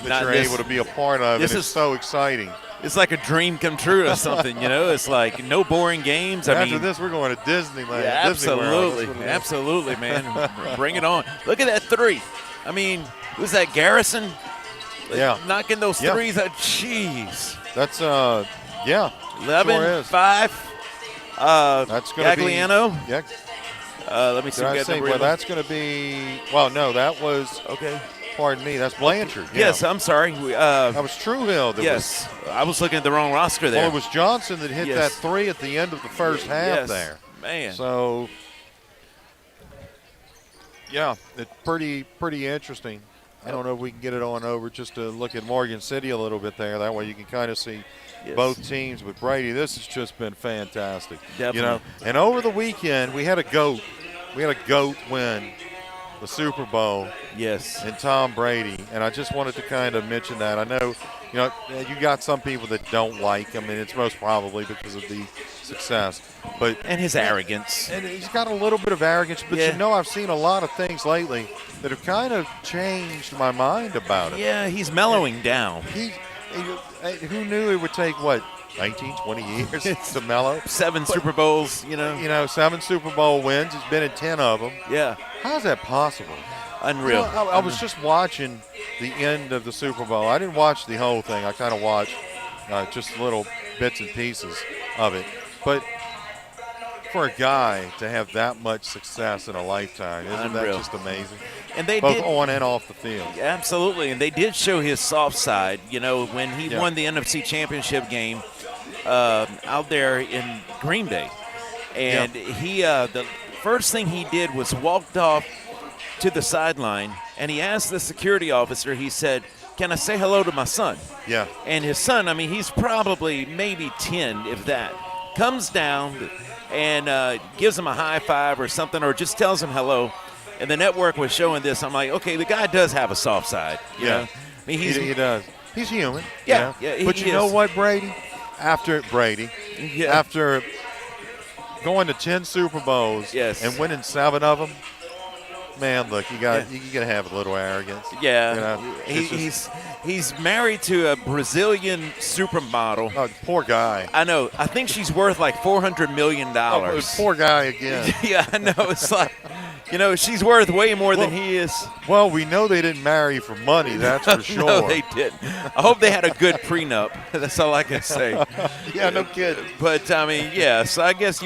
you're able to be a part of. This and it's so exciting. It's like a dream come true or something, It's like no boring games. After this, we're going to Disneyland. Yeah, absolutely. Absolutely, man. Bring it on. Look at that three. Who's that, Garrison? Knocking those threes out. Jeez. That's, 11, sure 5. That's going to be. Gagliano. Yeah. Let me see. That's going to be. Well, no, that was. Okay. Pardon me, that's Blanchard. Yeah. Yes, I'm sorry. That was Truehill. I was looking at the wrong roster there. Well, it was Johnson that hit that three at the end of the first half there. Man. So, it's pretty interesting. I don't know if we can get it on over just to look at Morgan City a little bit there. That way you can kind of see both teams. But, Brady, this has just been fantastic. Definitely. And over the weekend, we had a GOAT. We had a GOAT win the Super Bowl. Yes. And Tom Brady. And I just wanted to kind of mention that. I know, you got some people that don't like him, and it's most probably because of the success. And his arrogance. And he's got a little bit of arrogance, but I've seen a lot of things lately that have kind of changed my mind about him. Yeah, he's mellowing down. Who knew it would take, 19, 20 years to mellow? 7 Super Bowls, 7 Super Bowl wins. He's been in 10 of them. Yeah. How's that possible? Unreal. I was just watching the end of the Super Bowl. I didn't watch the whole thing. I kind of watched just little bits and pieces of it. But for a guy to have that much success in a lifetime, isn't Unreal. that just amazing? And they Both did, on and off the field. absolutely, and they did show his soft side. You know, when he won the NFC Championship game out there in Green Bay, and he the first thing he did was walked off to the sideline, and he asked the security officer. He said, "Can I say hello to my son?" Yeah. And his son, I mean, he's probably maybe 10, if that, comes down and gives him a high five or something, or just tells him hello. And the network was showing this. I'm like, okay, the guy does have a soft side. You know? I mean, he does. He's human. Yeah, you know? yeah, But he you know is. what, Brady? After going to 10 Super Bowls and winning 7 of them, man, look, you got to have a little arrogance. Yeah, you know, he's married to a Brazilian supermodel. Oh, poor guy. I know. I think she's worth like $400 million. Oh, poor guy again. Yeah, I know. It's like, you know, she's worth way more than he is. Well, we know they didn't marry for money, that's for sure. No, they didn't. I hope they had a good prenup. That's all I can say. Yeah, no kidding. But, I mean, yeah, so I guess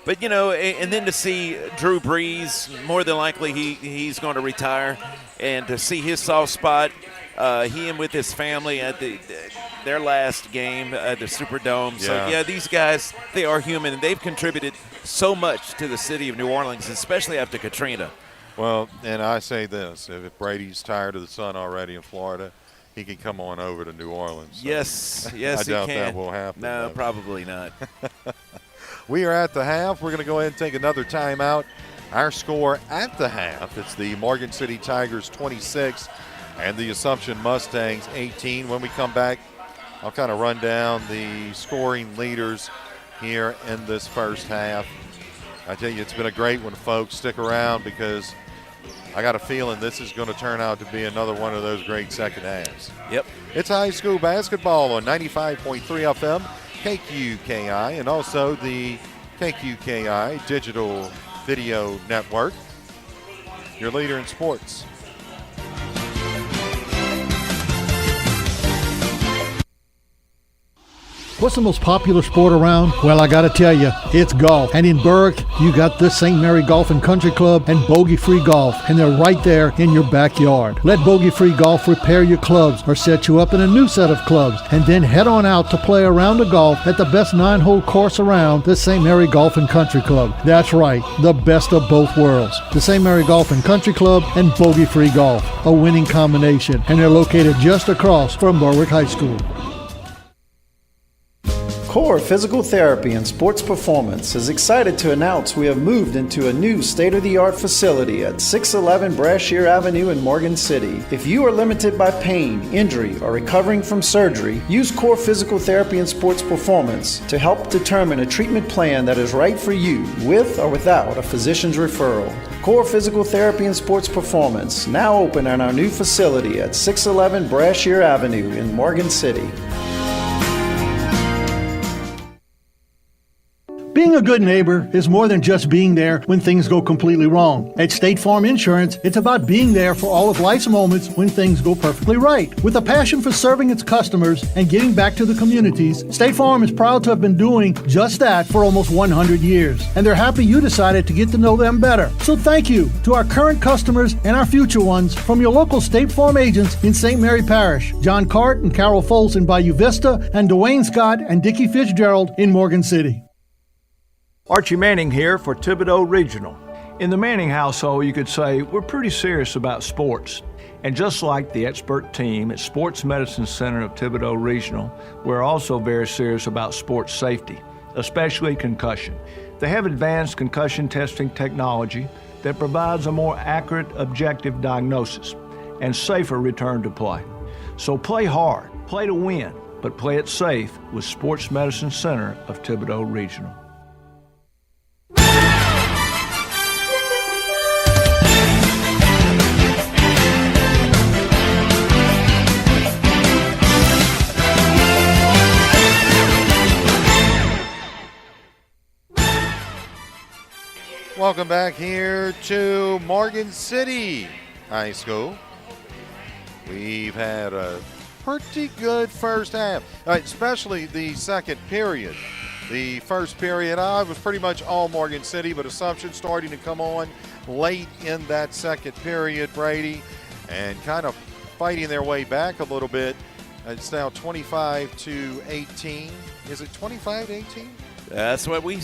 but, you know, and then to see Drew Brees, more than likely he's going to retire, and to see his soft spot, he and with his family at their last game at the Superdome. So, yeah, these guys, they are human, and they've contributed so much to the city of New Orleans, especially after Katrina. Well, and I say this, if Brady's tired of the sun already in Florida, he can come on over to New Orleans. So Yes, I he doubt can. that will happen. No, though. probably not. We are at the half. We're going to go ahead and take another timeout. Our score at the half, it's the Morgan City Tigers 26 and the Assumption Mustangs 18. When we come back, I'll kind of run down the scoring leaders here in this first half. I tell you, it's been a great one, folks. Stick around because I got a feeling this is going to turn out to be another one of those great second halves. Yep. It's high school basketball on 95.3 FM, KQKI, and also the KQKI Digital Video Network, your leader in sports. What's the most popular sport around? Well, I gotta tell you, it's golf. And in Berwick, you got the St. Mary Golf and Country Club and Bogey Free Golf, and they're right there in your backyard. Let Bogey Free Golf repair your clubs or set you up in a new set of clubs, and then head on out to play a round of golf at the best 9-hole course around, the St. Mary Golf and Country Club. That's right, the best of both worlds. The St. Mary Golf and Country Club and Bogey Free Golf, a winning combination, and they're located just across from Berwick High School. Core Physical Therapy and Sports Performance is excited to announce we have moved into a new state-of-the-art facility at 611 Brashear Avenue in Morgan City. If you are limited by pain, injury, or recovering from surgery, use Core Physical Therapy and Sports Performance to help determine a treatment plan that is right for you, with or without a physician's referral. Core Physical Therapy and Sports Performance, now open in our new facility at 611 Brashear Avenue in Morgan City. Being a good neighbor is more than just being there when things go completely wrong. At State Farm Insurance, it's about being there for all of life's moments when things go perfectly right. With a passion for serving its customers and giving back to the communities, State Farm is proud to have been doing just that for almost 100 years. And they're happy you decided to get to know them better. So thank you to our current customers and our future ones from your local State Farm agents in St. Mary Parish, John Cart and Carol Foltz in Bayou Vista, and Dwayne Scott and Dickie Fitzgerald in Morgan City. Archie Manning here for Thibodeau Regional. In the Manning household, you could say we're pretty serious about sports. And just like the expert team at Sports Medicine Center of Thibodeau Regional, we're also very serious about sports safety, especially concussion. They have advanced concussion testing technology that provides a more accurate, objective diagnosis and safer return to play. So play hard, play to win, but play it safe with Sports Medicine Center of Thibodeau Regional. Welcome back here to Morgan City High School. We've had a pretty good first half, especially the second period. The first period, it was pretty much all Morgan City, but Assumption starting to come on late in that second period, Brady, and kind of fighting their way back a little bit. It's now 25-18. Is it 25-18? That's what we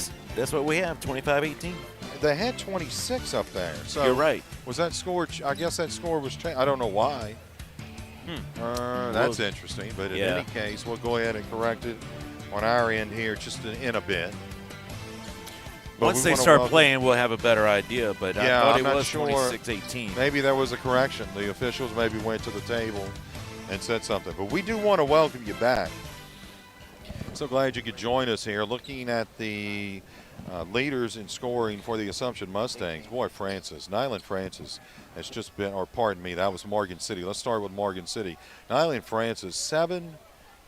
have, 25-18. They had 26 up there. So you're right. Was that score? I guess that score was changed. I don't know why. That's interesting. But in any case, we'll go ahead and correct it on our end here just in a bit. But once they start playing, we'll have a better idea. But I thought I'm it not was sure. 26-18. Maybe there was a correction. The officials maybe went to the table and said something. But we do want to welcome you back. So glad you could join us here. Looking at the leaders in scoring for the Assumption Mustangs. Boy, Nyland Francis has just been, or pardon me, that was Morgan City. Let's start with Morgan City. Nyland Francis, 7.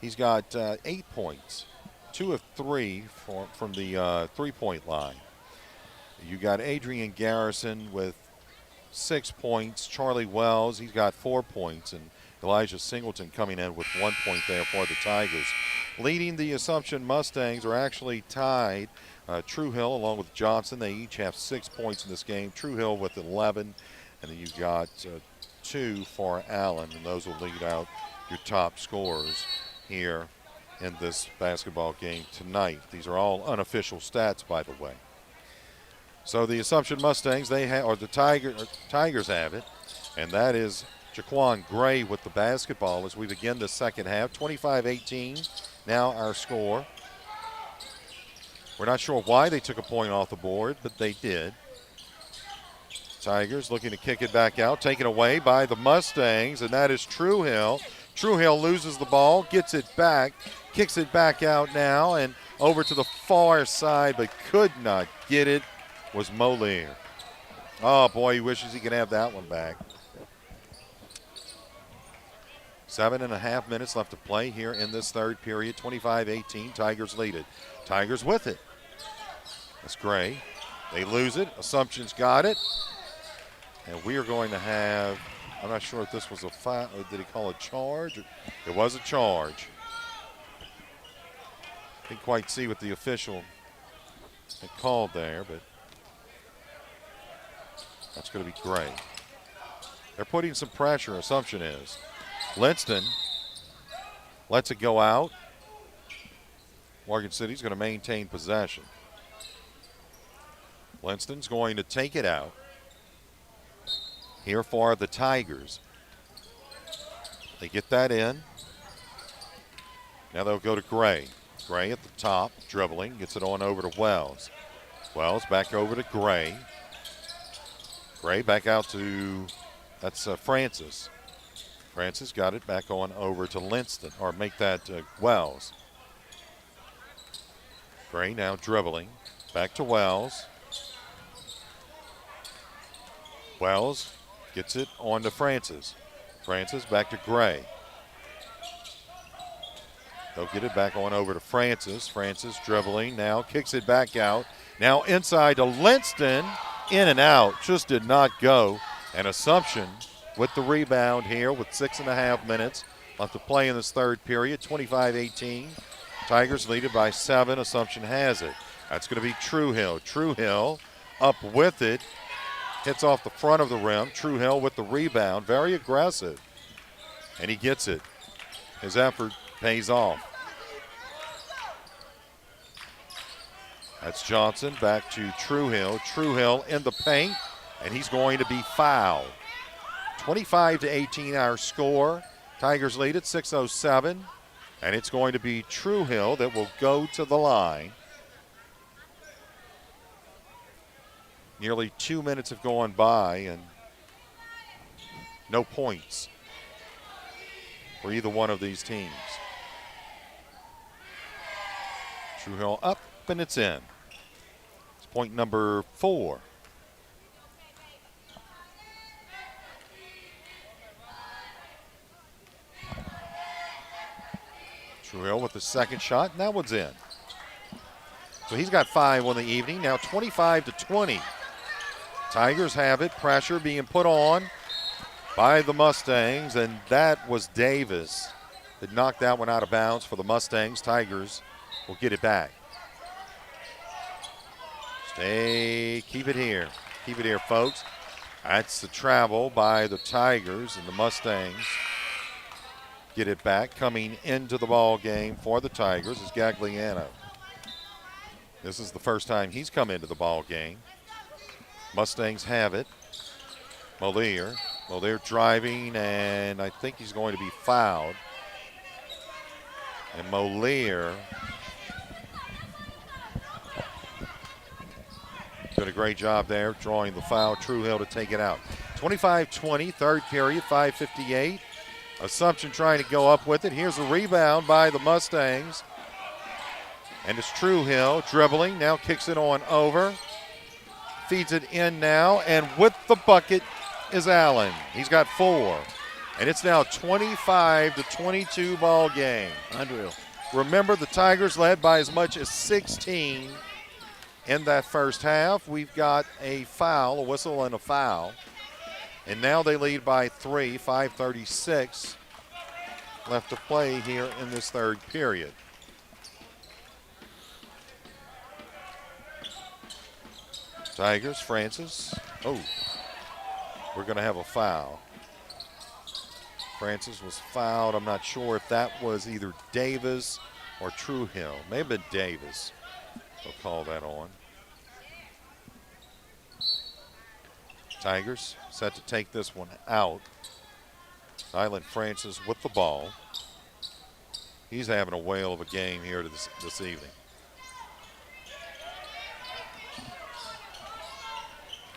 He's got 8 points, 2 of 3 from the three-point line. You got Adrian Garrison with 6 points. Charlie Wells, he's got 4 points. And Elijah Singleton coming in with 1 point there for the Tigers. Leading the Assumption Mustangs are actually tied. True Hill along with Johnson. They each have 6 points in this game. True Hill with 11. And then you've got 2 for Allen. And those will lead out your top scorers here in this basketball game tonight. These are all unofficial stats, by the way. So the Assumption Mustangs, the Tigers have it. And that is Jaquan Gray with the basketball as we begin the second half. 25-18 now our score. We're not sure why they took a point off the board, but they did. Tigers looking to kick it back out, taken away by the Mustangs, and that is True Hill. True Hill loses the ball, gets it back, kicks it back out now, and over to the far side, but could not get it, was Moliere. Oh, boy, he wishes he could have that one back. 7.5 minutes left to play here in this third period. 25-18, Tigers lead it. Tigers with it. That's Gray. They lose it. Assumption's got it. And we are going to have, I'm not sure if this was a foul, or did he call a charge? It was a charge. Didn't quite see what the official had called there, but that's going to be Gray. They're putting some pressure, Assumption is. Linston lets it go out. Morgan City's going to maintain possession. Linston's going to take it out. Here for the Tigers. They get that in. Now they'll go to Gray. Gray at the top, dribbling, gets it on over to Wells. Wells back over to Gray. Gray back out to, that's Francis. Francis got it back on over to Linston, or make that Wells. Gray now dribbling. Back to Wells. Wells gets it on to Francis. Francis back to Gray. They'll get it back on over to Francis. Francis dribbling now, kicks it back out. Now inside to Linston. In and out, just did not go. And Assumption with the rebound here with 6.5 minutes left to play in this third period. 25-18. Tigers lead it by 7. Assumption has it. That's going to be True Hill. True Hill up with it. Hits off the front of the rim. True Hill with the rebound. Very aggressive. And he gets it. His effort pays off. That's Johnson back to True Hill. True Hill in the paint, and he's going to be fouled. 25-18 our score. Tigers lead at 6:07, and it's going to be True Hill that will go to the line. Nearly 2 minutes have gone by, and no points for either one of these teams. True Hill up, and it's in. It's point number 4. True Hill with the second shot, and that one's in. So he's got 5 on the evening, now 25-20. Tigers have it, pressure being put on by the Mustangs, and that was Davis that knocked that one out of bounds for the Mustangs. Tigers will get it back. They keep it here. Keep it here, folks. That's the travel by the Tigers, and the Mustangs get it back. Coming into the ball game for the Tigers is Gagliano. This is the first time he's come into the ball game. Mustangs have it. Moliere driving, and I think he's going to be fouled. And Moliere did a great job there drawing the foul. Truehill to take it out. 25-20, third period, 5:58. Assumption trying to go up with it. Here's a rebound by the Mustangs. And it's Truehill dribbling, now kicks it on over. Feeds it in now, and with the bucket is Allen. He's got 4. And it's now 25-22 ball game. Unreal. Remember, the Tigers led by as much as 16 in that first half. We've got a foul, a whistle and a foul. And now they lead by 3, 5:36 left to play here in this third period. Tigers, Francis. Oh, we're going to have a foul. Francis was fouled. I'm not sure if that was either Davis or Truehill. May have been Davis. They'll call that on. Tigers set to take this one out. Nyland Francis with the ball. He's having a whale of a game here this evening.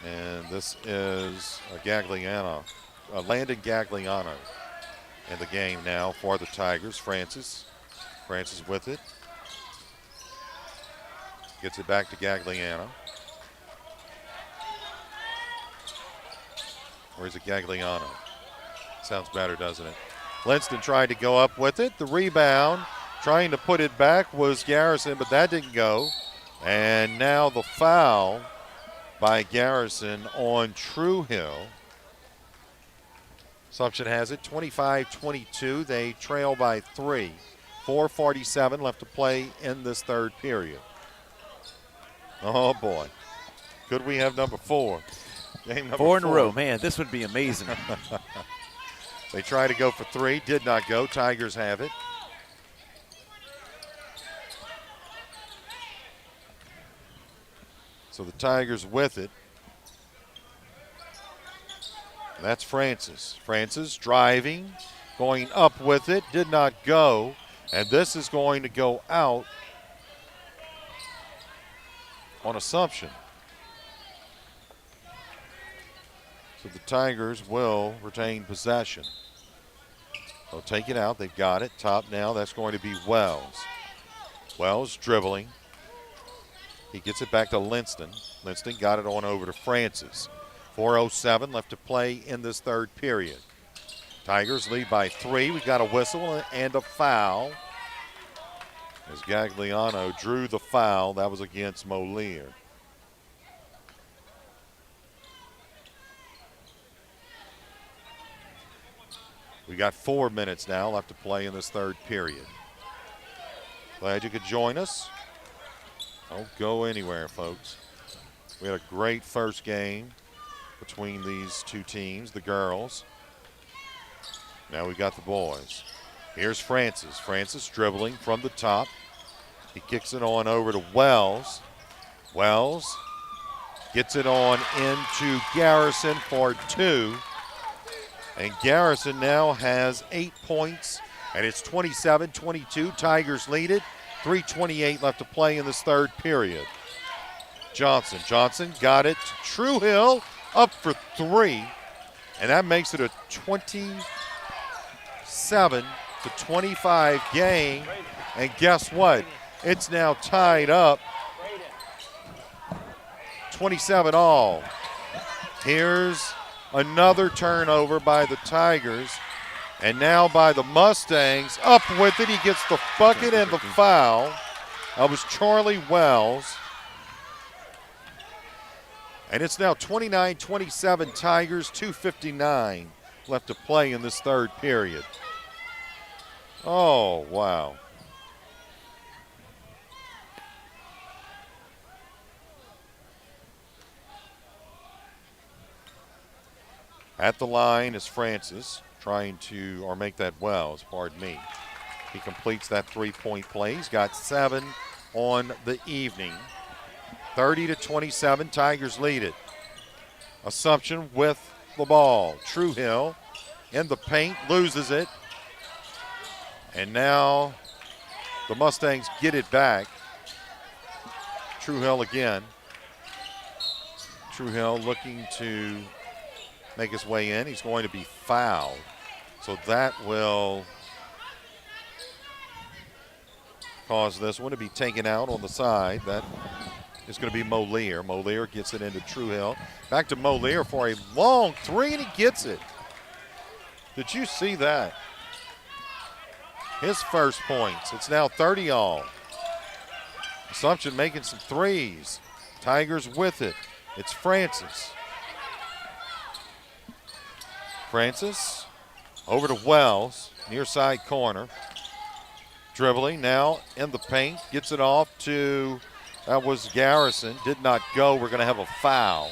And this is Landon Gagliano in the game now for the Tigers. Francis with it. Gets it back to Gagliano. Or is it Gagliano? Sounds better, doesn't it? Linston tried to go up with it. The rebound, trying to put it back, was Garrison, but that didn't go. And now the foul by Garrison on Truehill. Assumption has it 25-22. They trail by 3. 4:47 left to play in this third period. Oh, boy. Could we have number 4? Game number 4 in a row. Man, this would be amazing. They try to go for 3. Did not go. Tigers have it. So the Tigers with it. That's Francis. Francis driving, going up with it, did not go. And this is going to go out on Assumption. So the Tigers will retain possession. They'll take it out. They've got it. Top now. That's going to be Wells. Wells dribbling. He gets it back to Linston. Linston got it on over to Francis. 4:07 left to play in this third period. Tigers lead by 3. We've got a whistle and a foul. As Gagliano drew the foul, that was against Moliere. We got 4 minutes now left to play in this third period. Glad you could join us. Don't go anywhere, folks. We had a great first game between these two teams, the girls. Now we got the boys. Here's Francis. Francis dribbling from the top. He kicks it on over to Wells. Wells gets it on into Garrison for 2. And Garrison now has 8 points, and it's 27-22. Tigers lead it. 3:28 left to play in this third period. Johnson got it to Truehill, up for 3, and that makes it a 27-25 game. And guess what? It's now tied up 27 all. Here's another turnover by the Tigers, and now by the Mustangs. Up with it, he gets the bucket and the foul. That was Charlie Wells. And it's now 29-27 Tigers, 2:59 left to play in this third period. Oh, wow. At the line is Francis trying to, or make that Wells, pardon me. He completes that three-point play. He's got 7 on the evening. 30-27, Tigers lead it. Assumption with the ball. Truehill in the paint, loses it. And now the Mustangs get it back. Truehill again. Truehill looking to make his way in. He's going to be fouled. So that will cause this one to be taken out on the side. That is going to be Moliere. Moliere gets it into Truehill. Back to Moliere for a long three, and he gets it. Did you see that? His first points. It's now 30-all. Assumption making some threes. Tigers with it. It's Francis. Francis over to Wells, near side corner. Dribbling now in the paint. Gets it off to, that was Garrison. Did not go. We're going to have a foul.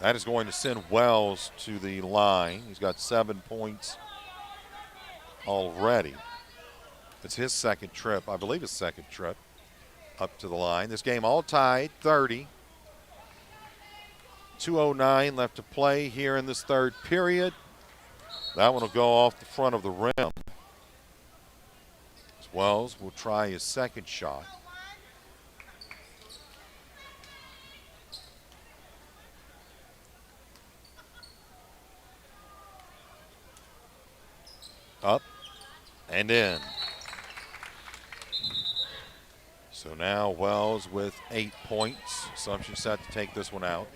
That is going to send Wells to the line. He's got 7 points already. It's his second trip, I believe his second trip up to the line. This game all tied, 30. 2:09 left to play here in this third period. That one will go off the front of the rim. As Wells will try his second shot. Up and in. So now Wells with 8 points. Assumption set to take this one out.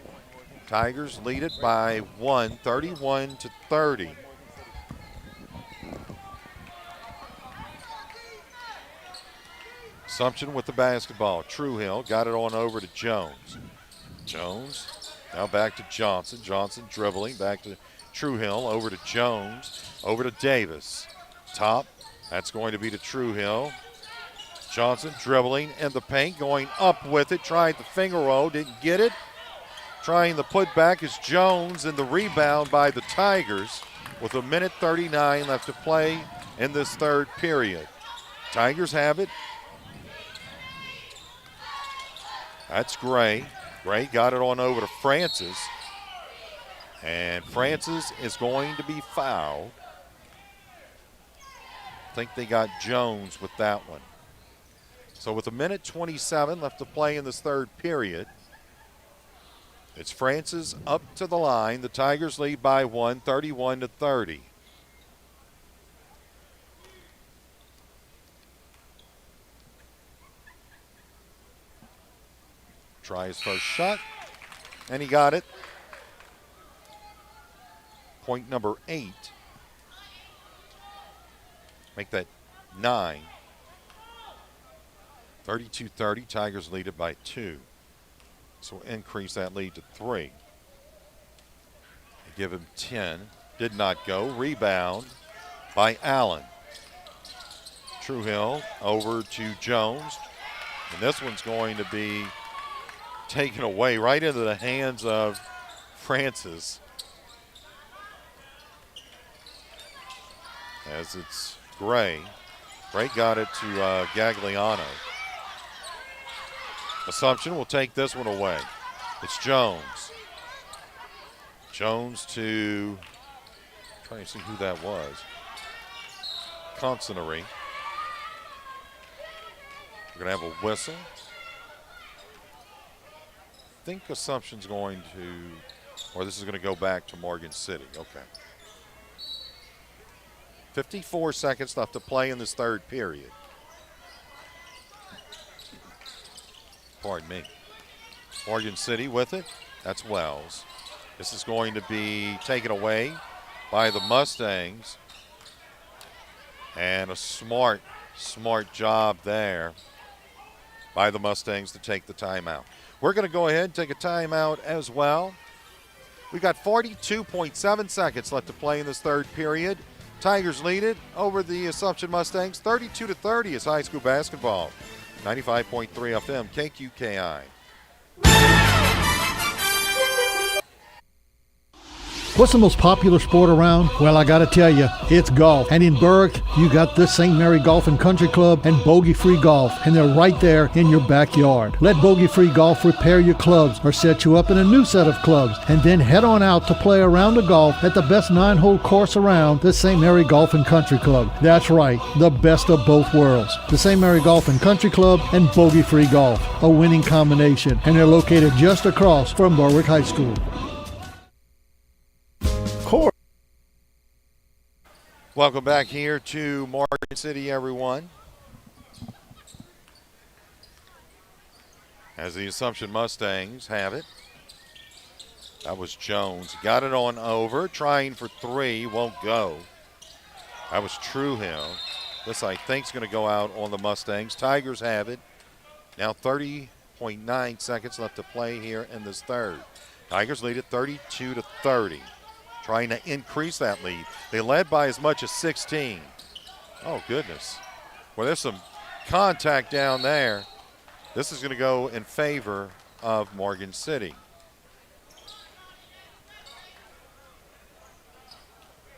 Tigers lead it by 1, 31-30. Assumption with the basketball. Truehill got it on over to Jones. Jones now back to Johnson. Johnson dribbling back to Truehill, over to Jones, over to Davis. Top, that's going to be to Truehill. Johnson dribbling in the paint, going up with it, tried the finger roll, didn't get it. Trying the putback is Jones, and the rebound by the Tigers with 1:39 left to play in this third period. Tigers have it. That's Gray. Gray got it on over to Francis. And Francis is going to be fouled. I think they got Jones with that one. So with 1:27 left to play in this third period, it's Francis up to the line. The Tigers lead by 1, 31-30. Try his first shot, and he got it. Point number 8. Make that 9. 32-30, Tigers lead it by 2. So increase that lead to 3. Give him 10. Did not go. Rebound by Allen. Truehill over to Jones. And this one's going to be taken away right into the hands of Francis. As it's Gray. Gray got it to Gagliano. Assumption will take this one away. It's Jones. Jones to, trying to see who that was. Consonery. We're going to have a whistle. I think Assumption's going to, or this is going to go back to Morgan City. Okay. 54 seconds left to play in this third period. Pardon me. Morgan City with it. That's Wells. This is going to be taken away by the Mustangs. And a smart job there by the Mustangs to take the timeout. We're going to go ahead and take a timeout as well. We've got 42.7 seconds left to play in this third period. Tigers lead it over the Assumption Mustangs. 32-30 is high school basketball. 95.3 FM, KQKI. What's the most popular sport around? Well, I gotta tell you, it's golf. And in Berwick, you got the St. Mary Golf and Country Club and Bogey Free Golf, and they're right there in your backyard. Let Bogey Free Golf repair your clubs or set you up in a new set of clubs, and then head on out to play a round of golf at the best 9-hole course around, the St. Mary Golf and Country Club. That's right, the best of both worlds. The St. Mary Golf and Country Club and Bogey Free Golf, a winning combination, and they're located just across from Berwick High School. Welcome back here to Morgan City, everyone. As the Assumption Mustangs have it. That was Jones. Got it on over. Trying for three. Won't go. That was Truehill. This, I think, is going to go out on the Mustangs. Tigers have it. Now 30.9 seconds left to play here in this third. Tigers lead it 32-30. Trying to increase that lead. They led by as much as 16. Oh, goodness. Well, there's some contact down there. This is going to go in favor of Morgan City.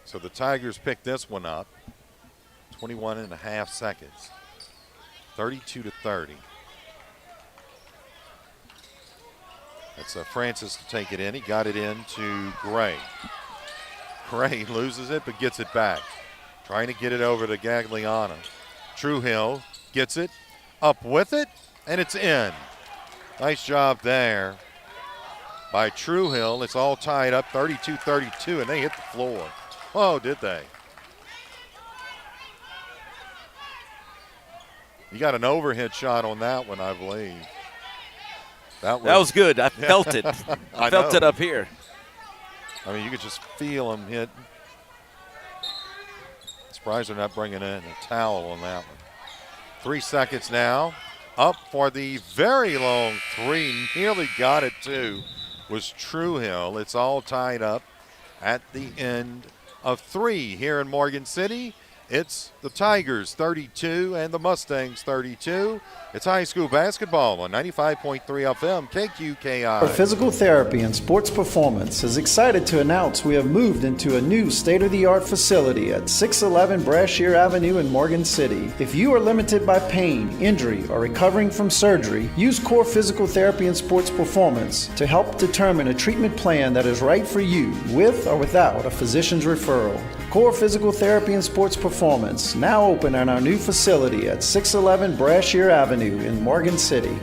So the Tigers picked this one up. 21.5 seconds. 32-30. That's Francis to take it in. He got it in to Gray. Gray loses it but gets it back. Trying to get it over to Gagliano. Truehill gets it, up with it, and it's in. Nice job there by Truehill. It's all tied up 32-32, and they hit the floor. Oh, did they? You got an overhead shot on that one, I believe. That was good. I felt it. I felt it up here. I mean, you could just feel him hit. Surprised they're not bringing in a towel on that one. 3 seconds now. Up for the very long three. Nearly got it, too, was Truehill. It's all tied up at the end of three here in Morgan City. It's the Tigers 32 and the Mustangs 32. It's high school basketball on 95.3 FM KQKI. Physical Therapy and Sports Performance is excited to announce we have moved into a new state-of-the-art facility at 611 Brashear Avenue in Morgan City. If you are limited by pain, injury, or recovering from surgery, use Core Physical Therapy and Sports Performance to help determine a treatment plan that is right for you with or without a physician's referral. Core Physical Therapy and Sports Performance, now open in our new facility at 611 Brashear Avenue in Morgan City.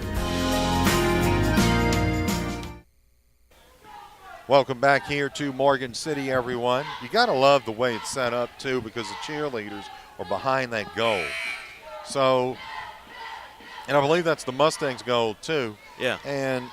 Welcome back here to Morgan City, everyone. You got to love the way it's set up, too, because the cheerleaders are behind that goal. So, and I believe that's the Mustangs' goal, too. Yeah. And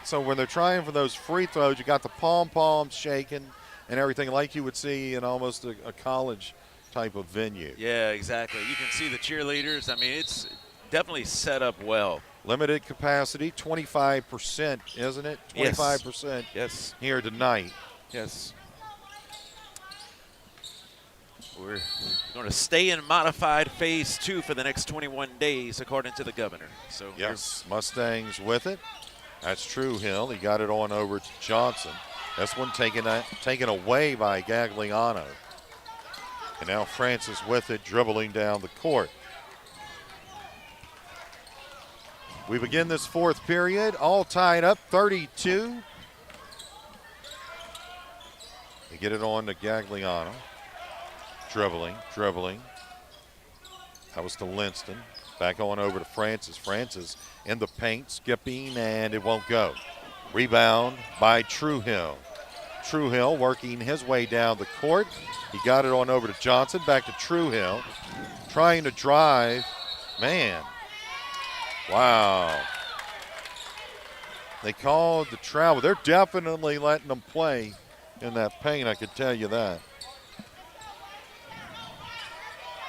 so when they're trying for those free throws, you got the pom-poms shaking and everything like you would see in almost a college type of venue. Yeah, exactly. You can see the cheerleaders. I mean, it's definitely set up well. Limited capacity, 25%, isn't it? 25% Yes. here tonight. Yes. We're going to stay in modified phase 2 for the next 21 days, according to the governor. So yes, Mustangs with it. That's Truehill. He got it on over to Johnson. This one taken away by Gagliano. And now Francis with it, dribbling down the court. We begin this fourth period, all tied up, 32. They get it on to Gagliano. Dribbling. That was to Linston. Back on over to Francis. Francis in the paint, skipping, and it won't go. Rebound by Truehill. Truehill working his way down the court. He got it on over to Johnson. Back to Truehill. Trying to drive. Man. Wow. They called the travel. They're definitely letting them play in that paint, I could tell you that.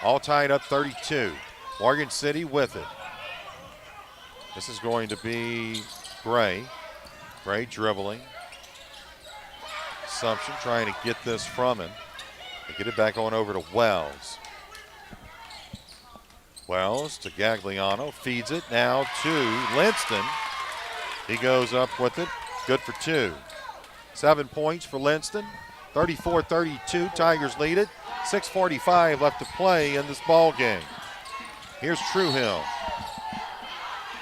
All tied up 32. Morgan City with it. This is going to be Gray. Gray dribbling. Assumption trying to get this from him. They get it back on over to Wells. Wells to Gagliano, feeds it now to Linston. He goes up with it, good for 2. 7 points for Linston, 34-32, Tigers lead it. 6:45 left to play in this ball game. Here's Truehill.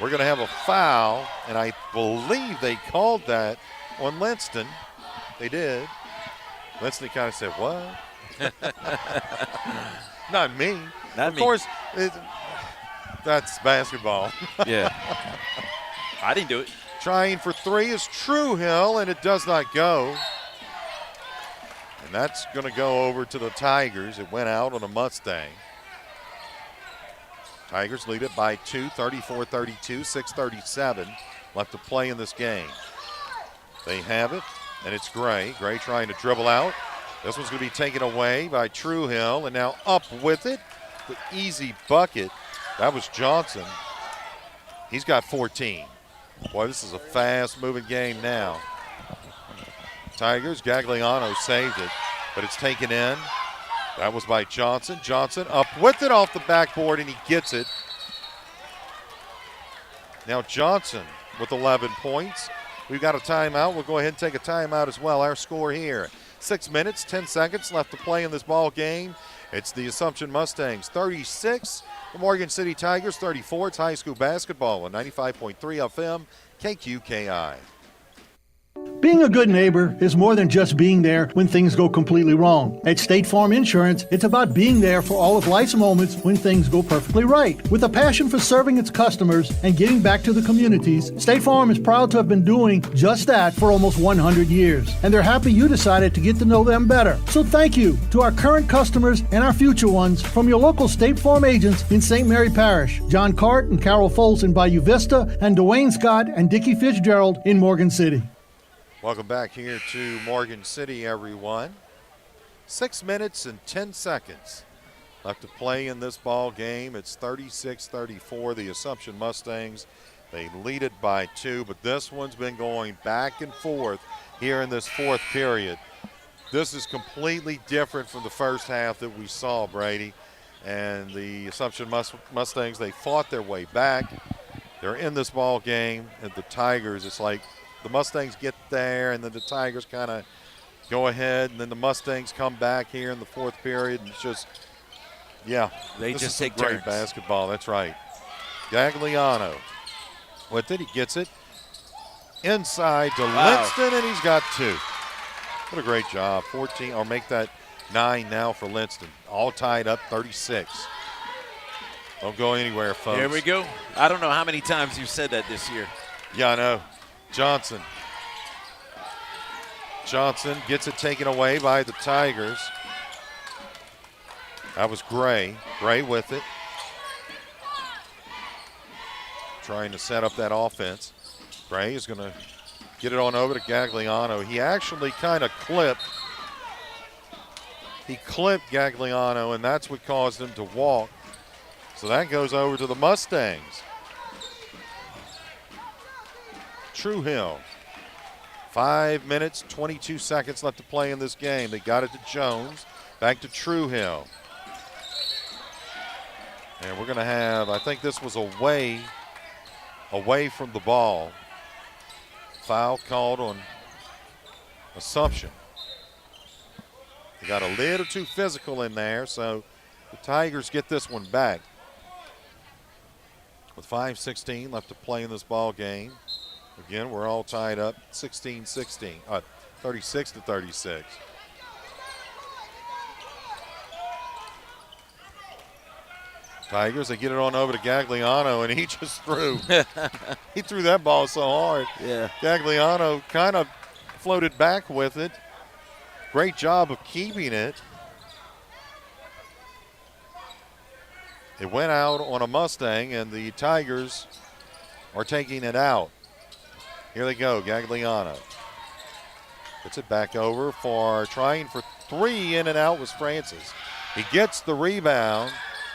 We're going to have a foul, and I believe they called that on Linston. They did. Linston kind of said, what? Not me. Not of me. course, that's basketball. Yeah. I didn't do it. Trying for 3 is Truehill, and it does not go. And that's going to go over to the Tigers. It went out on a Mustang. Tigers lead it by 2, 34-32, 6:37 left to play in this game. They have it, and it's Gray. Gray trying to dribble out. This one's going to be taken away by Truehill, and now up with it. The easy bucket. That was Johnson. He's got 14. Boy, this is a fast-moving game now. Tigers, Gagliano saved it, but it's taken in. That was by Johnson. Johnson up with it off the backboard, and he gets it. Now Johnson with 11 points. We've got a timeout. We'll go ahead and take a timeout as well. Our score here, 6 minutes, 10 seconds left to play in this ball game. It's the Assumption Mustangs 36, the Morgan City Tigers 34. It's high school basketball on 95.3 FM, KQKI. Being a good neighbor is more than just being there when things go completely wrong. At State Farm Insurance, it's about being there for all of life's moments when things go perfectly right. With a passion for serving its customers and giving back to the communities, State Farm is proud to have been doing just that for almost 100 years. And they're happy you decided to get to know them better. So thank you to our current customers and our future ones from your local State Farm agents in St. Mary Parish, John Cart and Carol Foltz in Bayou Vista, and Dwayne Scott and Dickie Fitzgerald in Morgan City. Welcome back here to Morgan City, everyone. 6 minutes and 10 seconds left to play in this ball game. It's 36-34. The Assumption Mustangs, they lead it by 2, but this one's been going back and forth here in this fourth period. This is completely different from the first half that we saw, Brady. And the Assumption Mustangs, they fought their way back. They're in this ball game, and the Tigers, it's like the Mustangs get there, and then the Tigers kind of go ahead, and then the Mustangs come back here in the fourth period, and it's just, yeah. They this just is take great turns. basketball, that's right. Gagliano with it, he gets it inside to Linston, and he's got 2. What a great job, 14, or make that 9 now for Linston. All tied up, 36. Don't go anywhere, folks. Here we go. I don't know how many times you've said that this year. Yeah, I know. Johnson gets it taken away by the Tigers. That was Gray. Gray with it. Trying to set up that offense. Gray is going to get it on over to Gagliano. He actually kind of clipped. He clipped Gagliano, and that's what caused him to walk. So that goes over to the Mustangs. Truehill. 5 minutes, 22 seconds left to play in this game. They got it to Jones. Back to Truehill. And we're going to have, I think this was away from the ball. Foul called on Assumption. They got a little too physical in there, so the Tigers get this one back. With 5:16 left to play in this ball game. Again, we're all tied up 16-16, 36-36. Tigers, they get it on over to Gagliano, and he just threw. He threw that ball so hard. Yeah. Gagliano kind of floated back with it. Great job of keeping it. It went out on a Mustang, and the Tigers are taking it out. Here they go, Gagliano. Gets it back over for trying for 3, in and out was Francis. He gets the rebound,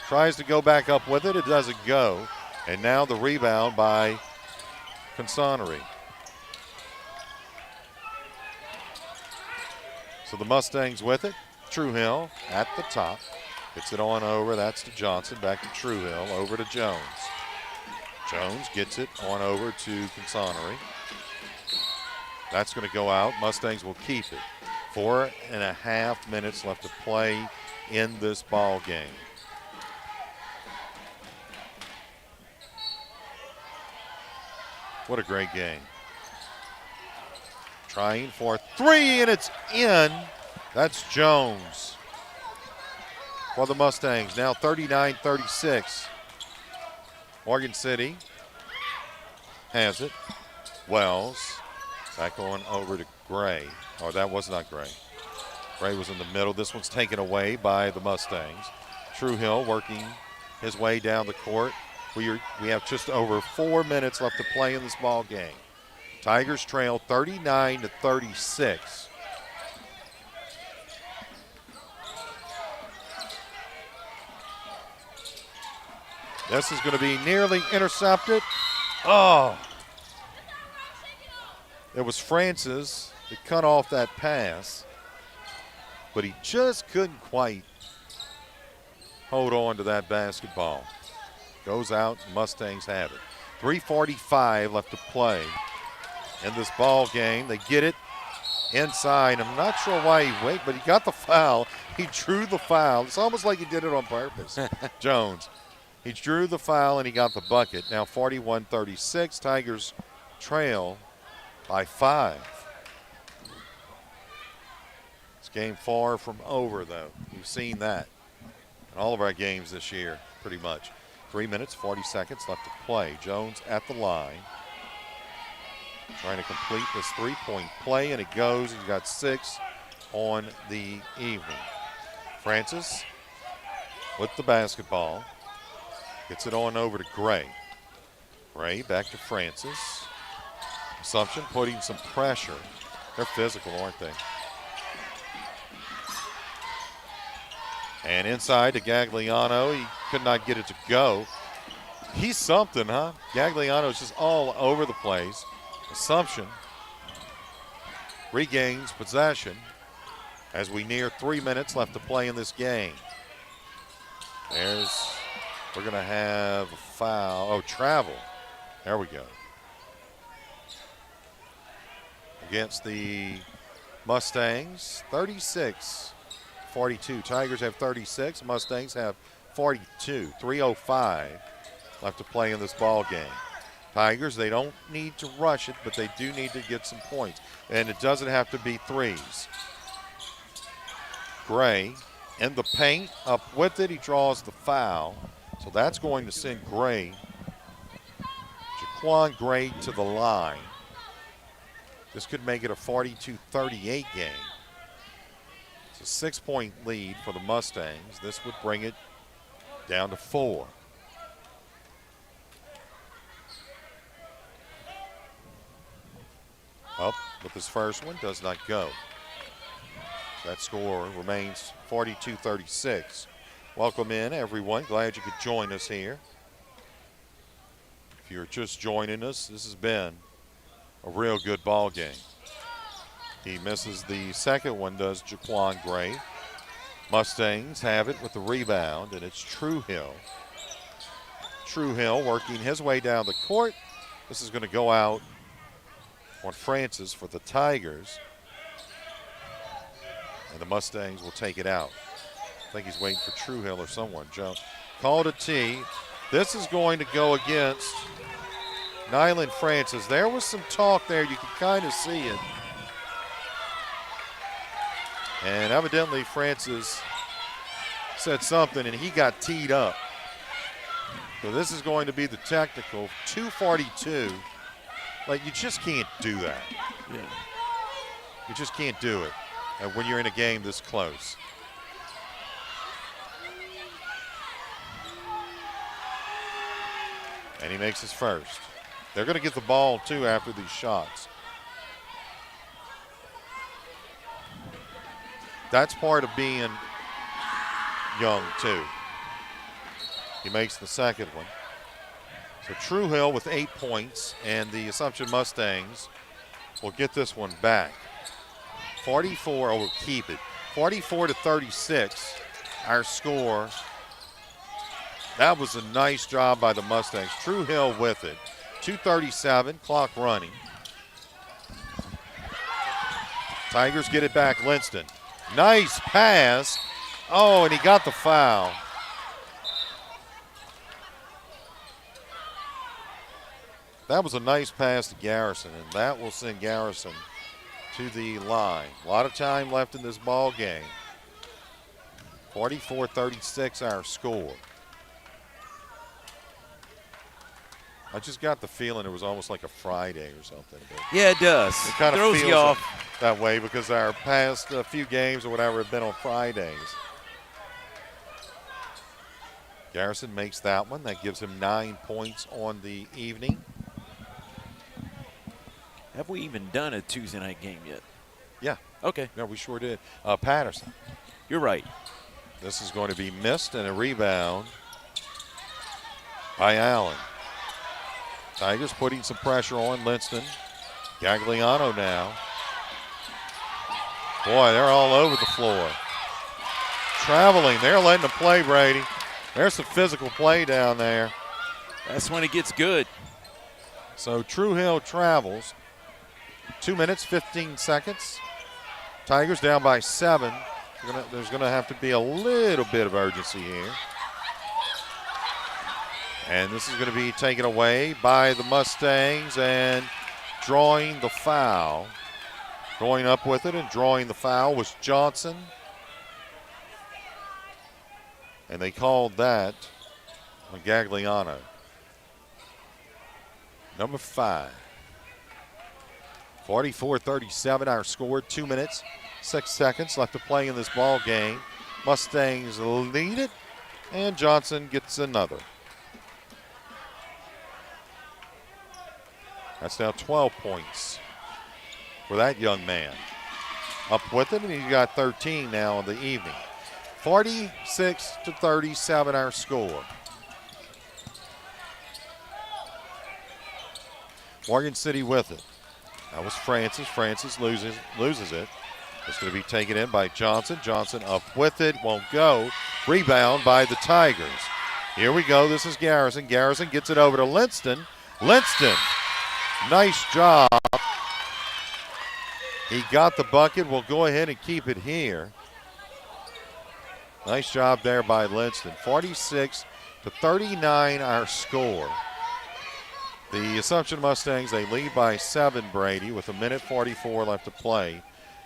tries to go back up with it, it doesn't go. And now the rebound by Consonery. So the Mustangs with it. Truehill at the top. Gets it on over. That's to Johnson. Back to Truehill. Over to Jones. Jones gets it on over to Consonery. That's going to go out. Mustangs will keep it. 4.5 minutes left to play in this ball game. What a great game. Trying for three, and it's in. That's Jones for the Mustangs. Now 39-36. Morgan City has it. Wells back on over to Gray. Oh, that was not Gray. Gray was in the middle. This one's taken away by the Mustangs. Truehill working his way down the court. We have just over 4 minutes left to play in this ball game. Tigers trail 39-36. This is going to be nearly intercepted. Oh. It was Francis that cut off that pass, but he just couldn't quite hold on to that basketball. Goes out, Mustangs have it. 3:45 left to play in this ball game. They get it inside. I'm not sure why he waited, but he got the foul. He drew the foul. It's almost like he did it on purpose. Jones. He drew the foul and he got the bucket. Now 41-36. Tigers trail by 5. This game far from over, though. We've seen that in all of our games this year, pretty much. 3 minutes, 40 seconds left to play. Jones at the line. Trying to complete this three-point play, and it goes. He's got 6 on the evening. Francis with the basketball. Gets it on over to Gray. Gray back to Francis. Assumption putting some pressure. They're physical, aren't they? And inside to Gagliano. He could not get it to go. He's something, huh? Gagliano's just all over the place. Assumption regains possession as we near 3 minutes left to play in this game. We're going to have a foul. Oh, travel. There we go. Against the Mustangs, 36-42. Tigers have 36. Mustangs have 42. 3:05 left to play in this ball game. Tigers, they don't need to rush it, but they do need to get some points. And it doesn't have to be threes. Gray in the paint, up with it. He draws the foul. So that's going to send Jaquan Gray to the line. This could make it a 42-38 game. It's a 6-point lead for the Mustangs. This would bring it down to 4. Up with his first one, does not go. That score remains 42-36. Welcome in, everyone. Glad you could join us here. If you're just joining us, this has been a real good ball game. He misses the second one, does Jaquan Gray. Mustangs have it with the rebound, and it's Truehill. Truehill working his way down the court. This is going to go out on Francis for the Tigers. And the Mustangs will take it out. I think he's waiting for Truehill or someone. Jones called a T. This is going to go against Nyland Francis. There was some talk there. You can kind of see it. And evidently Francis said something and he got teed up. So this is going to be the technical. 2:42. Like, you just can't do that. Yeah. You just can't do it when you're in a game this close. And he makes his first. They're going to get the ball, too, after these shots. That's part of being young, too. He makes the second one. So Truehill with 8 points, and the Assumption Mustangs will get this one back. 44, will keep it. 44-36. our score. That was a nice job by the Mustangs. True Hill with it. 2:37, clock running. Tigers get it back, Linston. Nice pass. Oh, and he got the foul. That was a nice pass to Garrison, and that will send Garrison to the line. A lot of time left in this ball game. 44-36 our score. I just got the feeling it was almost like a Friday or something. Yeah, it does. It kind of throws feels you off. that way because our past few games or whatever have been on Fridays. Garrison makes that one. That gives him 9 points on the evening. Have we even done a Tuesday night game yet? Yeah. Okay. No, we sure did. Patterson. You're right. This is going to be missed and a rebound by Allen. Tigers putting some pressure on Linston. Gagliano now. Boy, they're all over the floor. Traveling. They're letting them play, Brady. There's some physical play down there. That's when it gets good. So True Hill travels. 2 minutes, 15 seconds. Tigers down by 7. There's going to have to be a little bit of urgency here. And this is going to be taken away by the Mustangs and drawing the foul. Going up with it and drawing the foul was Johnson. And they called that on Gagliano. Number 5. 44-37 our score. 2 minutes, 6 seconds left to play in this ball game. Mustangs lead it, and Johnson gets another. That's now 12 points for that young man. Up with it, and he's got 13 now in the evening. 46-37 our score. Morgan City with it. That was Francis. Francis loses it. It's going to be taken in by Johnson. Johnson up with it. Won't go. Rebound by the Tigers. Here we go. This is Garrison. Garrison gets it over to Linston. Linston. Nice job. He got the bucket. We'll go ahead and keep it here. Nice job there by Linston. 46-39 our score. The Assumption Mustangs, they lead by 7, Brady, with 1:44 left to play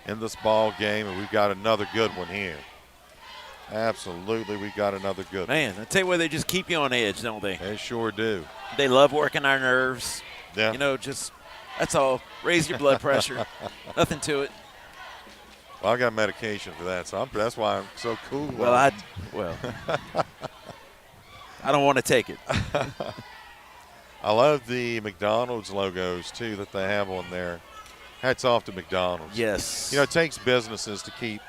in this ball game, and we've got another good one here. Absolutely, we've got another good one. Man, I tell you what, they just keep you on edge, don't they? They sure do. They love working our nerves. Yeah. You know, just that's all. Raise your blood pressure. Nothing to it. Well, I got medication for that, so that's why I'm so cool. Well, I don't want to take it. I love the McDonald's logos, too, that they have on there. Hats off to McDonald's. Yes. You know, it takes businesses to keep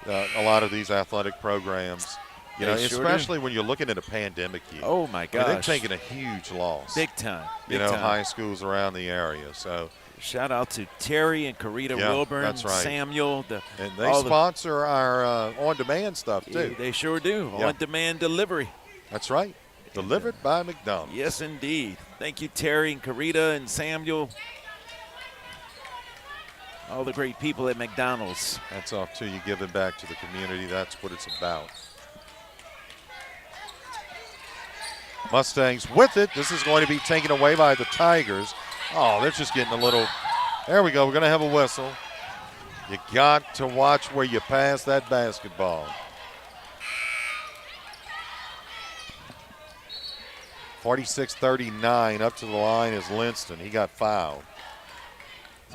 a lot of these athletic programs, you know, They sure especially do. when you're looking at a pandemic year. Oh, my I mean, gosh. they've taken a huge loss. Big time. You Big know, time. high schools around the area. So Shout out to Terry and Karita Wilburn, that's right. Samuel. And they sponsor our on-demand stuff, too. They sure do. Yeah. On-demand delivery. That's right. Delivered by McDonald's. Yes, indeed. Thank you, Terry and Karita and Samuel. All the great people at McDonald's. That's off to you, giving back to the community. That's what it's about. Mustangs with it. This is going to be taken away by the Tigers. Oh, they're just getting a little. There we go. We're going to have a whistle. You got to watch where you pass that basketball. 46-39. Up to the line is Linston. He got fouled.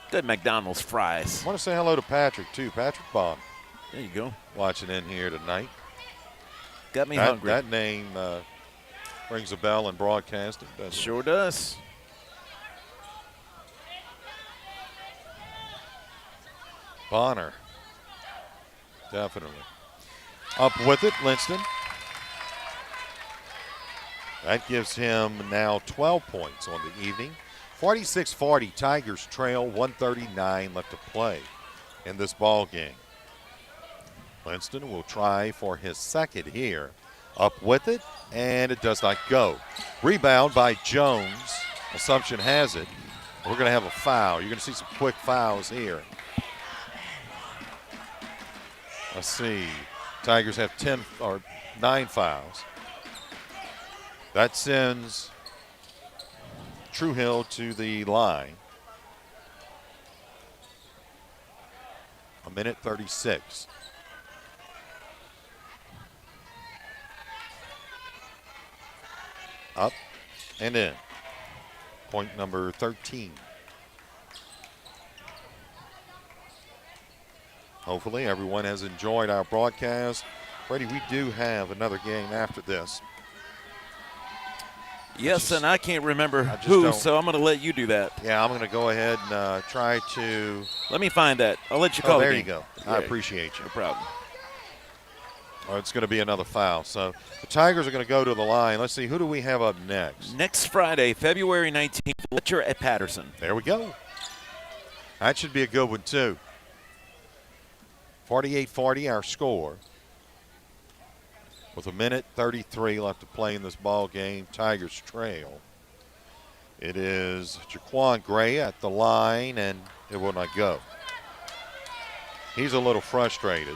Good McDonald's fries. I want to say hello to Patrick, too. Patrick Bond. There you go. Watching in here tonight. Got me hungry. That name rings a bell in broadcasting, doesn't it? Sure does. Bonner. Definitely. Up with it, Linston. That gives him now 12 points on the evening. 46-40, Tigers trail, 1:39 left to play in this ball game. Winston will try for his second here. Up with it, and it does not go. Rebound by Jones. Assumption has it. We're going to have a foul. You're going to see some quick fouls here. Let's see. Tigers have 9 fouls. That sends True Hill to the line. 1:36. Up and in. Point number 13. Hopefully everyone has enjoyed our broadcast. Brady, we do have another game after this. Yes, and I can't remember who, so I'm going to let you do that. Yeah, I'm going to go ahead and try to. Let me find that. I'll let you call it. There you go. I appreciate you. No problem. Oh, it's going to be another foul. So the Tigers are going to go to the line. Let's see, who do we have up next? Next Friday, February 19th, Fletcher at Patterson. There we go. That should be a good one, too. 48-40 our score. With 1:33 left to play in this ball game, Tigers trail. It is Jaquan Gray at the line, and it will not go. He's a little frustrated.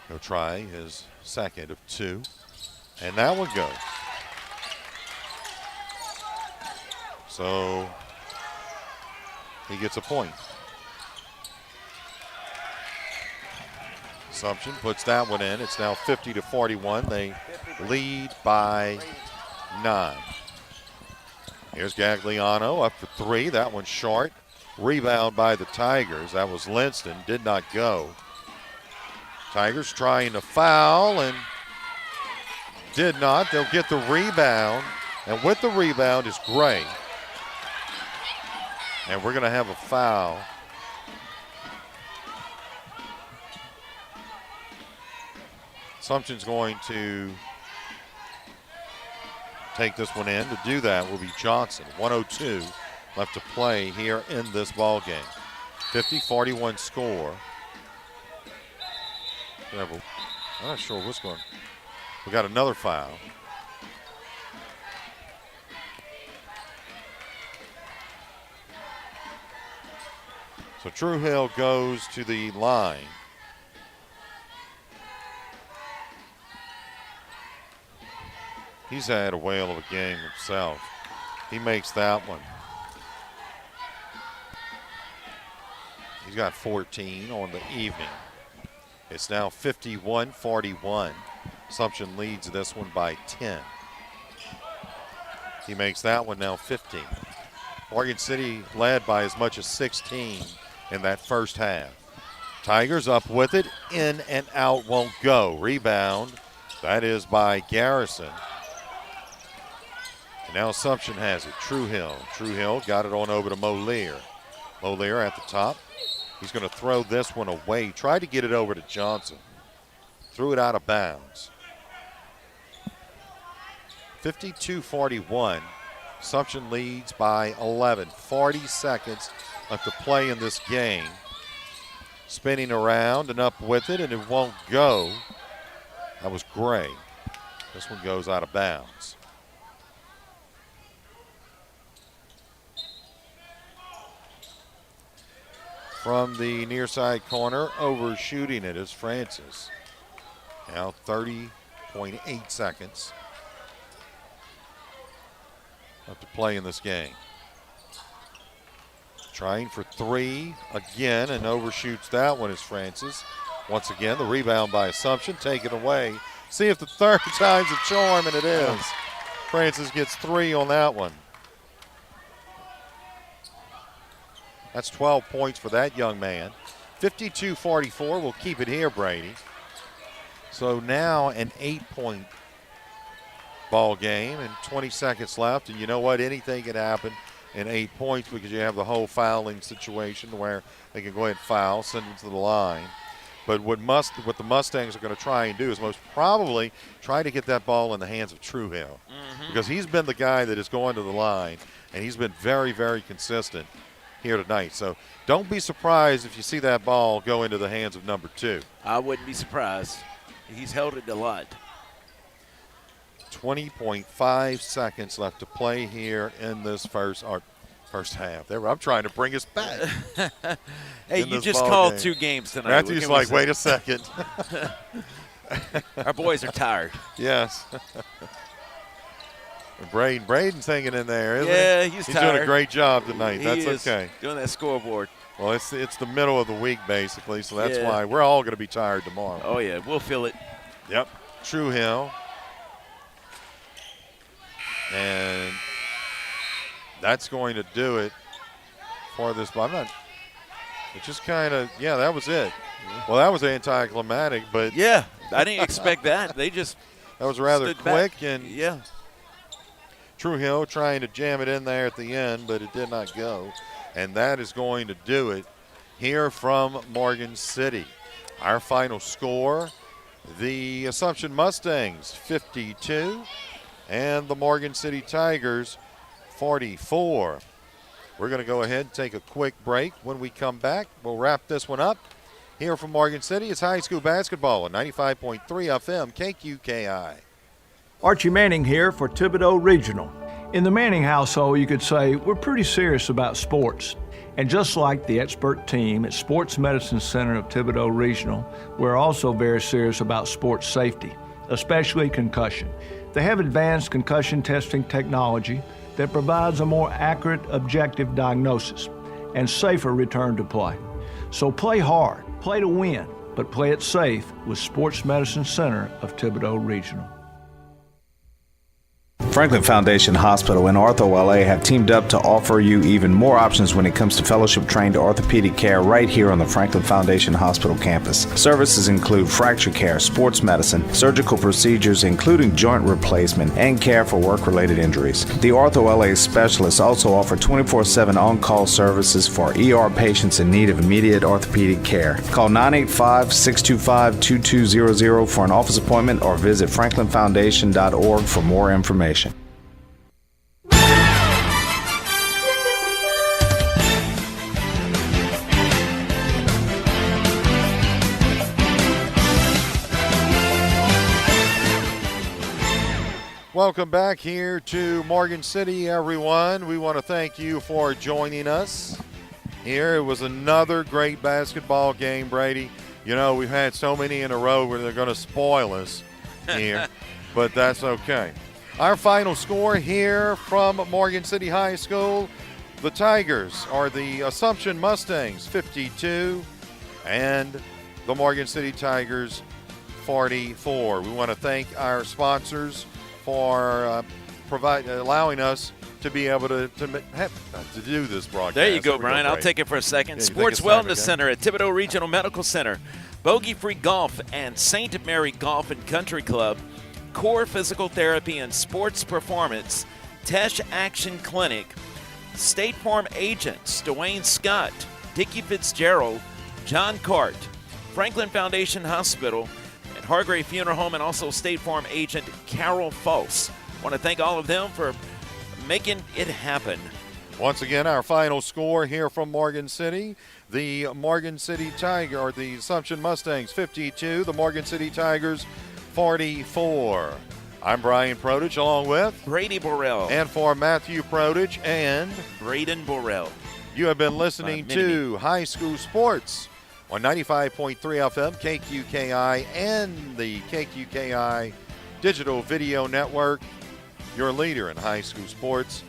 He'll try his second of 2, and that one goes. So he gets a point. Assumption puts that one in. It's now 50-41. They lead by 9. Here's Gagliano up for 3. That one's short. Rebound by the Tigers. That was Linston. Did not go. Tigers trying to foul and did not. They'll get the rebound. And with the rebound is Gray. And we're going to have a foul. Assumption's going to take this one in. To do that will be Johnson. 1:02 left to play here in this ball game. 50-41 score. I'm not sure what's going on. We got another foul. So True Hill goes to the line. He's had a whale of a game himself. He makes that one. He's got 14 on the evening. It's now 51-41. Assumption leads this one by 10. He makes that one now 15. Morgan City led by as much as 16 in that first half. Tigers up with it. In and out, won't go. Rebound. That is by Garrison. And now Assumption has it. True Hill. True Hill got it on over to Moliere. Moliere at the top. He's going to throw this one away. Tried to get it over to Johnson. Threw it out of bounds. 52-41. Assumption leads by 11. 40 seconds left to play in this game. Spinning around and up with it, and it won't go. That was Gray. This one goes out of bounds. From the near side corner, overshooting it is Francis. Now 30.8 seconds left to play in this game. Trying for 3 again and overshoots that one is Francis. Once again, the rebound by Assumption, taken away. See if the third time's a charm, and it is. Francis gets 3 on that one. That's 12 points for that young man. 52-44, we'll keep it here, Brady. So now an 8-point ball game and 20 seconds left. And you know what? Anything can happen in 8 points because you have the whole fouling situation where they can go ahead and foul, send them to the line. But what the Mustangs are going to try and do is most probably try to get that ball in the hands of Truehill, because he's been the guy that is going to the line, and he's been very, very consistent here tonight. So don't be surprised if you see that ball go into the hands of number 2. I wouldn't be surprised. He's held it a lot. 20.5 seconds left to play here in this first half. I'm trying to bring us back. Hey, you just called 2 games tonight. Matthew's like, wait a second. Our boys are tired. Yes. Braden's hanging in there, isn't he? Yeah, he's tired. Doing a great job tonight. He That's is okay. Doing that scoreboard. Well, it's the middle of the week, basically, so that's why we're all going to be tired tomorrow. Oh, yeah, we'll feel it. Yep. Truehill. And that's going to do it for this. It just kind of, that was it. Well, that was anticlimactic, but. Yeah, I didn't expect that. They just. That was rather quick. Back. And yeah. Truehill trying to jam it in there at the end, but it did not go. And that is going to do it here from Morgan City. Our final score, the Assumption Mustangs 52 and the Morgan City Tigers 44. We're going to go ahead and take a quick break. When we come back, we'll wrap this one up. Here from Morgan City, it's high school basketball on 95.3 FM KQKI. Archie Manning here for Thibodeau Regional. In the Manning household, you could say we're pretty serious about sports. And just like the expert team at Sports Medicine Center of Thibodeau Regional, we're also very serious about sports safety, especially concussion. They have advanced concussion testing technology that provides a more accurate, objective diagnosis and safer return to play. So play hard, play to win, but play it safe with Sports Medicine Center of Thibodeau Regional. Franklin Foundation Hospital and Ortho LA have teamed up to offer you even more options when it comes to fellowship-trained orthopedic care right here on the Franklin Foundation Hospital campus. Services include fracture care, sports medicine, surgical procedures including joint replacement, and care for work-related injuries. The Ortho LA specialists also offer 24/7 on-call services for ER patients in need of immediate orthopedic care. Call 985-625-2200 for an office appointment or visit franklinfoundation.org for more information. Welcome back here to Morgan City, everyone. We want to thank you for joining us here. It was another great basketball game, Brady. You know, we've had so many in a row where they're going to spoil us here, but that's okay. Our final score here from Morgan City High School, the Tigers are the Assumption Mustangs 52 and the Morgan City Tigers 44. We want to thank our sponsors for allowing us to be able to do this broadcast. There you go, Brian. I'll take it for a second. Yeah, Sports Wellness Center at Thibodeau Regional Medical Center, Bogey Free Golf and St. Mary Golf and Country Club, Core Physical Therapy and Sports Performance, Tesh Action Clinic, State Farm Agents, Dwayne Scott, Dickie Fitzgerald, John Cart, Franklin Foundation Hospital, and Hargrave Funeral Home, and also State Farm Agent Carol Fultz. I want to thank all of them for making it happen. Once again, our final score here from Morgan City, the Morgan City Tigers, or the Assumption Mustangs 52, the Morgan City Tigers 44. I'm Brian Prodich, along with Brady Borrell. And for Matthew Prodich and Braden Borrell. You have been listening to High School Sports on 95.3 FM, KQKI, and the KQKI Digital Video Network, your leader in high school sports.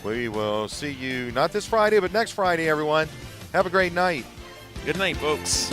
We will see you not this Friday, but next Friday, everyone. Have a great night. Good night, folks.